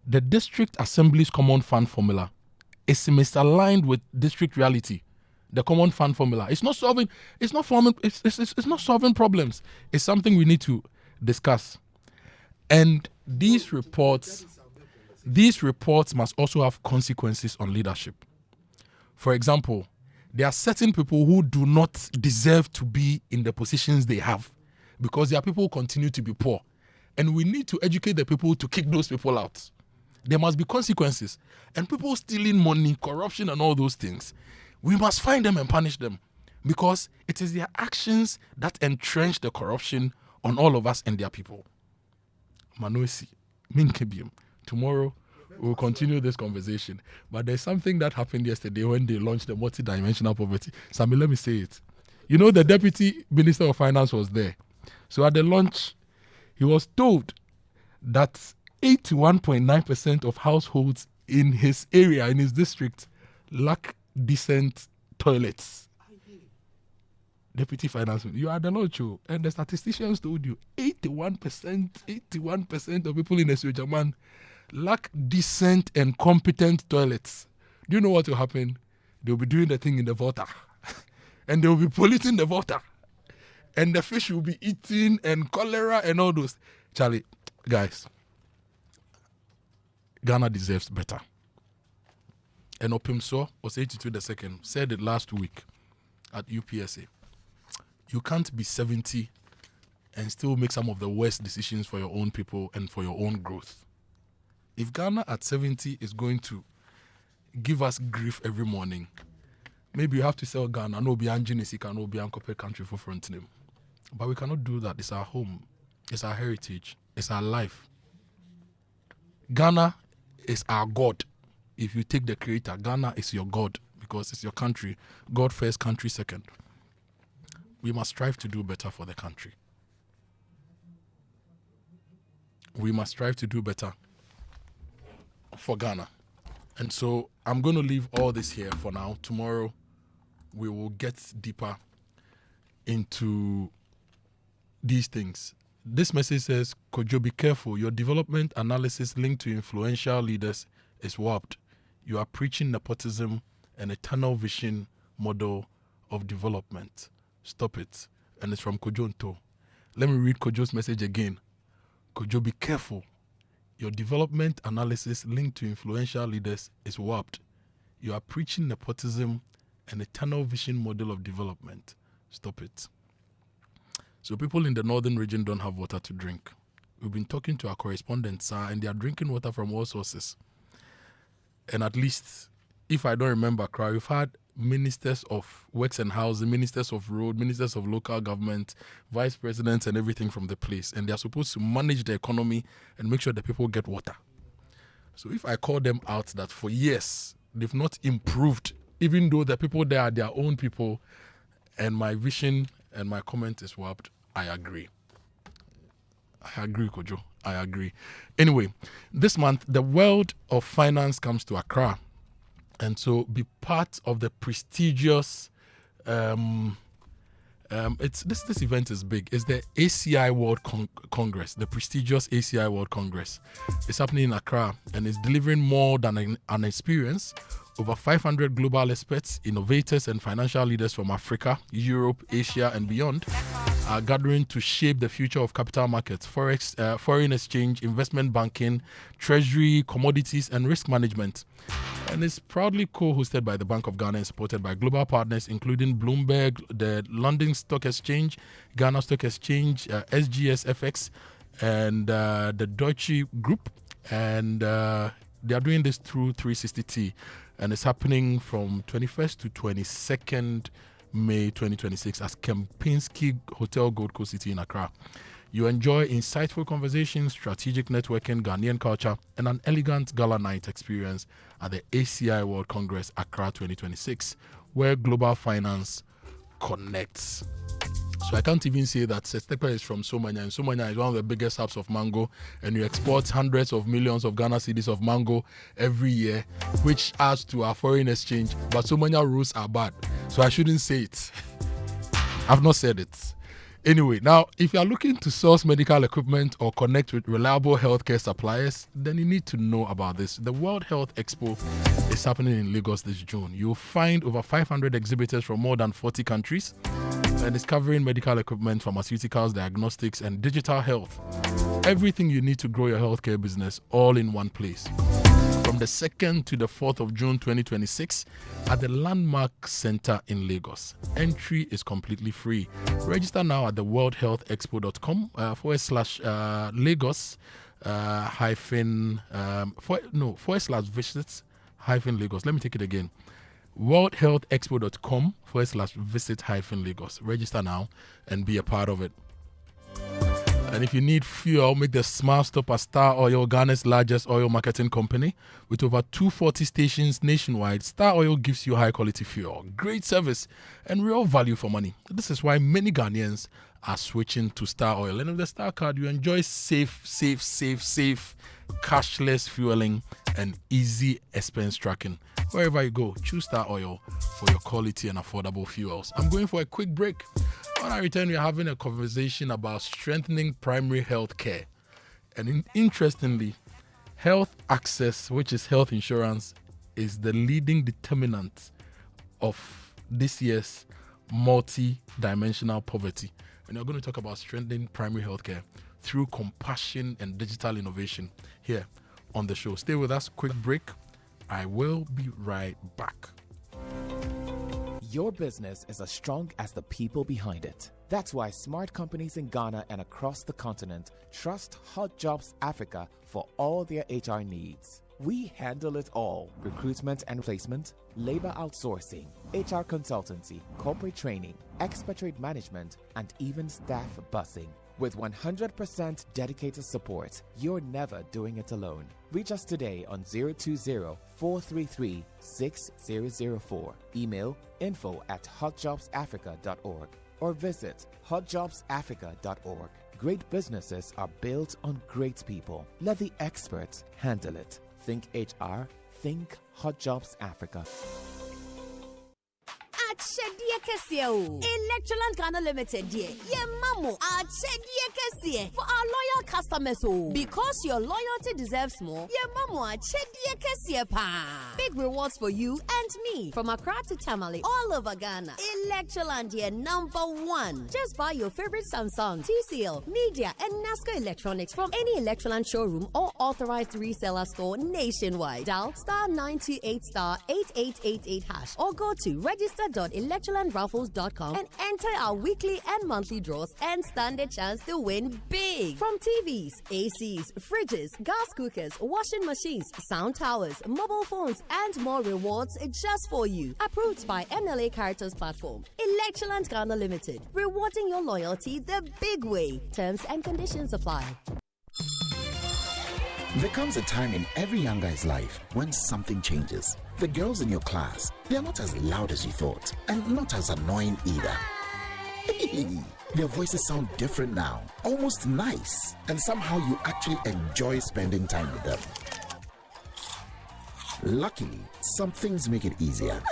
the district assembly's common fund formula is misaligned with district reality. The common fund formula. It's not solving problems. It's something we need to discuss. And these reports must also have consequences on leadership. For example, there are certain people who do not deserve to be in the positions they have because their people continue to be poor. And we need to educate the people to kick those people out. There must be consequences. And people stealing money, corruption, and all those things, we must find them and punish them. because it is their actions that entrench the corruption on all of us and their people. Manoisi, Minkebium. Tomorrow, we'll continue this conversation. But there's something that happened yesterday when they launched the multidimensional poverty. Sammy, let me say it. You know, the Deputy Minister of Finance was there. So at the launch, he was told that 81.9% of households in his area, in his district, lack decent toilets. Deputy Finance, you are the launch, and the statisticians told you 81% of people in Eswejaman lack decent and competent toilets. Do you know what will happen? They'll be doing the thing in the water. And they'll be polluting the water. And the fish will be eaten and cholera and all those. Charlie, guys, Ghana deserves better. And Opimso was 82 the second, said it last week at UPSA. You can't be 70 and still make some of the worst decisions for your own people and for your own growth. If Ghana at 70 is going to give us grief every morning, maybe you have to sell Ghana. No be Anjinisi can no be Ankope country for front name. But we cannot do that. It's our home. It's our heritage. It's our life. Ghana is our God. If you take the creator, Ghana is your God because it's your country. God first, country second. We must strive to do better for the country. We must strive to do better for Ghana. And so I'm going to leave all this here for now. Tomorrow, we will get deeper into these things. This message says, Kojo, be careful. Your development analysis linked to influential leaders is warped. You are preaching nepotism and a tunnel vision model of development. Stop it. And it's from Kojo Nto. Let me read Kojo's message again. Kojo, be careful. Your development analysis linked to influential leaders is warped. You are preaching nepotism and a tunnel vision model of development. Stop it. So people in the northern region don't have water to drink. We've been talking to our correspondents and they are drinking water from all sources. And at least, if I don't remember, we've had ministers of works and housing, ministers of road, ministers of local government, vice presidents and everything from the place. And they're supposed to manage the economy and make sure the people get water. So if I call them out that for years, they've not improved, even though the people there are their own people, and my vision and my comment is warped, I agree. I agree, Kojo. I agree. Anyway, this month, the world of finance comes to Accra. And so be part of the prestigious, this event is big. It's the ACI World Congress, the prestigious ACI World Congress. It's happening in Accra and it's delivering more than an experience. Over 500 global experts, innovators and financial leaders from Africa, Europe, Asia and beyond are gathering to shape the future of capital markets, forex, foreign exchange, investment banking, treasury, commodities and risk management. And it's proudly co-hosted by the Bank of Ghana and supported by global partners including Bloomberg, the London Stock Exchange, Ghana Stock Exchange, SGS FX and the Deutsche Group. And they are doing this through 360T. And it's happening from 21st to 22nd May 2026 at Kempinski Hotel Gold Coast City in Accra. You enjoy insightful conversations, strategic networking, Ghanaian culture, and an elegant gala night experience at the ACI World Congress Accra 2026, where global finance connects. So I can't even say that Sestepa is from Somanya, and Somanya is one of the biggest hubs of mango, and you export hundreds of millions of Ghana cedis of mango every year, which adds to our foreign exchange. But Somanya rules are bad, so I shouldn't say it. I've not said it. Anyway, now, if you are looking to source medical equipment or connect with reliable healthcare suppliers, then you need to know about this. The World Health Expo is happening in Lagos this June. You'll find over 500 exhibitors from more than 40 countries, and it's covering medical equipment, pharmaceuticals, diagnostics, and digital health. Everything you need to grow your healthcare business all in one place. From the 2nd to the 4th of June 2026 at the Landmark Center in Lagos. Entry is completely free. Register now at the worldhealthexpo.com /Lagos /visits -Lagos. Let me take it again. worldhealthexpo.com/visit-Lagos. Register now and be a part of it. And if you need fuel, make the smart stop at Star Oil, Ghana's largest oil marketing company. With over 240 stations nationwide, Star Oil gives you high-quality fuel, great service, and real value for money. This is why many Ghanaians are switching to Star Oil. And with the Star card, you enjoy safe, cashless fueling and easy expense tracking. Wherever you go, choose Star Oil for your quality and affordable fuels. I'm going for a quick break. When I return, we're having a conversation about strengthening primary health care. And interestingly, health access, which is health insurance, is the leading determinant of this year's multi-dimensional poverty. And we're going to talk about strengthening primary health care through compassion and digital innovation here on the show. Stay with us. Quick break. I will be right back. Your business is as strong as the people behind it. That's why smart companies in Ghana and across the continent trust Hot Jobs Africa for all their HR needs. We handle it all: recruitment and placement, labor outsourcing, HR consultancy, corporate training, expatriate management, and even staff busing. With 100% dedicated support, you're never doing it alone. Reach us today on 020-433-6004. Email info@hotjobsafrica.org or visit hotjobsafrica.org. Great businesses are built on great people. Let the experts handle it. Think HR, think Hot Jobs Africa. Electroland Ghana Limited, dear. Yeah, Mamo. For our loyal customers, because your loyalty deserves more. Yeah, Mamo. Big rewards for you and me from Accra to Tamale, all over Ghana. Electroland, dear, #1. Just buy your favorite Samsung, TCL, Media, and NASCO electronics from any Electroland showroom or authorized reseller store nationwide. Dial *928*8888# or go to register.electrolandraffles.com and enter our weekly and monthly draws and stand a chance to win big. From TVs, ACs, fridges, gas cookers, washing machines, sound towers, mobile phones, and more rewards just for you. Approved by MLA Caritas Platform. Electroland Ghana Limited. Rewarding your loyalty the big way. Terms and conditions apply. There comes a time in every young guy's life when something changes. The girls in your class, they are not as loud as you thought, and not as annoying either. Their voices sound different now, almost nice, and somehow you actually enjoy spending time with them. Luckily, some things make it easier.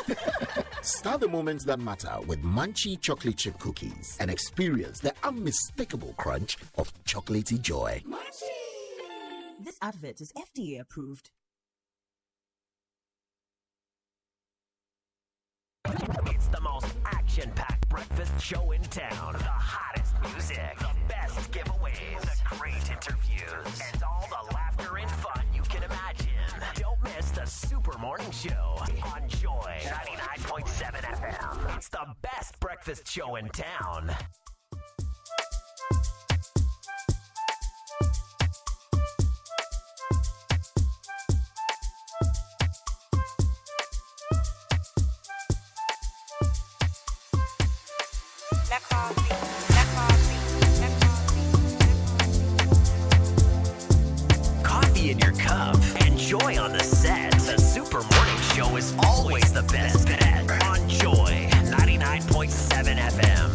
Start the moments that matter with Munchie chocolate chip cookies and experience the unmistakable crunch of chocolatey joy. This advert is FDA approved. It's the most action-packed breakfast show in town. The hottest music, the best giveaways, the great interviews, and all the laughter and fun you can imagine. Don't miss the Super Morning Show on Joy 99.7 FM. It's the best breakfast show in town. Coffee in your cup and joy on the set. The Super Morning Show is always the best bet on Joy 99.7 FM.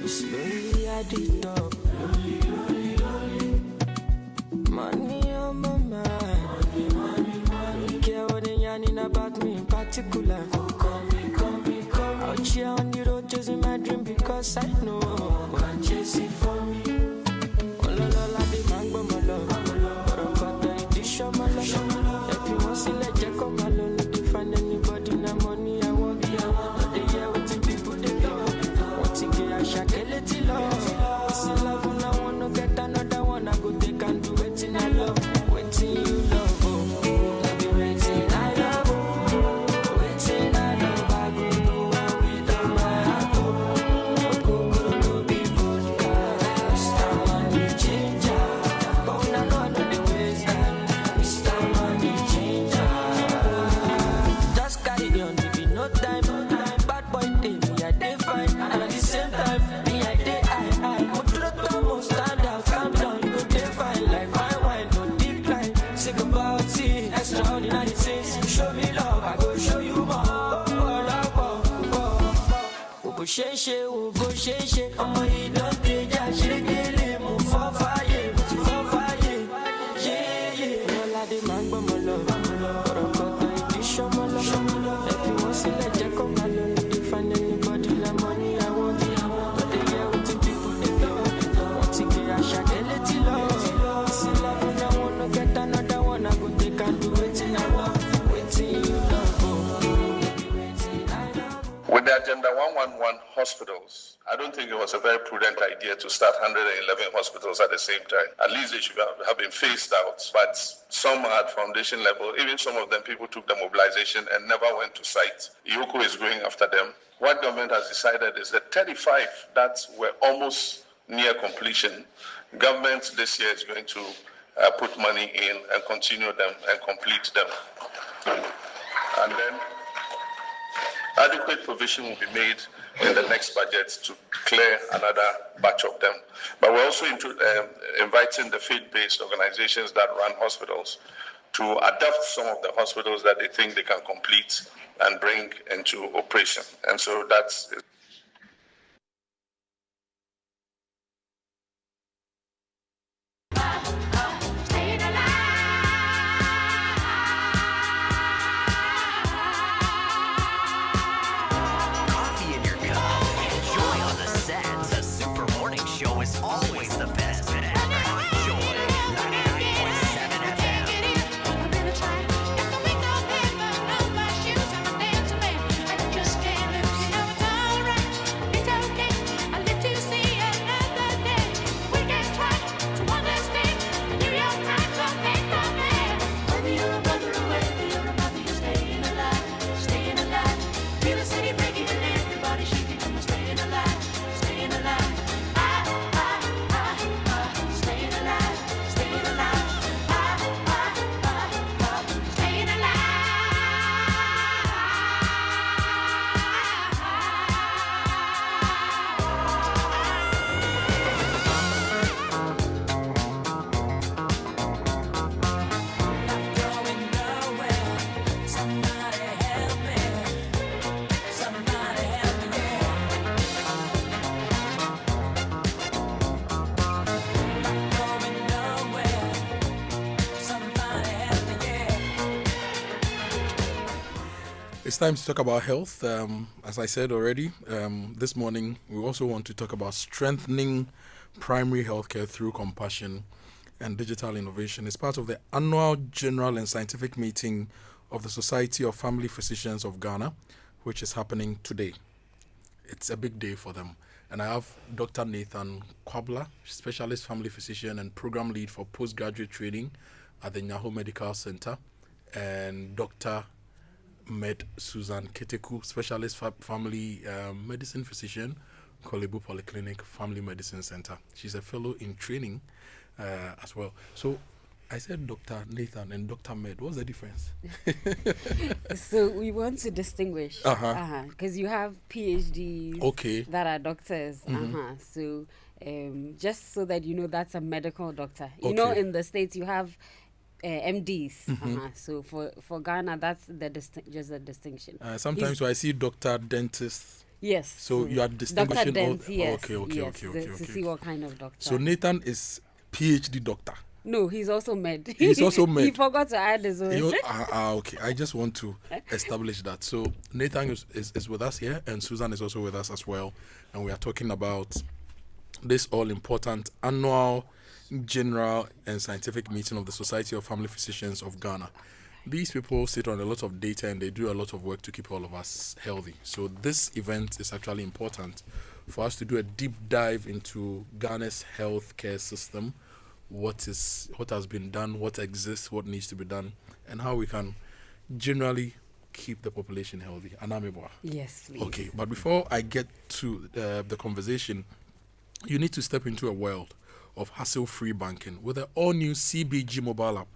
Slowly I did talk. Money on my mind. Don't care what they yarning about me in particular. Come. Out here on the road chasing my dream because I know one chase it for me. Oh la la la, the mango my love. But I dish on my love. If you want to let you come alone, if you find anybody na money I want. But they hear what the people they talk. Once again I shall kill it love. This is love and I wanna get another one. I go take and do it in a Sheshe will go sheshe. You don't take that shiggy, move for fire, yeah. Wala de mango molo, Akoto edition molo. If you want to let you come along, you find anybody the money I want. But they get what the people they do. Want to get a shot, they let it low. See love and I wanna get another one. I go take and do it in I love, waiting you love. With the Agenda 111 hospitals, I don't think it was a very prudent idea to start 111 hospitals at the same time. At least they should have been phased out. But some at foundation level, even some of them, people took the mobilization and never went to site. Yoko is going after them. What government has decided is that 35 that were almost near completion, government this year is going to put money in and continue them and complete them. And then adequate provision will be made in the next budget to clear another batch of them. But we're also inviting the faith-based organizations that run hospitals to adopt some of the hospitals that they think they can complete and bring into operation. And so that's It's time to talk about health. As I said already, this morning, we also want to talk about strengthening primary healthcare through compassion and digital innovation. It's part of the annual general and scientific meeting of the Society of Family Physicians of Ghana, which is happening today. It's a big day for them. And I have Dr. Nathan Kwabla, specialist family physician and program lead for postgraduate training at the Nyaho Medical Center, and Dr. Med Susan Keteku, specialist family medicine physician, Kolebu Polyclinic Family Medicine Center. She's a fellow in training as well. So I said Dr. Nathan and Dr. Med. What's the difference? So we want to distinguish because you have PhDs that are doctors. So just so that you know, that's a medical doctor. You know, in the States you have MDs. So for Ghana, that's just a distinction. Sometimes I see doctor, dentist. Yes. So you are distinguishing. Dr. Dent, yes. Okay. To see what kind of doctor. So Nathan is PhD doctor. No, he's also med. He's also med. He forgot to add his own. Okay. I just want to establish that. So Nathan is with us here, and Susan is also with us as well. And we are talking about this all-important annual general and scientific meeting of the Society of Family Physicians of Ghana. These people sit on a lot of data and they do a lot of work to keep all of us healthy. So this event is actually important for us to do a deep dive into Ghana's healthcare system, what has been done, what exists, what needs to be done, and how we can generally keep the population healthy. Anamibwa. Yes, please. Okay, but before I get to the conversation, you need to step into a world of hassle-free banking with the all-new CBG mobile app.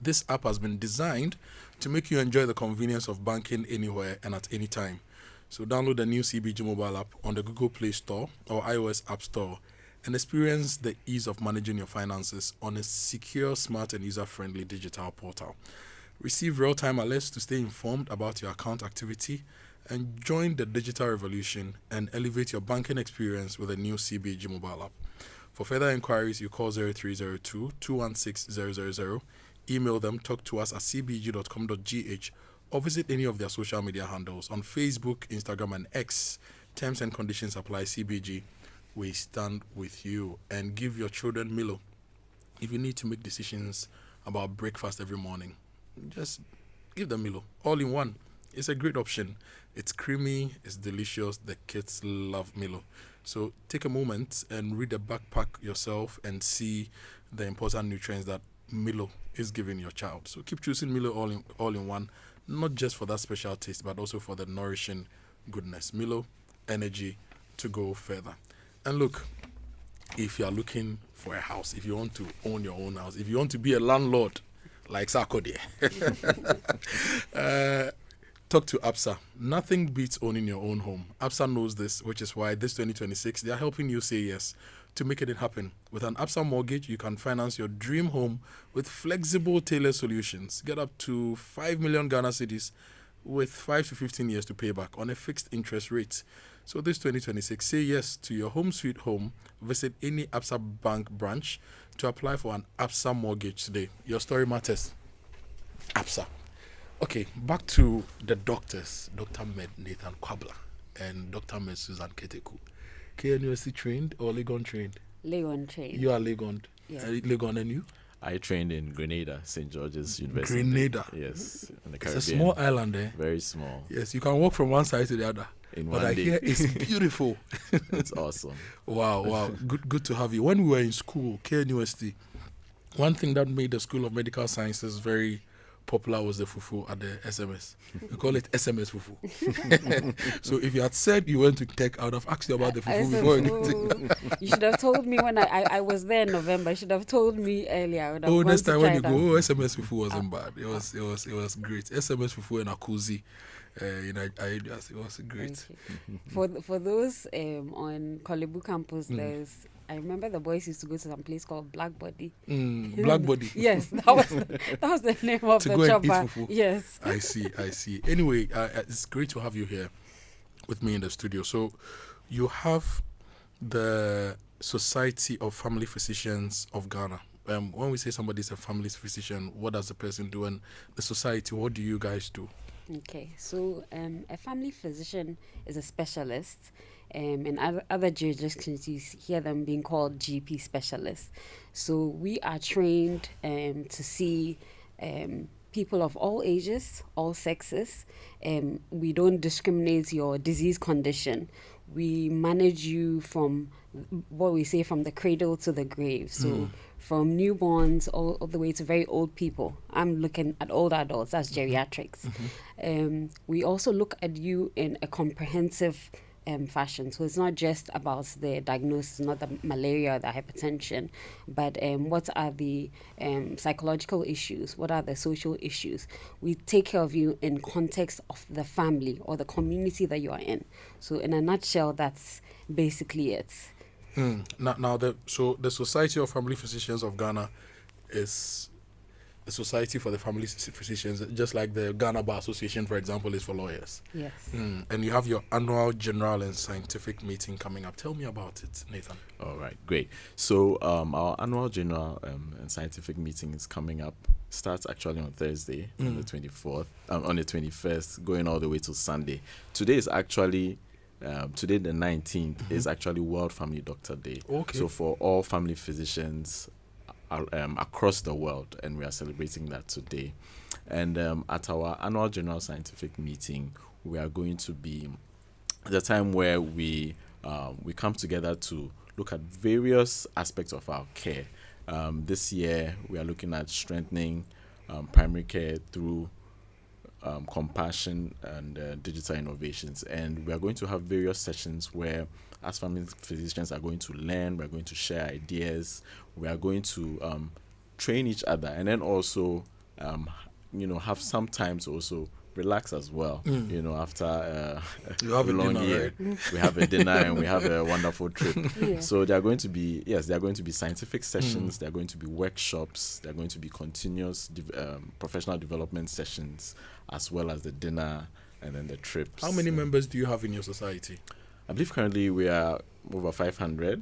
This app has been designed to make you enjoy the convenience of banking anywhere and at any time. So download the new CBG mobile app on the Google Play Store or iOS App Store and experience the ease of managing your finances on a secure, smart, and user-friendly digital portal. Receive real-time alerts to stay informed about your account activity and join the digital revolution and elevate your banking experience with a new CBG mobile app. For further inquiries, you call 0302 216 000, email them, talk to us at cbg.com.gh, or visit any of their social media handles on Facebook, Instagram, and X. Terms and conditions apply. CBG, we stand with you. And give your children Milo. If you need to make decisions about breakfast every morning, just give them Milo, all in one. It's a great option. It's creamy, it's delicious. The kids love Milo. So take a moment and read the backpack yourself and see the important nutrients that Milo is giving your child. So keep choosing Milo all in one, not just for that special taste, but also for the nourishing goodness. Milo, energy to go further. And look, if you are looking for a house, if you want to own your own house, if you want to be a landlord like Sarkodie, talk to ABSA. Nothing beats owning your own home. ABSA knows this, which is why this 2026, they are helping you say yes to make it happen. With an ABSA mortgage, you can finance your dream home with flexible tailored solutions. Get up to 5 million Ghana cedis with 5 to 15 years to pay back on a fixed interest rate. So this 2026, say yes to your home sweet home. Visit any ABSA bank branch to apply for an ABSA mortgage today. Your story matters. ABSA. Okay, back to the doctors, Dr. Med Nathan Kwabla and Dr. Med Susan Keteku. KNUSC trained or Legon trained? Legon trained. You are Legon. Yeah. Legon, and you? I trained in Grenada, St. George's University. Grenada? Yes, in the Caribbean. It's a small island there. Very small. Yes, you can walk from one side to the other. In but one I day. hear it's beautiful. It's awesome. Wow. Good to have you. When we were in school, KNUST, one thing that made the School of Medical Sciences very popular was the fufu at the SMS. We call it SMS fufu. So if you had said you went to tech, I would have asked you about the fufu before. You should have told me when I was there in November. You should have told me earlier. I would have next time when you go, SMS fufu Ah. wasn't bad. It was great. SMS fufu and akuzi. It was great. For those on Kolebu campus, I remember the boys used to go to some place called Black Body. Black Body. Yes, that was the name of to the go chopper. And eat fufu. Yes. I see. Anyway, it's great to have you here with me in the studio. So you have the Society of Family Physicians of Ghana. When we say somebody's a family physician, what does the person do? And the society, what do you guys do? Okay, so a family physician is a specialist. In other jurisdictions, you hear them being called GP specialists. So we are trained to see people of all ages, all sexes. We don't discriminate your disease condition. We manage you from what we say from the cradle to the grave. So from newborns all the way to very old people. I'm looking at older adults, that's geriatrics. We also look at you in a comprehensive fashion. So it's not just about the diagnosis, not the malaria or the hypertension, but what are the psychological issues? What are the social issues? We take care of you in context of the family or the community that you are in. So in a nutshell, that's basically it. Now, the Society of Family Physicians of Ghana is a society for the family physicians, just like the Ghana Bar Association, for example, is for lawyers. Yes. And you have your annual general and scientific meeting coming up. Tell me about it, Nathan. All right, great. So our annual general and scientific meeting is coming up. Starts actually on Thursday, on the 24th, on the 21st, going all the way to Sunday. Today is actually today the 19th is actually World Family Doctor Day. Okay. So for all family physicians across the world, and we are celebrating that today. And at our annual general scientific meeting, we are going to be the time where we come together to look at various aspects of our care. This year, we are looking at strengthening primary care through compassion and digital innovations. And we are going to have various sessions where, as family physicians, are going to learn, we're going to share ideas, we are going to train each other, and then also, have some time to also relax as well. After you have a long dinner, year, right? we have a dinner and we have a wonderful trip. Yeah. So there are going to be scientific sessions, there are going to be workshops, there are going to be continuous professional development sessions, as well as the dinner and then the trips. How many members do you have in your society? I believe currently we are over 500.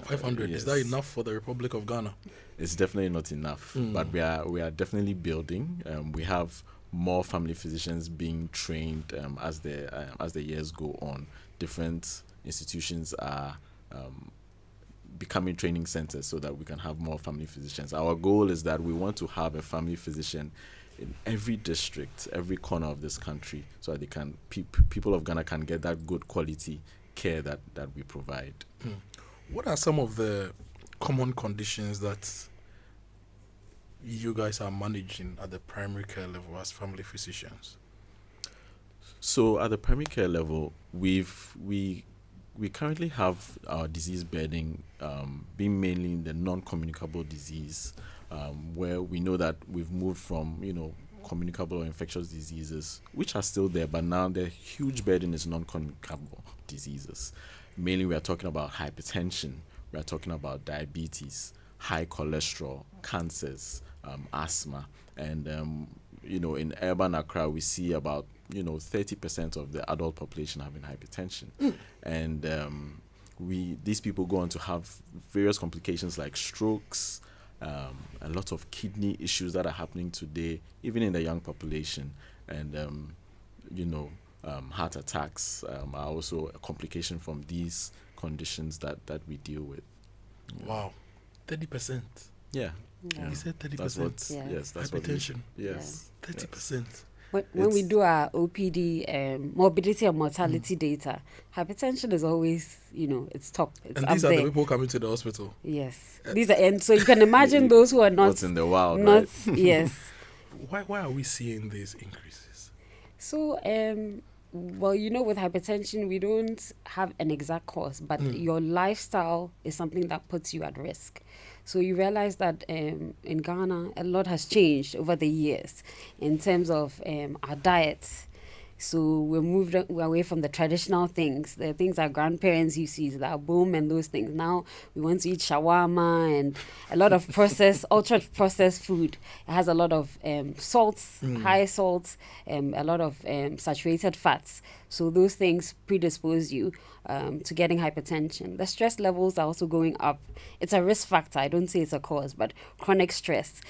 500. Yes. Is that enough for the Republic of Ghana? It's definitely not enough, but we are definitely building. We have more family physicians being trained as the years go on. Different institutions are becoming training centers so that we can have more family physicians. Our goal is that we want to have a family physician in every district, every corner of this country, so that they can people of Ghana can get that good quality care that we provide. What are some of the common conditions that you guys are managing at the primary care level as family physicians? So at the primary care level, we currently have our disease burden being mainly in the non-communicable disease, where we know that we've moved from, communicable or infectious diseases, which are still there, but now the huge burden is non-communicable diseases. Mainly we are talking about hypertension, we are talking about diabetes, high cholesterol, cancers, asthma, and in urban Accra we see about 30% of the adult population having hypertension, and these people go on to have various complications like strokes, a lot of kidney issues that are happening today, even in the young population, and heart attacks are also a complication from these conditions that we deal with. Wow, 30%. Yeah. You said 30%. Yes, that's hypertension. Yes, 30%. When we do our OPD morbidity and mortality data, hypertension is always, it's top. It's and up these are there. the people coming to the hospital. Yes, and so you can imagine those who are not what's in the wild, not right? Yes. Why are we seeing these increases? So with hypertension, we don't have an exact cause, but your lifestyle is something that puts you at risk. So you realize that in Ghana, a lot has changed over the years in terms of our diets. So we're moved away from the traditional things, the things our grandparents used to use, the boom and those things. Now we want to eat shawarma and a lot of ultra-processed food. It has a lot of salts, high salts, a lot of saturated fats. So those things predispose you to getting hypertension. The stress levels are also going up. It's a risk factor. I don't say it's a cause, but chronic stress.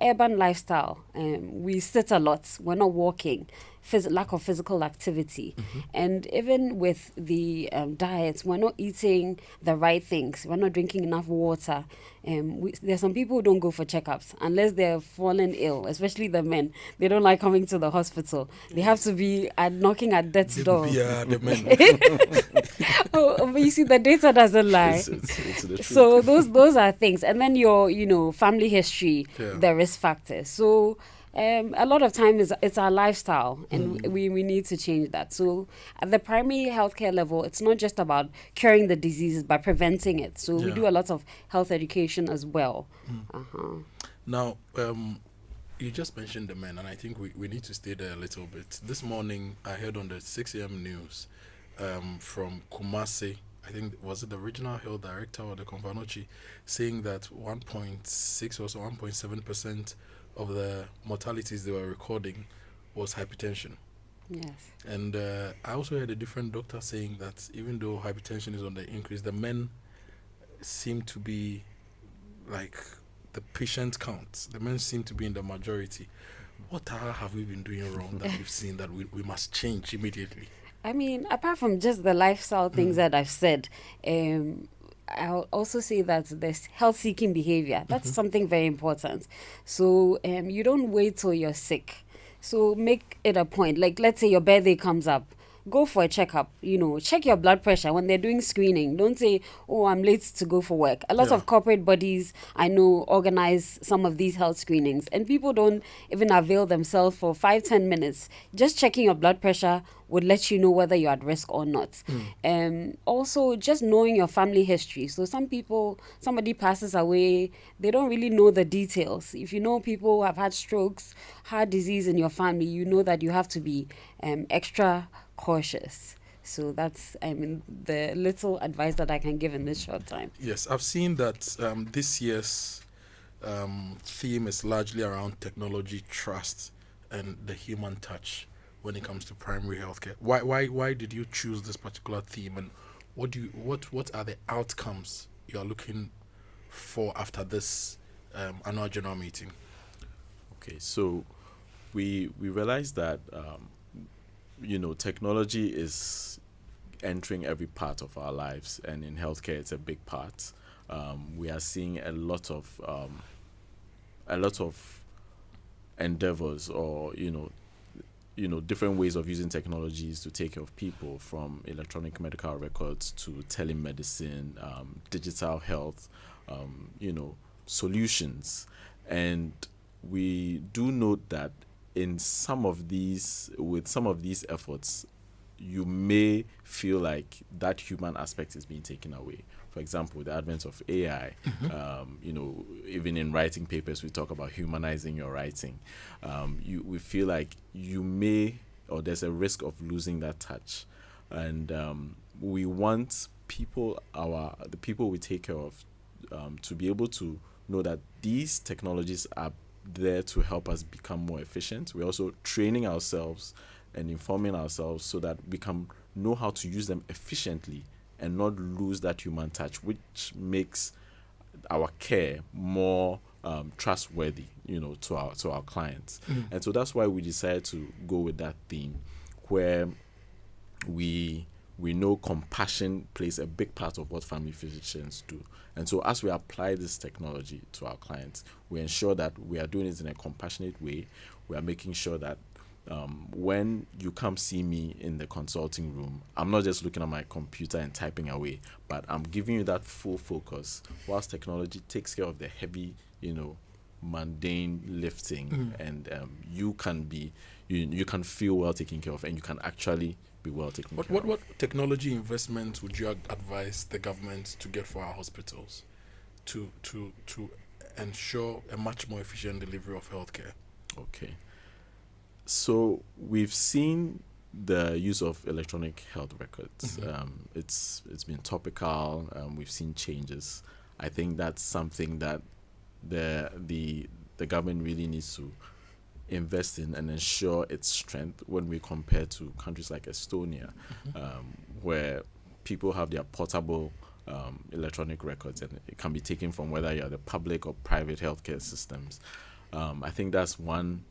Urban lifestyle. We sit a lot. We're not walking. Lack of physical activity. And even with the diets, we're not eating the right things. We're not drinking enough water. There's some people who don't go for checkups unless they're fallen ill, especially the men. They don't like coming to the hospital. They have to be knocking at death's door. Yeah, the men. But you see, the data doesn't lie. It's the truth. So those are things. And then your family history, the risk factors. So a lot of times it's our lifestyle, and we need to change that. So at the primary healthcare level, it's not just about curing the diseases, but preventing it. So we do a lot of health education as well. Now, you just mentioned the men, and I think we need to stay there a little bit. This morning, I heard on the 6 a.m. news from Kumasi, I think, was it the regional health director or the Konvanochi, saying that 1.6 or so 1.7% of the mortalities they were recording was hypertension. Yes. And I also heard a different doctor saying that even though hypertension is on the increase, the men seem to be like the patient count. The men seem to be in the majority. What have we been doing wrong that we've seen that we must change immediately? I mean, apart from just the lifestyle things that I've said, I'll also say that there's health-seeking behavior. That's something very important. So you don't wait till you're sick. So make it a point. Like, let's say your birthday comes up. Go for a checkup. Check your blood pressure when they're doing screening. Don't say, oh, I'm late to go for work. A lot of corporate bodies, I know, organize some of these health screenings. And people don't even avail themselves for 5-10 minutes. Just checking your blood pressure would let you know whether you're at risk or not. Also, just knowing your family history. So somebody passes away, they don't really know the details. If you know people who have had strokes, heart disease in your family, you know that you have to be extra cautious. So that's, the little advice that I can give in this short time. Yes, I've seen that this year's theme is largely around technology, trust, and the human touch. when it comes to primary healthcare. Why did you choose this particular theme, and what are the outcomes you are looking for after this annual general meeting? Okay, so we realized that technology is entering every part of our lives, and in healthcare it's a big part. We are seeing a lot of endeavors, or different ways of using technologies to take care of people, from electronic medical records to telemedicine, digital health, solutions. And we do note that with some of these efforts, you may feel like that human aspect is being taken away. For example, the advent of AI, even in writing papers, we talk about humanizing your writing. We feel like there's a risk of losing that touch. And we want the people we take care of, to be able to know that these technologies are there to help us become more efficient. We're also training ourselves and informing ourselves so that we can know how to use them efficiently and not lose that human touch, which makes our care more trustworthy, to our clients. And so that's why we decided to go with that theme, where we know compassion plays a big part of what family physicians do. And so as we apply this technology to our clients, we ensure that we are doing it in a compassionate way. We are making sure that when you come see me in the consulting room, I'm not just looking at my computer and typing away, but I'm giving you that full focus, whilst technology takes care of the heavy, mundane lifting, and you can feel well taken care of, and you can actually be well taken care of. What technology investments would you advise the government to get for our hospitals to ensure a much more efficient delivery of healthcare? Okay. So we've seen the use of electronic health records. It's been topical. We've seen changes. I think that's something that the government really needs to invest in and ensure its strength when we compare to countries like Estonia, where people have their portable electronic records, and it can be taken from whether you're the public or private healthcare systems. I think that's one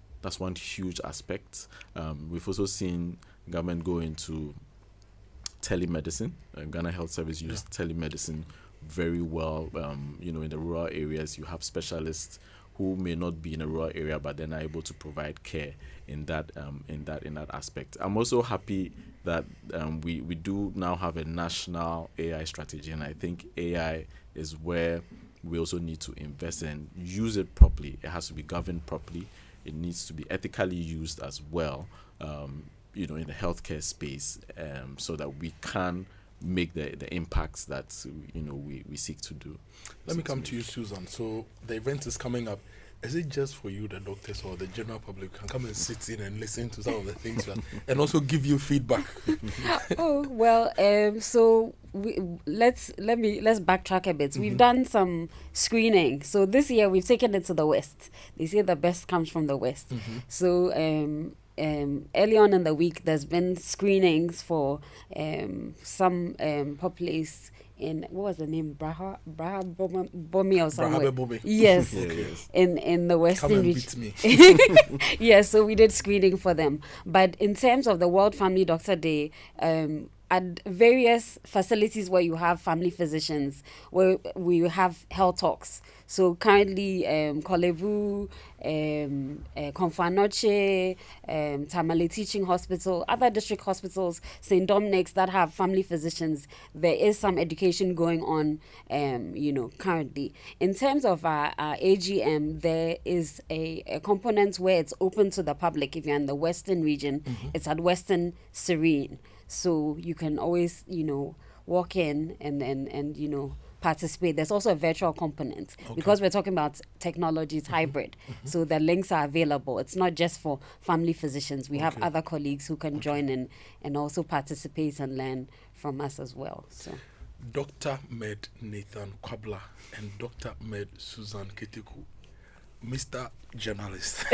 huge aspect. We've also seen government go into telemedicine. Ghana Health Service used telemedicine very well. In the rural areas, you have specialists who may not be in a rural area, but then are able to provide care in that aspect. I'm also happy that we do now have a national AI strategy, and I think AI is where we also need to invest and use it properly. It has to be governed properly. It needs to be ethically used as well, in the healthcare space, so that we can make the impacts that we seek to do. Let me come to you, Susan. So the event is coming up. Is it just for you, the doctors, or the general public can come and sit in and listen to some of the things and also give you feedback? So let's backtrack a bit. We've done some screening. So this year we've taken it to the West. They say the best comes from the West. So early on in the week, there's been screenings for some populace in, what was the name? Braha Bomi or somewhere. Yes. Yes. In the Western region. Yes, so we did screening for them. But in terms of the World Family Doctor Day, at various facilities where you have family physicians, where we have health talks. So currently, Kolevu, Konfanoche, Tamale Teaching Hospital, other district hospitals, St. Dominic's that have family physicians, there is some education going on, currently. In terms of our AGM, there is a component where it's open to the public. If you're in the Western region, it's at Western Serene. So you can always, walk in and participate. There's also a virtual component because we're talking about technology, it's hybrid. So the links are available. It's not just for family physicians. We have other colleagues who can join in and also participate and learn from us as well. So, Dr. Med Nathan Kwabla and Dr. Med Susan Ketiku, Mr. Journalist.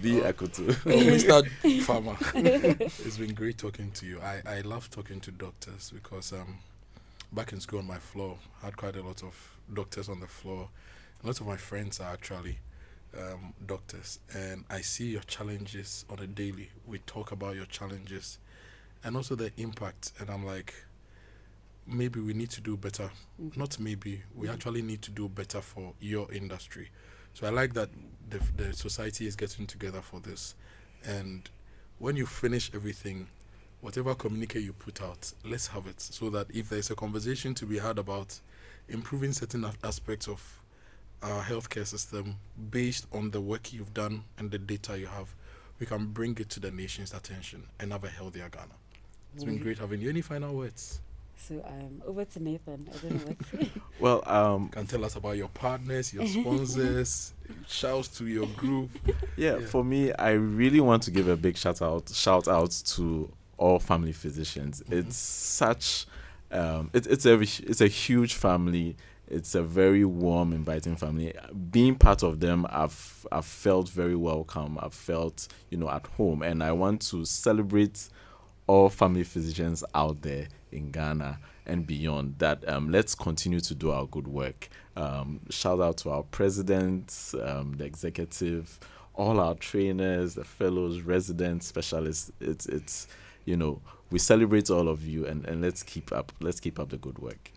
The Akoto. Mr. Farmer, it's been great talking to you. I love talking to doctors because back in school on my floor, I had quite a lot of doctors on the floor. A lot of my friends are actually doctors, and I see your challenges on a daily. We talk about your challenges and also the impact, and I'm like, maybe we need to do better. Not maybe, we actually need to do better for your industry. So I like that the society is getting together for this. And when you finish everything, whatever communique you put out, let's have it, so that if there's a conversation to be had about improving certain aspects of our healthcare system based on the work you've done and the data you have, we can bring it to the nation's attention and have a healthier Ghana. It's been great having you. Any final words? So over to Nathan. I don't know what to say. Well, can tell us about your partners, your sponsors, shouts to your group. Yeah, for me, I really want to give a big shout out to all family physicians. It's such it's a huge family. It's a very warm, inviting family. Being part of them, I've felt very welcome. I've felt, at home. And I want to celebrate all family physicians out there in Ghana and beyond, that let's continue to do our good work. Shout out to our president, the executive, all our trainers, the fellows, residents, specialists. It's we celebrate all of you, and let's keep up the good work.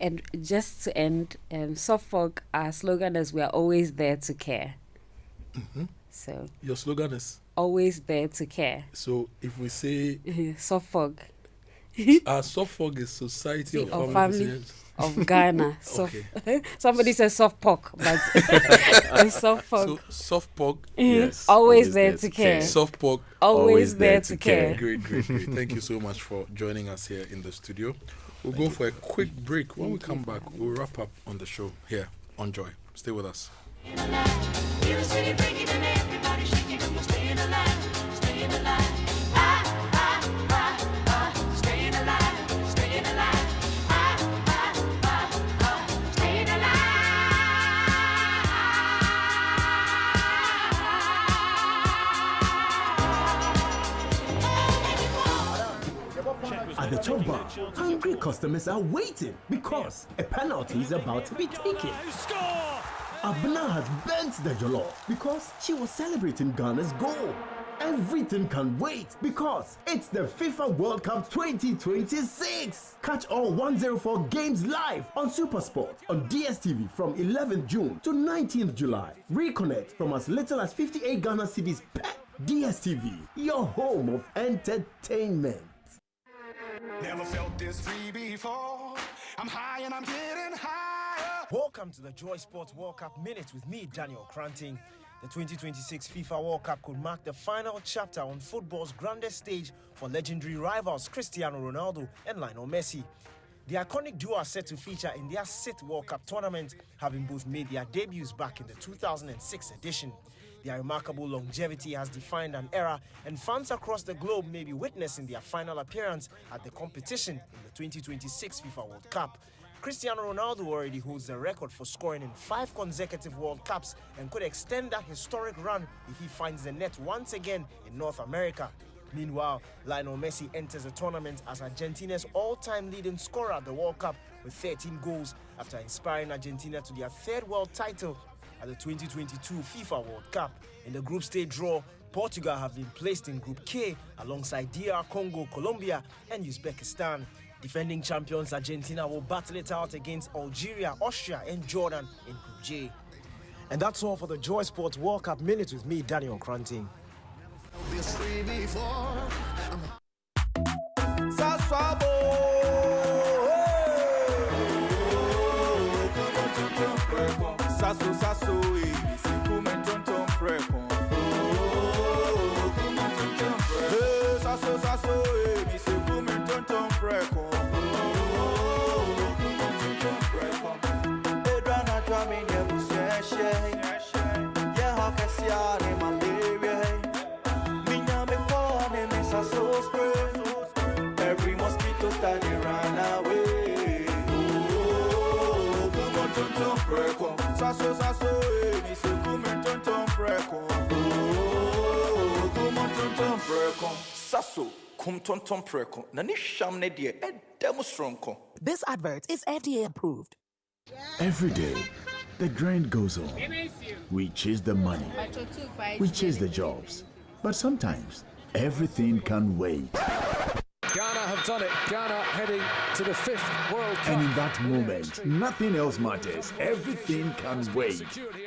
And just to end, Suffolk, our slogan is, we are always there to care. Mm-hmm. So your slogan is? Always there to care. So if we say Suffolk. Suffolk is Society of Family of Ghana. Okay. Somebody says Suffolk, but Suffolk. So Suffolk, yes. Always there to care. Suffolk, always there to care. Great. Thank you so much for joining us here in the studio. We'll go for a quick break. When we come back, we'll wrap up on the show here on Joy. Stay with us. At the chop bar, hungry customers are waiting because a penalty is about to be taken. Abna has bent the jollof because she was celebrating Ghana's goal. Everything can wait because it's the FIFA World Cup 2026. Catch all 104 games live on SuperSport on DSTV from 11th June to 19th July. Reconnect from as little as 58 Ghana cedis per DSTV, your home of entertainment. Never felt this free before. I'm high and I'm getting higher. Welcome to the Joy Sports World Cup Minute with me, Daniel Cranting. The 2026 FIFA World Cup could mark the final chapter on football's grandest stage for legendary rivals Cristiano Ronaldo and Lionel Messi. The iconic duo are set to feature in their 6th World Cup tournament, having both made their debuts back in the 2006 edition. Their remarkable longevity has defined an era, and fans across the globe may be witnessing their final appearance at the competition in the 2026 FIFA World Cup. Cristiano Ronaldo already holds the record for scoring in 5 consecutive World Cups and could extend that historic run if he finds the net once again in North America. Meanwhile, Lionel Messi enters the tournament as Argentina's all-time leading scorer at the World Cup with 13 goals after inspiring Argentina to their 3rd world title at the 2022 FIFA World Cup. In the group stage draw, Portugal have been placed in Group K alongside DR Congo, Colombia and Uzbekistan. Defending champions Argentina will battle it out against Algeria, Austria and Jordan in Group J. And that's all for the Joy Sports World Cup Minute with me, Daniel Cranting. Every mosquito study run away. Oh, come on, tonton, preko. Sasso, mi se come tonton, preko. shaso kum tonton preko na ni sham ne de demonstronko. This advert is FDA approved. Every day, the grind goes on. We chase the money. We chase the jobs. But sometimes, everything can wait. Ghana have done it. Ghana heading to the 5th World Cup. And in that moment, nothing else matters. Everything can wait.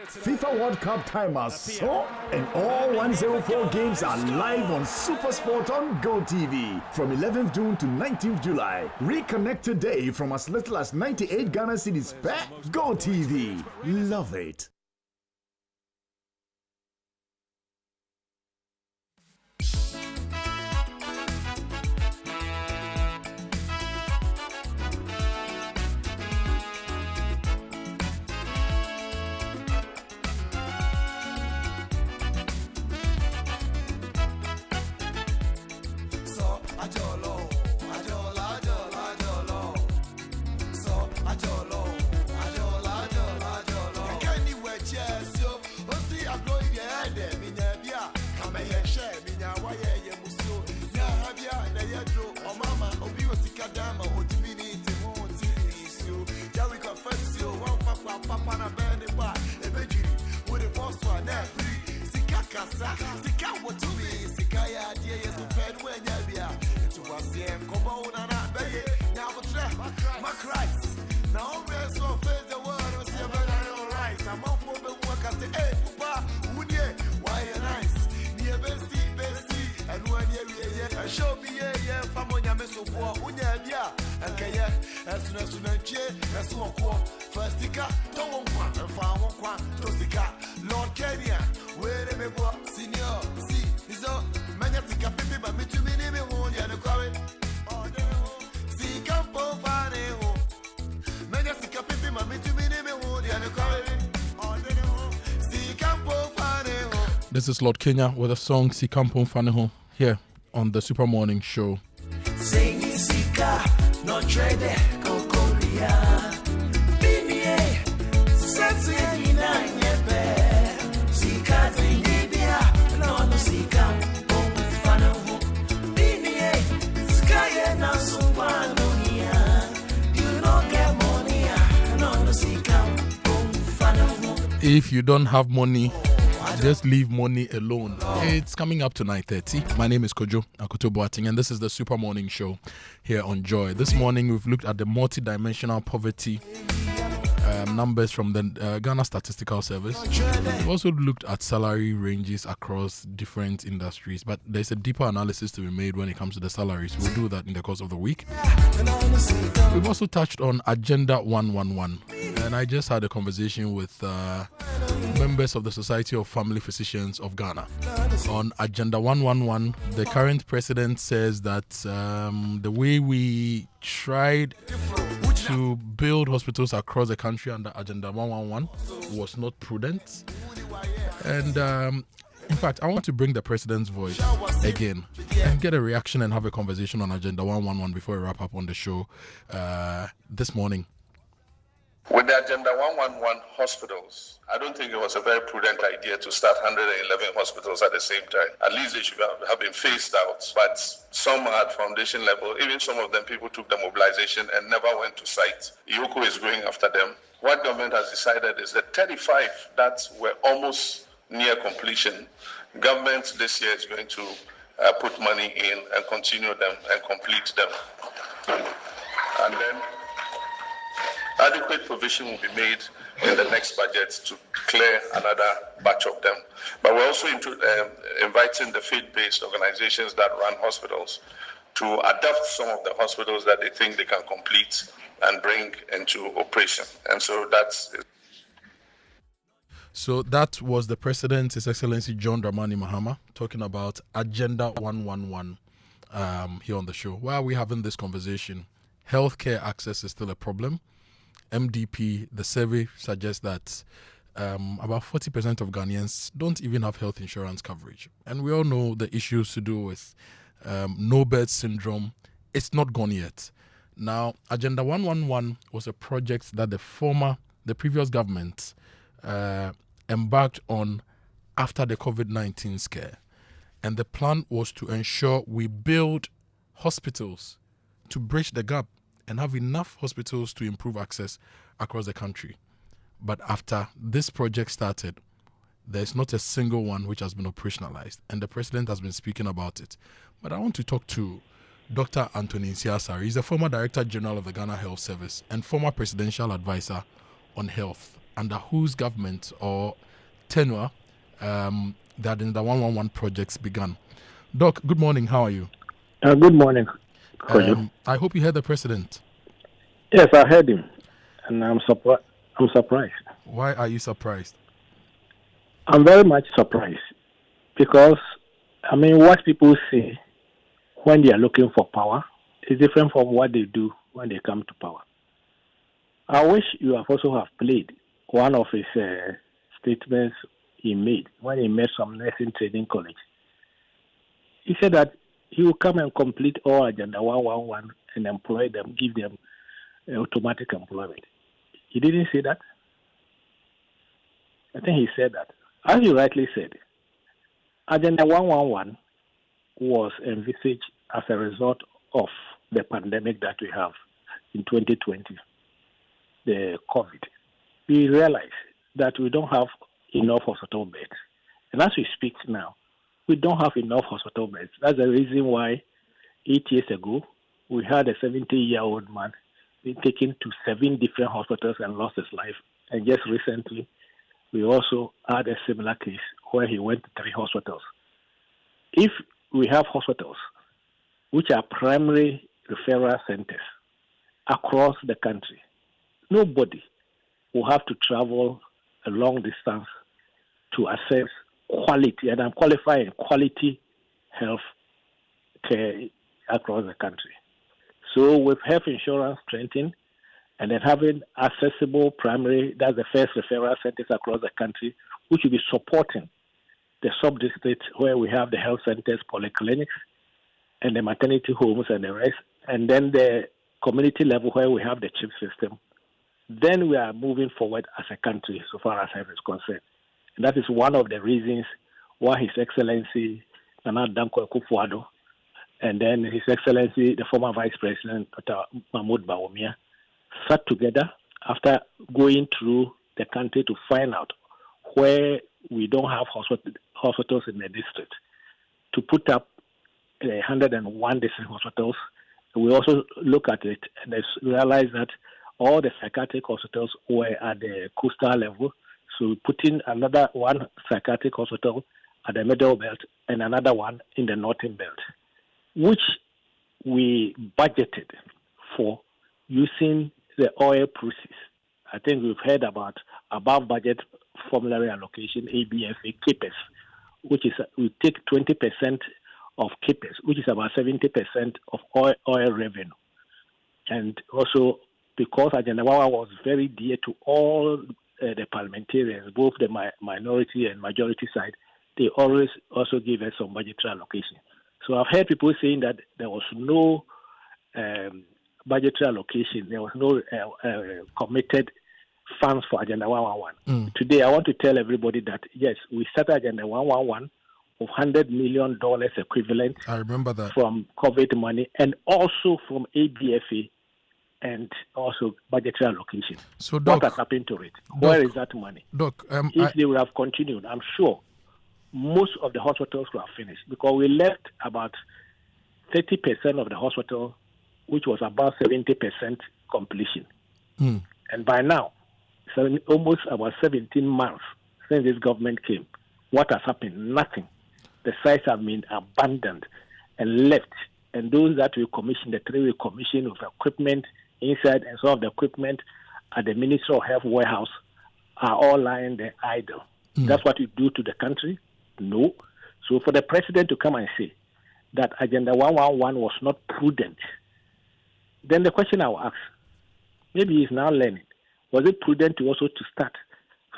FIFA World Cup time has so, and all 104 games are live on SuperSport on GoTV from 11th June to 19th July. Reconnect today from as little as 98 Ghana cedis per GoTV. Love it. This is Lord Kenya with a song Sikampo Faneho here on the Super Morning Show. If you don't have money, just leave money alone. It's coming up to 9:30. My name is Kojo, Akoto Boateng, and this is the Super Morning Show here on Joy. This morning we've looked at the multi-dimensional poverty numbers from the Ghana Statistical Service. We've also looked at salary ranges across different industries, but there's a deeper analysis to be made when it comes to the salaries. We'll do that in the course of the week. We've also touched on Agenda 111, and I just had a conversation with members of the Society of Family Physicians of Ghana on Agenda 111. The current president says that the way we tried to build hospitals across the country under Agenda 111 was not prudent. And in fact, I want to bring the president's voice again and get a reaction and have a conversation on Agenda 111 before we wrap up on the show this morning. With the Agenda 111 hospitals, I don't think it was a very prudent idea to start 111 hospitals at the same time. At least they should have been phased out. But some at foundation level, even some of them, people took the mobilization and never went to site. Yoko is going after them. What government has decided is that 35 that were almost near completion, government this year is going to put money in and continue them and complete them. And then adequate provision will be made in the next budget to clear another batch of them. But we're also inviting the faith-based organizations that run hospitals to adapt some of the hospitals that they think they can complete and bring into operation. And so that's it. So that was the President, His Excellency John Dramani Mahama, talking about Agenda 111 here on the show. While we're having this conversation, healthcare access is still a problem. MDP, the survey suggests that about 40% of Ghanaians don't even have health insurance coverage. And we all know the issues to do with no birth syndrome. It's not gone yet. Now, Agenda 111 was a project that the previous government embarked on after the COVID-19 scare. And the plan was to ensure we build hospitals to bridge the gap and have enough hospitals to improve access across the country. But after this project started, there's not a single one which has been operationalized, and the president has been speaking about it. But I want to talk to Dr. Anthony Nsiasari. He's the former Director General of the Ghana Health Service and former presidential advisor on health, under whose government or tenure that in the 111 projects began. Doc, good morning. How are you? Good morning, Kojo. I hope you heard the president. Yes, I heard him, and I'm surprised. Why are you surprised? I'm very much surprised because, what people say when they are looking for power is different from what they do when they come to power. I wish you have also have played one of his statements he made when he met some nursing training college. He said that he will come and complete all Agenda 111 and employ them, give them automatic employment. He didn't say that. I think he said that. As you rightly said, Agenda 111 was envisaged as a result of the pandemic that we have in 2020, the COVID. We realize that we don't have enough hospital beds. And as we speak now, we don't have enough hospital beds. That's the reason why 8 years ago, we had a 70-year-old man being taken to 7 different hospitals and lost his life. And just recently, we also had a similar case where he went to 3 hospitals. If we have hospitals, which are primary referral centers across the country, nobody will have to travel a long distance to access quality, and I'm qualifying quality health care across the country. So with health insurance strengthening and then having accessible primary, that's the first referral centers across the country, which will be supporting the sub-districts where we have the health centers, polyclinics, and the maternity homes and the rest, and then the community level where we have the CHIP system. Then we are moving forward as a country so far as health is concerned. And that is one of the reasons why His Excellency Nana Danko Akufo-Addo and then His Excellency the former Vice President Dr. Mahmoud Bawumia sat together after going through the country to find out where we don't have hospitals in the district, to put up 101 district hospitals. We also look at it and realize that all the psychiatric hospitals were at the coastal level. So we put in another one psychiatric hospital at the middle belt and another one in the northern belt, which we budgeted for using the oil proceeds. I think we've heard about above budget formulary allocation, ABFA, CAPEX, which is we take 20% of CAPEX, which is about 70% of oil revenue. And also, because Agenda 1 was very dear to all the parliamentarians, both the minority and majority side, they always also give us some budgetary allocation. So I've heard people saying that there was no budgetary allocation, there was no committed funds for Agenda 111. Today, I want to tell everybody that, yes, we started Agenda 111 of $100 million equivalent. I remember that. From COVID money and also from ABFA and also budgetary allocation. So, Doc, what has happened to it? Where is that money? Doc, if they would have continued, I'm sure most of the hospitals would have finished, because we left about 30% of the hospital, which was about 70% completion. And by now, almost about 17 months since this government came, what has happened? Nothing. The sites have been abandoned and left. And those that we commissioned, the 3 we commissioned with equipment inside, and some of the equipment at the Ministry of Health warehouse are all lying there idle. That's what we do to the country? No. So for the president to come and say that Agenda 111 was not prudent, then the question I will ask, maybe he's now learning, was it prudent to also to start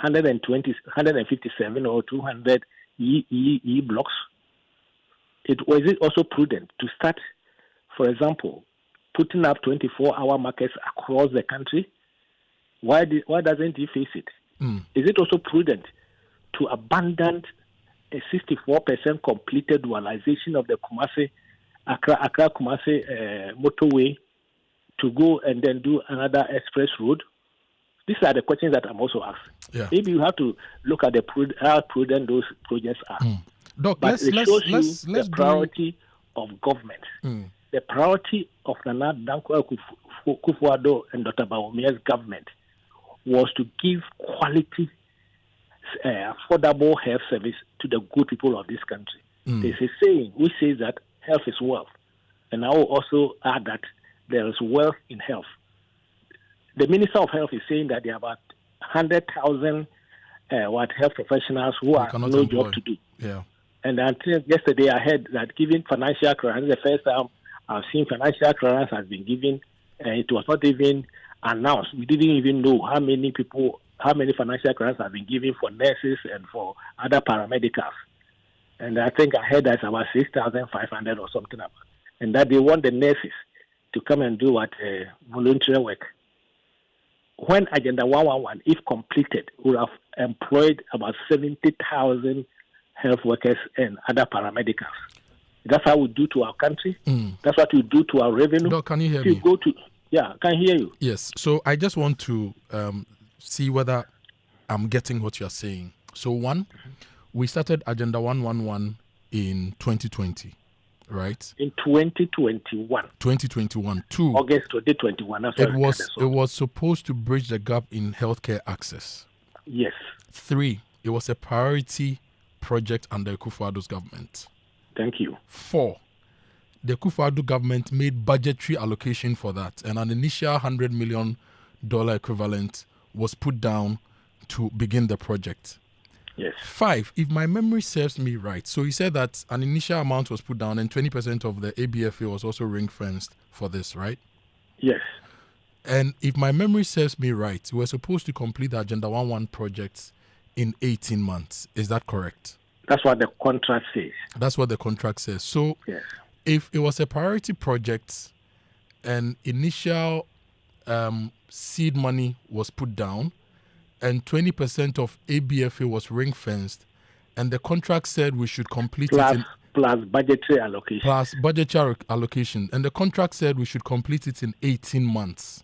157 or 200 E blocks? Was it also prudent to start, for example, putting up 24-hour markets across the country? Why doesn't he face it? Is it also prudent to abandon a 64% completed dualization of the Accra Kumasi motorway to go and then do another express road? These are the questions that I'm also asked. Yeah. Maybe you have to look at how prudent those projects are. Doc, but it shows you the priority of government. The priority of Nana Dankwa Akufo-Addo and Dr. Bawumia's government was to give quality, affordable health service to the good people of this country. There's a saying which says that health is wealth. And I will also add that there is wealth in health. The Minister of Health is saying that there are about 100,000 health professionals who are no job to do. Yeah. And until yesterday, I heard that giving financial clearance, the first time I've seen financial clearance has been given, and it was not even announced. We didn't even know how many financial clearance have been given for nurses and for other paramedicals. And I think I heard that's about 6,500 or something about. And that they want the nurses to come and do voluntary work. When Agenda 111, if completed, would have employed about 70,000 health workers and other paramedicals. That's how we do to our country. That's what we do to our revenue. Doc, can you hear me? I can hear you. Yes. So I just want to see whether I'm getting what you're saying. So one, we started Agenda 111 in 2020, right? In 2021. 2021. Two, August 2021. It was supposed to bridge the gap in healthcare access. Yes. Three, it was a priority project under Akufo-Addo's government. Thank you. Four, the Akufo-Addo government made budgetary allocation for that, and an initial $100 million equivalent was put down to begin the project. Yes. Five, if my memory serves me right, so he said that an initial amount was put down and 20% of the ABFA was also ring-fenced for this, right? Yes. And if my memory serves me right, we're supposed to complete the Agenda 111 projects in 18 months. Is that correct? That's what the contract says. That's what the contract says. So yes. If it was a priority project and initial seed money was put down and 20% of ABFA was ring-fenced and the contract said we should complete it plus budgetary allocation. Plus budgetary allocation. And the contract said we should complete it in 18 months.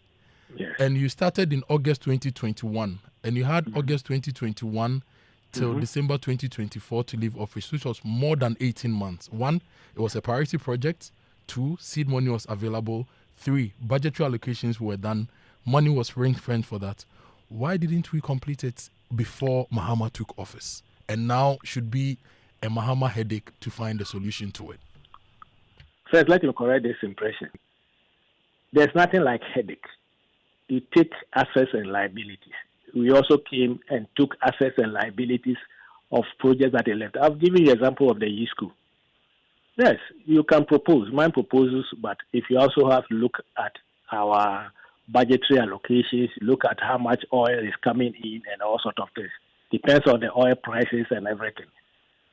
Yes. And you started in August 2021 and you had August 2021 till December 2024 to leave office, which was more than 18 months. One, it was a priority project. Two, seed money was available. Three, budgetary allocations were done. Money was ring-fenced for that. Why didn't we complete it before Mahama took office? And now should be a Mahama headache to find a solution to it. First, let me correct this impression. There's nothing like headache. You take assets and liabilities. We also came and took assets and liabilities of projects that they left. I've given you an example of the E school. Yes, you can propose, mine proposals, but if you also have to look at our budgetary allocations, look at how much oil is coming in and all sorts of things. Depends on the oil prices and everything.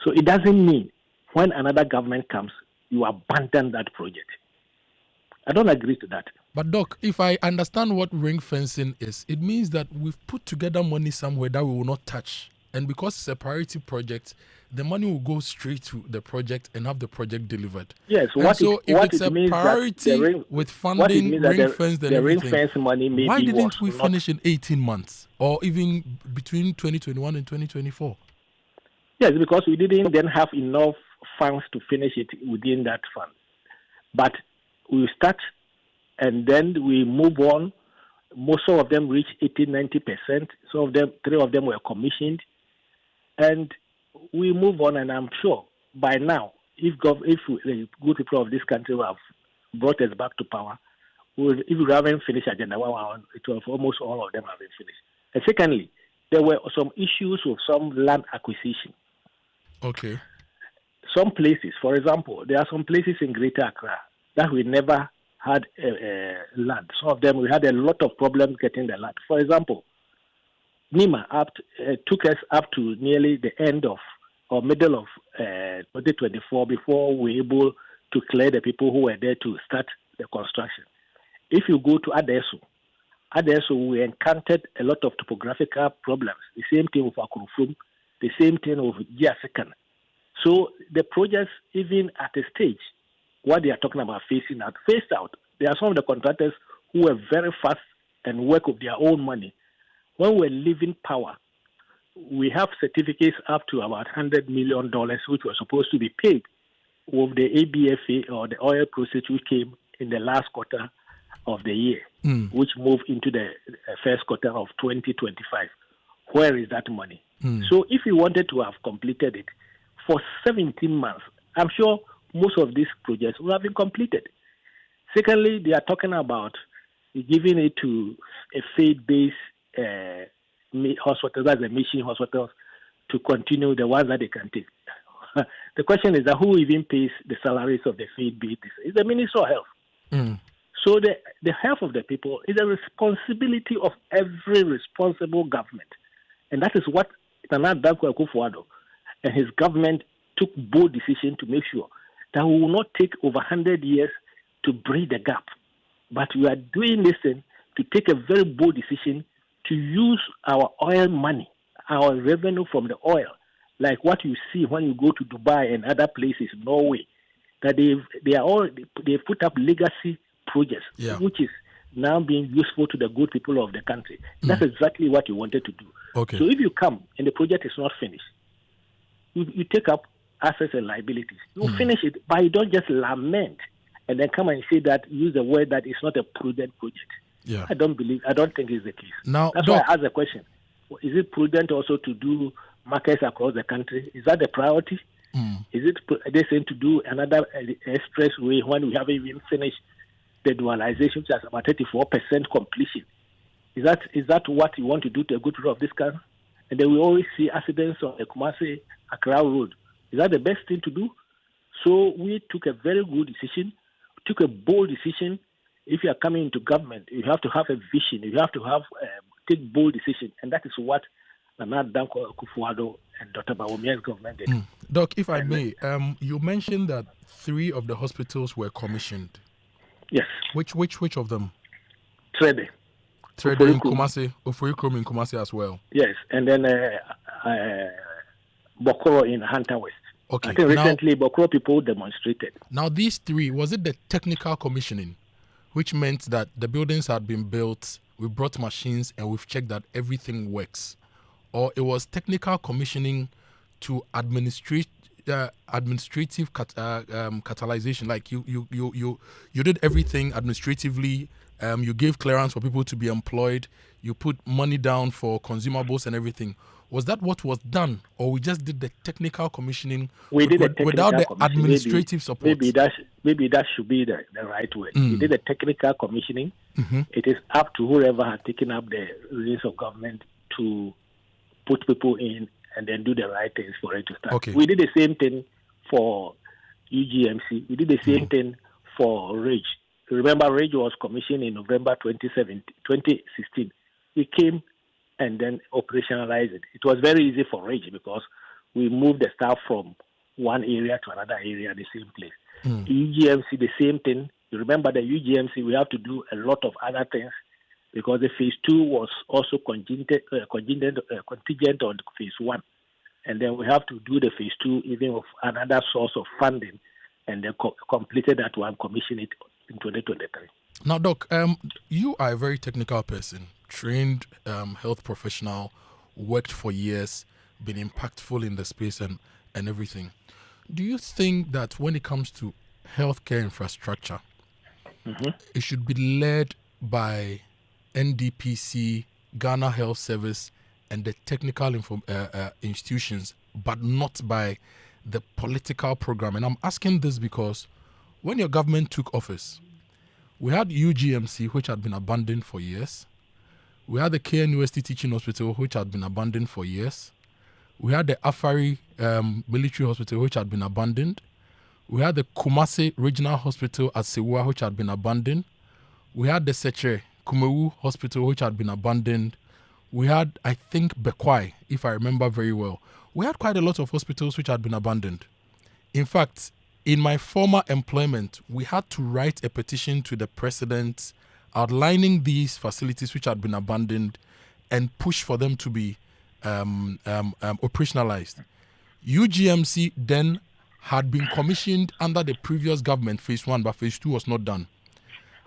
So it doesn't mean when another government comes, you abandon that project. I don't agree to that. But Doc, if I understand what ring fencing is, it means that we've put together money somewhere that we will not touch. And because it's a priority project, the money will go straight to the project and have the project delivered. Yes, if it's a priority with funding, ring fenced and everything, why didn't we finish in 18 months or even between 2021 and 2024? Yes, because we didn't then have enough funds to finish it within that fund. But we start and then we move on. Most of them reach 80-90%. Some of them, 3 of them were commissioned. And we move on, and I'm sure by now, if the good people of this country have brought us back to power, if we haven't finished Agenda 111, it will almost all of them have been finished. And secondly, there were some issues with some land acquisition. Okay. Some places, for example, there are some places in Greater Accra that we never had land. Some of them, we had a lot of problems getting the land. For example, NEMA took us up to nearly the end of or middle of 2024 before we were able to clear the people who were there to start the construction. If you go to Adesso, we encountered a lot of topographical problems. The same thing with Akoto, the same thing with Giasekan. So the projects, even at a stage, what they are talking about phased out. There are some of the contractors who were very fast and work with their own money. When we're leaving power, we have certificates up to about $100 million, which were supposed to be paid with the ABFA or the oil proceeds which came in the last quarter of the year, which moved into the first quarter of 2025. Where is that money? So if we wanted to have completed it for 17 months, I'm sure most of these projects will have been completed. Secondly, they are talking about giving it to a faith-based hospitals, as a mission hospitals, to continue the ones that they can take. The question is that who even pays the salaries of the faith-based? It's the Minister of Health. So the health of the people is a responsibility of every responsible government. And that is what Nana Dankwa Akufo-Addo and his government took bold decision to make sure that we will not take over 100 years to bridge the gap. But we are doing this thing to take a very bold decision to use our oil money, our revenue from the oil, like what you see when you go to Dubai and other places, Norway, that they put up legacy projects, which is now being useful to the good people of the country. That's exactly what you wanted to do. Okay. So if you come and the project is not finished, you take up assets and liabilities. You finish it, but you don't just lament and then come and say that, use the word that it's not a prudent project. Yeah. I don't think it's the case. Now, that's why I asked the question. Is it prudent also to do markets across the country? Is that the priority? Is it they saying to do another expressway when we haven't even finished the dualization, which is about 34% completion? Is that what you want to do to a good people of this country? And then we always see accidents on the Kumasi Accra Road. Is that the best thing to do? So we took a very good decision, took a bold decision. If you are coming into government, you have to have a vision. You have to have take bold decision, and that is what Nana Dankwa Akufo-Addo and Dr. Bawumia's government did. Doc, if I may, you mentioned that 3 of the hospitals were commissioned. Yes. Which of them? Trede in Kumasi, Ofurikrom in Kumasi as well. Yes, and then Bokoro in Hunter West. Okay. I think recently Bokoro people demonstrated. Now these 3, was it the technical commissioning, which meant that the buildings had been built, we brought machines and we've checked that everything works? Or it was technical commissioning to administrative catalyzation, like you did everything administratively, you gave clearance for people to be employed, you put money down for consumables and everything. Was that what was done, or we just did the technical commissioning without the administrative support? Maybe that should be the right way. We did the technical commissioning. It is up to whoever has taken up the reins of government to put people in and then do the right things for it to start. Okay. We did the same thing for UGMC. We did the same thing for RAGE. Remember, RAGE was commissioned in November 2016. We came and then operationalized it. It was very easy for RAGE because we moved the staff from one area to another area at the same place. UGMC, the same thing. You remember the UGMC, we have to do a lot of other things because the phase 2 was also contingent on phase 1. And then we have to do the phase 2 even with another source of funding, and then completed that one, commission it in 2023. Now, Doc, you are a very technical person, trained health professional, worked for years, been impactful in the space and everything. Do you think that when it comes to healthcare infrastructure, it should be led by NDPC, Ghana Health Service, and the technical institutions, but not by the political program? And I'm asking this because when your government took office, we had UGMC, which had been abandoned for years. We had the KNUST Teaching Hospital, which had been abandoned for years. We had the Afari Military Hospital, which had been abandoned. We had the Kumasi Regional Hospital at Sewa, which had been abandoned. We had the Seche Kumewu Hospital, which had been abandoned. We had, I think, Bekwai, if I remember very well. We had quite a lot of hospitals which had been abandoned. In fact, in my former employment, we had to write a petition to the president outlining these facilities which had been abandoned and push for them to be operationalized. UGMC then had been commissioned under the previous government, phase 1, but phase 2 was not done.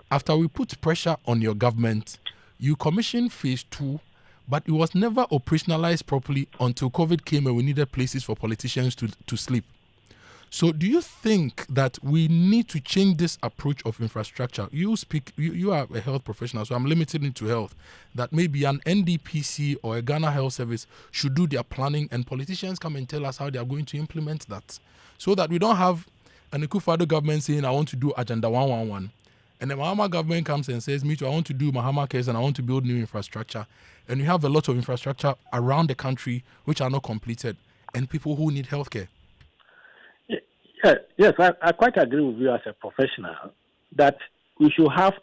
After we put pressure on your government, you commissioned phase 2, but it was never operationalized properly until COVID came and we needed places for politicians to sleep. So do you think that we need to change this approach of infrastructure? You are a health professional, so I'm limited into health, that maybe an NDPC or a Ghana Health Service should do their planning and politicians come and tell us how they are going to implement that, so that we don't have an Akufo-Addo government saying, I want to do Agenda 111. And the Mahama government comes and says, me too, I want to do Mahama case and I want to build new infrastructure. And you have a lot of infrastructure around the country which are not completed, and people who need healthcare. Yes, I quite agree with you as a professional that we should have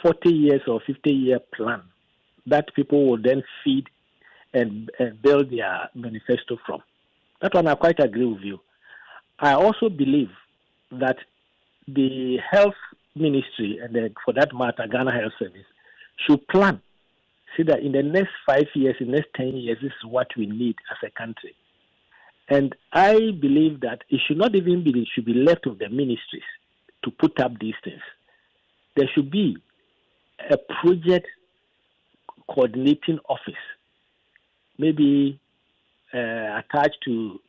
40 years or 50-year plan that people will then feed and build their manifesto from. That one I quite agree with you. I also believe that the health ministry and for that matter, Ghana Health Service should plan. See that in the next 5 years, in the next 10 years, this is what we need as a country. And I believe that it should not even be, it should be left of the ministries to put up these things. There should be a project coordinating office, maybe attached to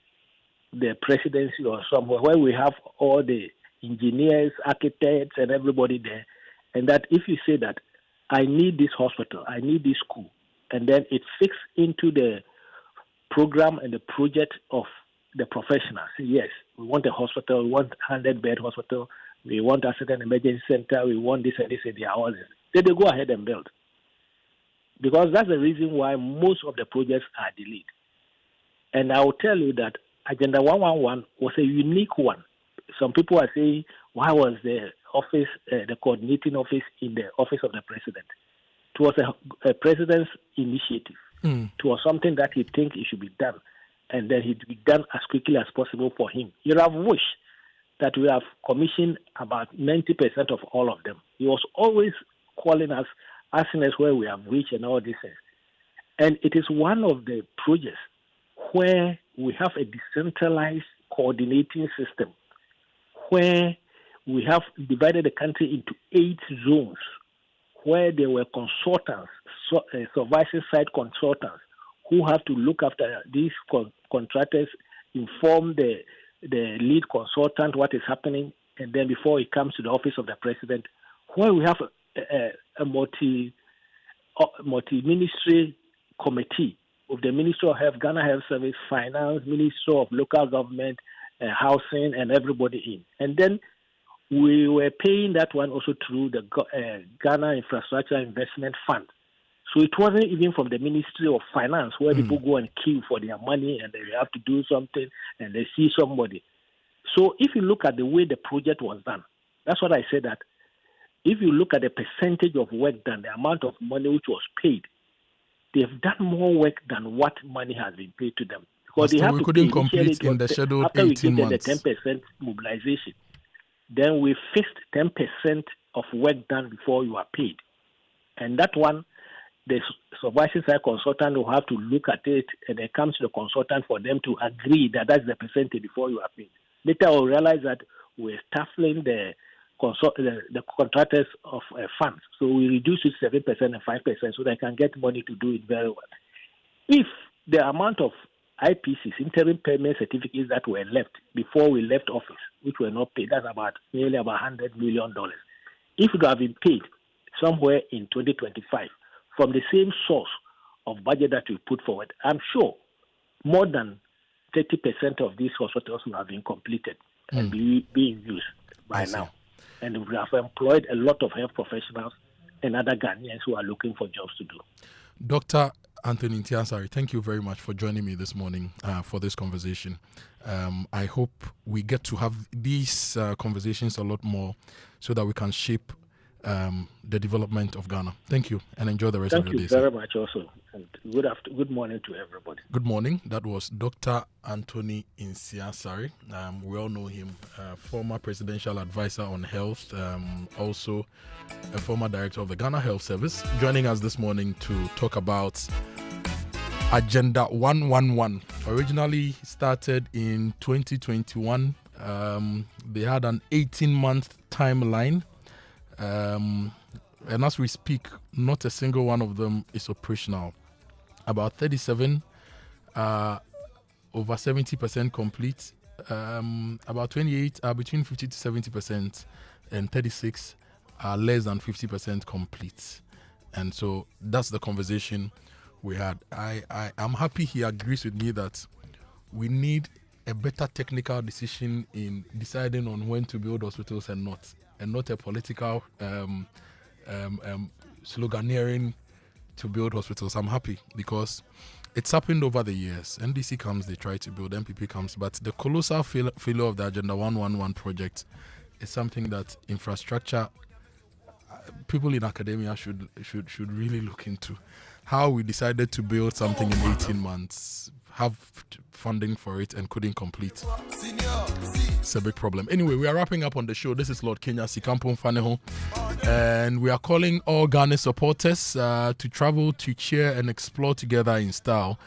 the presidency or somewhere, where we have all the engineers, architects, and everybody there. And that if you say that, I need this hospital, I need this school, and then it fits into the program and the project of the professionals. Yes, we want a hospital, we want 100-bed hospital, we want a certain emergency center, we want this and this and the others. Then they go ahead and build. Because that's the reason why most of the projects are delayed. And I will tell you that Agenda 111 was a unique one. Some people are saying, why was the office, the coordinating office in the office of the president? It was a president's initiative. It was something that he think it should be done, and then it be done as quickly as possible for him. He would have wished that we have commissioned about 90% of all of them. He was always calling us, asking us where we have reached and all this. And it is one of the projects where we have a decentralized coordinating system, where we have divided the country into 8 zones, where there were consultants, supervisory side consultants, who have to look after these contractors, inform the lead consultant what is happening, and then before it comes to the office of the president, where we have a multi-ministry committee of the Ministry of Health, Ghana Health Service, Finance, Ministry of Local Government, Housing, and everybody in. And then we were paying that one also through the Ghana Infrastructure Investment Fund. So it wasn't even from the Ministry of Finance, where people go and queue for their money and they have to do something and they see somebody. So if you look at the way the project was done, that's what I said, that if you look at the percentage of work done, the amount of money which was paid, they've done more work than what money has been paid to them. Because they have to couldn't complete in the scheduled 18 months. After we did the 10% mobilization, then we fixed 10% of work done before you are paid. And that one, the supervisory side consultant will have to look at it, and it comes to the consultant for them to agree that that's the percentage before you are paid. Later, we'll realize that we're stifling the contractors of funds. So we reduce it 7% and 5% so they can get money to do it very well. If the amount of IPCs, interim payment certificates that were left before we left office, which were not paid, that's nearly about $100 million. If it would have been paid somewhere in 2025 from the same source of budget that we put forward, I'm sure more than 30% of these hospitals will have been completed and being used by now. And we have employed a lot of health professionals and other Ghanaians who are looking for jobs to do. Dr. Anthony Ntiansari, thank you very much for joining me this morning for this conversation. I hope we get to have these conversations a lot more so that we can shape the development of Ghana. Thank you, and enjoy the rest of your day. Thank you very much also, and good morning to everybody. Good morning. That was Dr. Anthony Ntiansari. We all know him, former presidential advisor on health, also a former director of the Ghana Health Service, joining us this morning to talk about Agenda 111 originally started in 2021. They had an 18-month timeline. And as we speak, not a single one of them is operational. About 37 are over 70% complete. About 28 are between 50 to 70%, and 36 are less than 50% complete. And so that's the conversation we had. I'm happy he agrees with me that we need a better technical decision in deciding on when to build hospitals and not a political sloganeering to build hospitals. I'm happy because it's happened over the years. NDC comes, they try to build, MPP comes, but the colossal failure of the Agenda 111 project is something that infrastructure people in academia should really look into. How we decided to build something in 18 months, have funding for it, and couldn't complete. It's a big problem. Anyway, we are wrapping up on the show. This is Lord Kenya Sikampon Faneho, and we are calling all Ghana supporters to travel to cheer and explore together in style.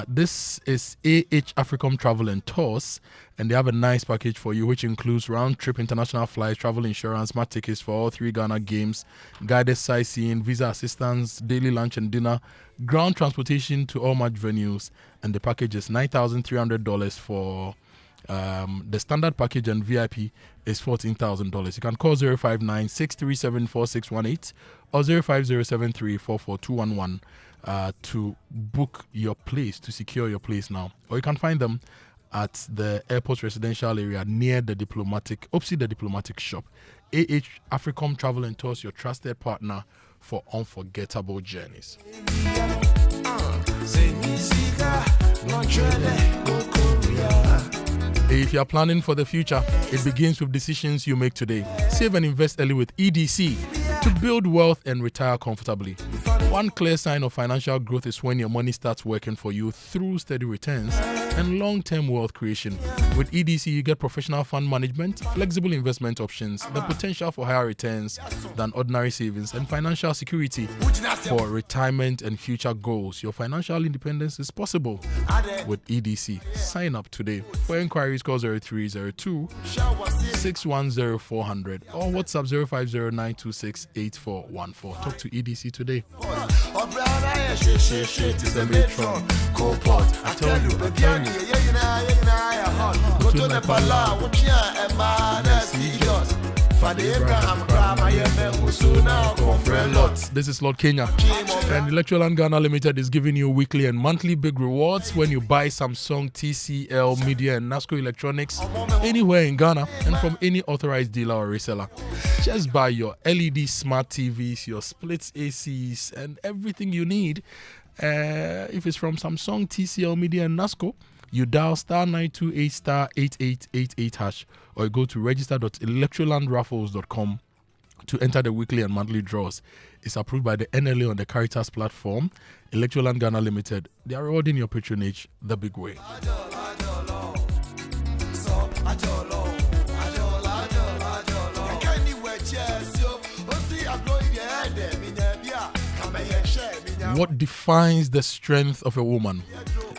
This is AH Africom Travel and Tours, and they have a nice package for you, which includes round-trip international flights, travel insurance, match tickets for all 3 Ghana games, guided sightseeing, visa assistance, daily lunch and dinner, ground transportation to all match venues, and the package is $9,300 for the standard package, and VIP is $14,000. You can call 059-637-4618 or 05073442211 to book your place, to secure your place now. Or you can find them at the airport residential area near the opposite the diplomatic shop. AH Africom Travel and Tours, your trusted partner for unforgettable journeys. If you are planning for the future, it begins with decisions you make today. Save and invest early with EDC to build wealth and retire comfortably. One clear sign of financial growth is when your money starts working for you through steady returns and long-term wealth creation. With EDC, you get professional fund management, flexible investment options, the potential for higher returns than ordinary savings, and financial security for retirement and future goals. Your financial independence is possible with EDC. Sign up today. For inquiries, call 0302 610 400 or WhatsApp 0509268414. Talk to EDC today. This is Lord Kenya, and Electroland Ghana Limited is giving you weekly and monthly big rewards when you buy Samsung, TCL, Media, and NASCO Electronics anywhere in Ghana and from any authorized dealer or reseller. Just buy your LED smart TVs, your splits, ACs, and everything you need. If it's from Samsung, TCL, Media, and NASCO, you dial *928*8888# or you go to register.electrolandraffles.com to enter the weekly and monthly draws. It's approved by the NLA on the Caritas platform. Electroland Ghana Limited, they are rewarding your patronage the big way. What defines the strength of a woman?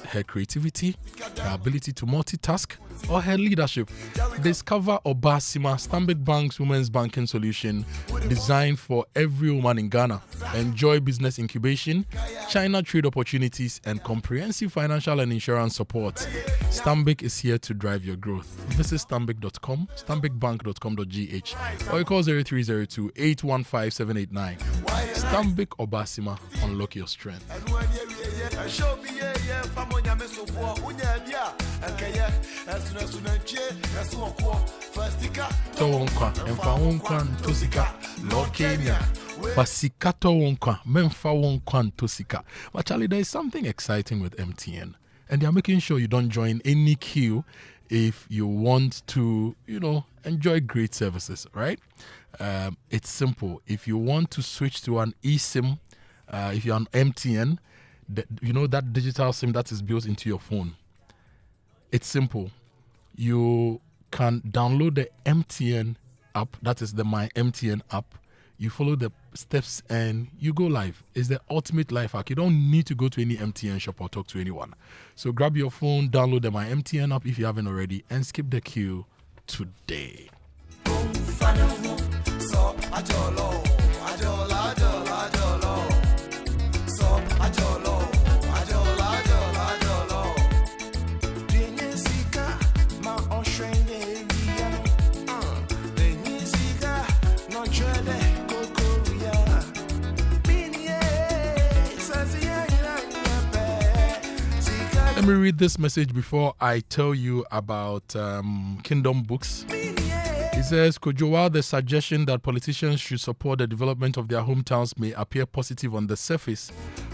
Her creativity, her ability to multitask, or her leadership? Discover Obasima, Stanbic Bank's women's banking solution designed for every woman in Ghana. Enjoy business incubation, China trade opportunities, and comprehensive financial and insurance support. Stanbic is here to drive your growth. Visit stanbic.com, stanbicbank.com.gh, or you call 0302 815 789. Stanbic Obasima, unlock your strength. But Charlie, there is something exciting with MTN, and they are making sure you don't join any queue if you want to, enjoy great services, right? It's simple. If you want to switch to an eSIM, if you're on MTN, that digital SIM that is built into your phone, it's simple. You can download the MTN app, that is the My MTN app. You follow the steps and you go live. It's the ultimate life hack. You don't need to go to any MTN shop or talk to anyone. So grab your phone, download the My MTN app if you haven't already, and skip the queue today. Let me read this message before I tell you about Kingdom Books. It says, Kojo, while the suggestion that politicians should support the development of their hometowns may appear positive on the surface,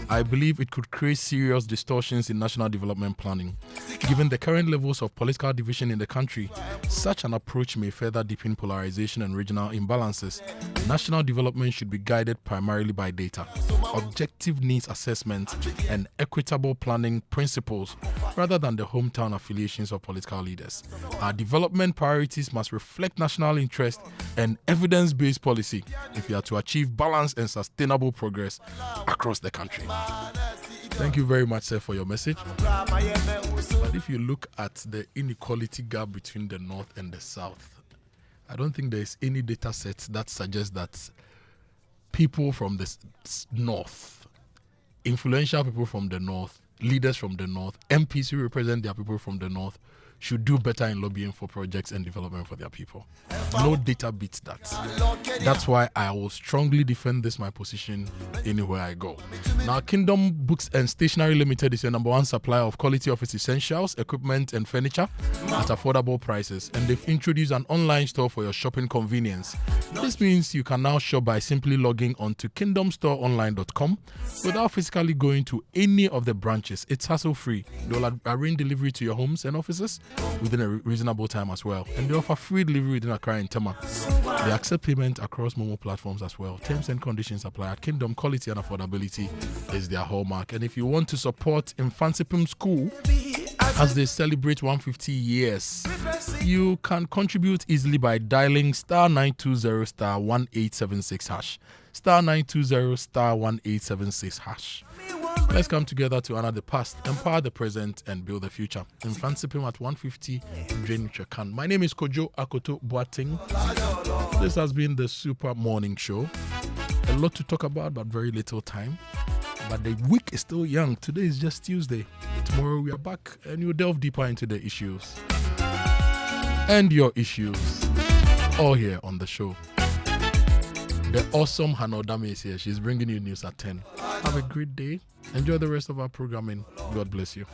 I believe it could create serious distortions in national development planning. Given the current levels of political division in the country, such an approach may further deepen polarization and regional imbalances. National development should be guided primarily by data, objective needs assessment, and equitable planning principles, rather than the hometown affiliations of political leaders. Our development priorities must reflect national interest and evidence-based policy if we are to achieve balanced and sustainable progress across the country. Thank you very much, sir, for your message. But if you look at the inequality gap between the North and the South, I don't think there's any data set that suggests that people from the North, influential people from the North, leaders from the North, MPs who represent their people from the North, should do better in lobbying for projects and development for their people. No data beats that. That's why I will strongly defend this my position anywhere I go. Now, Kingdom Books and Stationery Limited is your number one supplier of quality office essentials, equipment and furniture at affordable prices, and they've introduced an online store for your shopping convenience. This means you can now shop by simply logging onto kingdomstoreonline.com without physically going to any of the branches. It's hassle-free. They'll arrange delivery to your homes and offices within a reasonable time as well, and they offer free delivery within Accra and Tema. They accept payment across Momo platforms as well. Terms and conditions apply. At Kingdom, quality and affordability is their hallmark. And if you want to support Infansipum School as they celebrate 150 years, you can contribute easily by dialing *920 *1876 hash. *920 *1876 hash. Let's come together to honor the past, empower the present, and build the future. Infansipum at 150 Greenwich Can. My name is Kojo Akoto Boateng. This has been the Super Morning Show. A lot to talk about, but very little time. But the week is still young. Today is just Tuesday. Tomorrow we are back and we'll delve deeper into the issues and your issues, all here on the show. The awesome Hannah Odame is here. She's bringing you news at 10. Have a great day. Enjoy the rest of our programming. God bless you.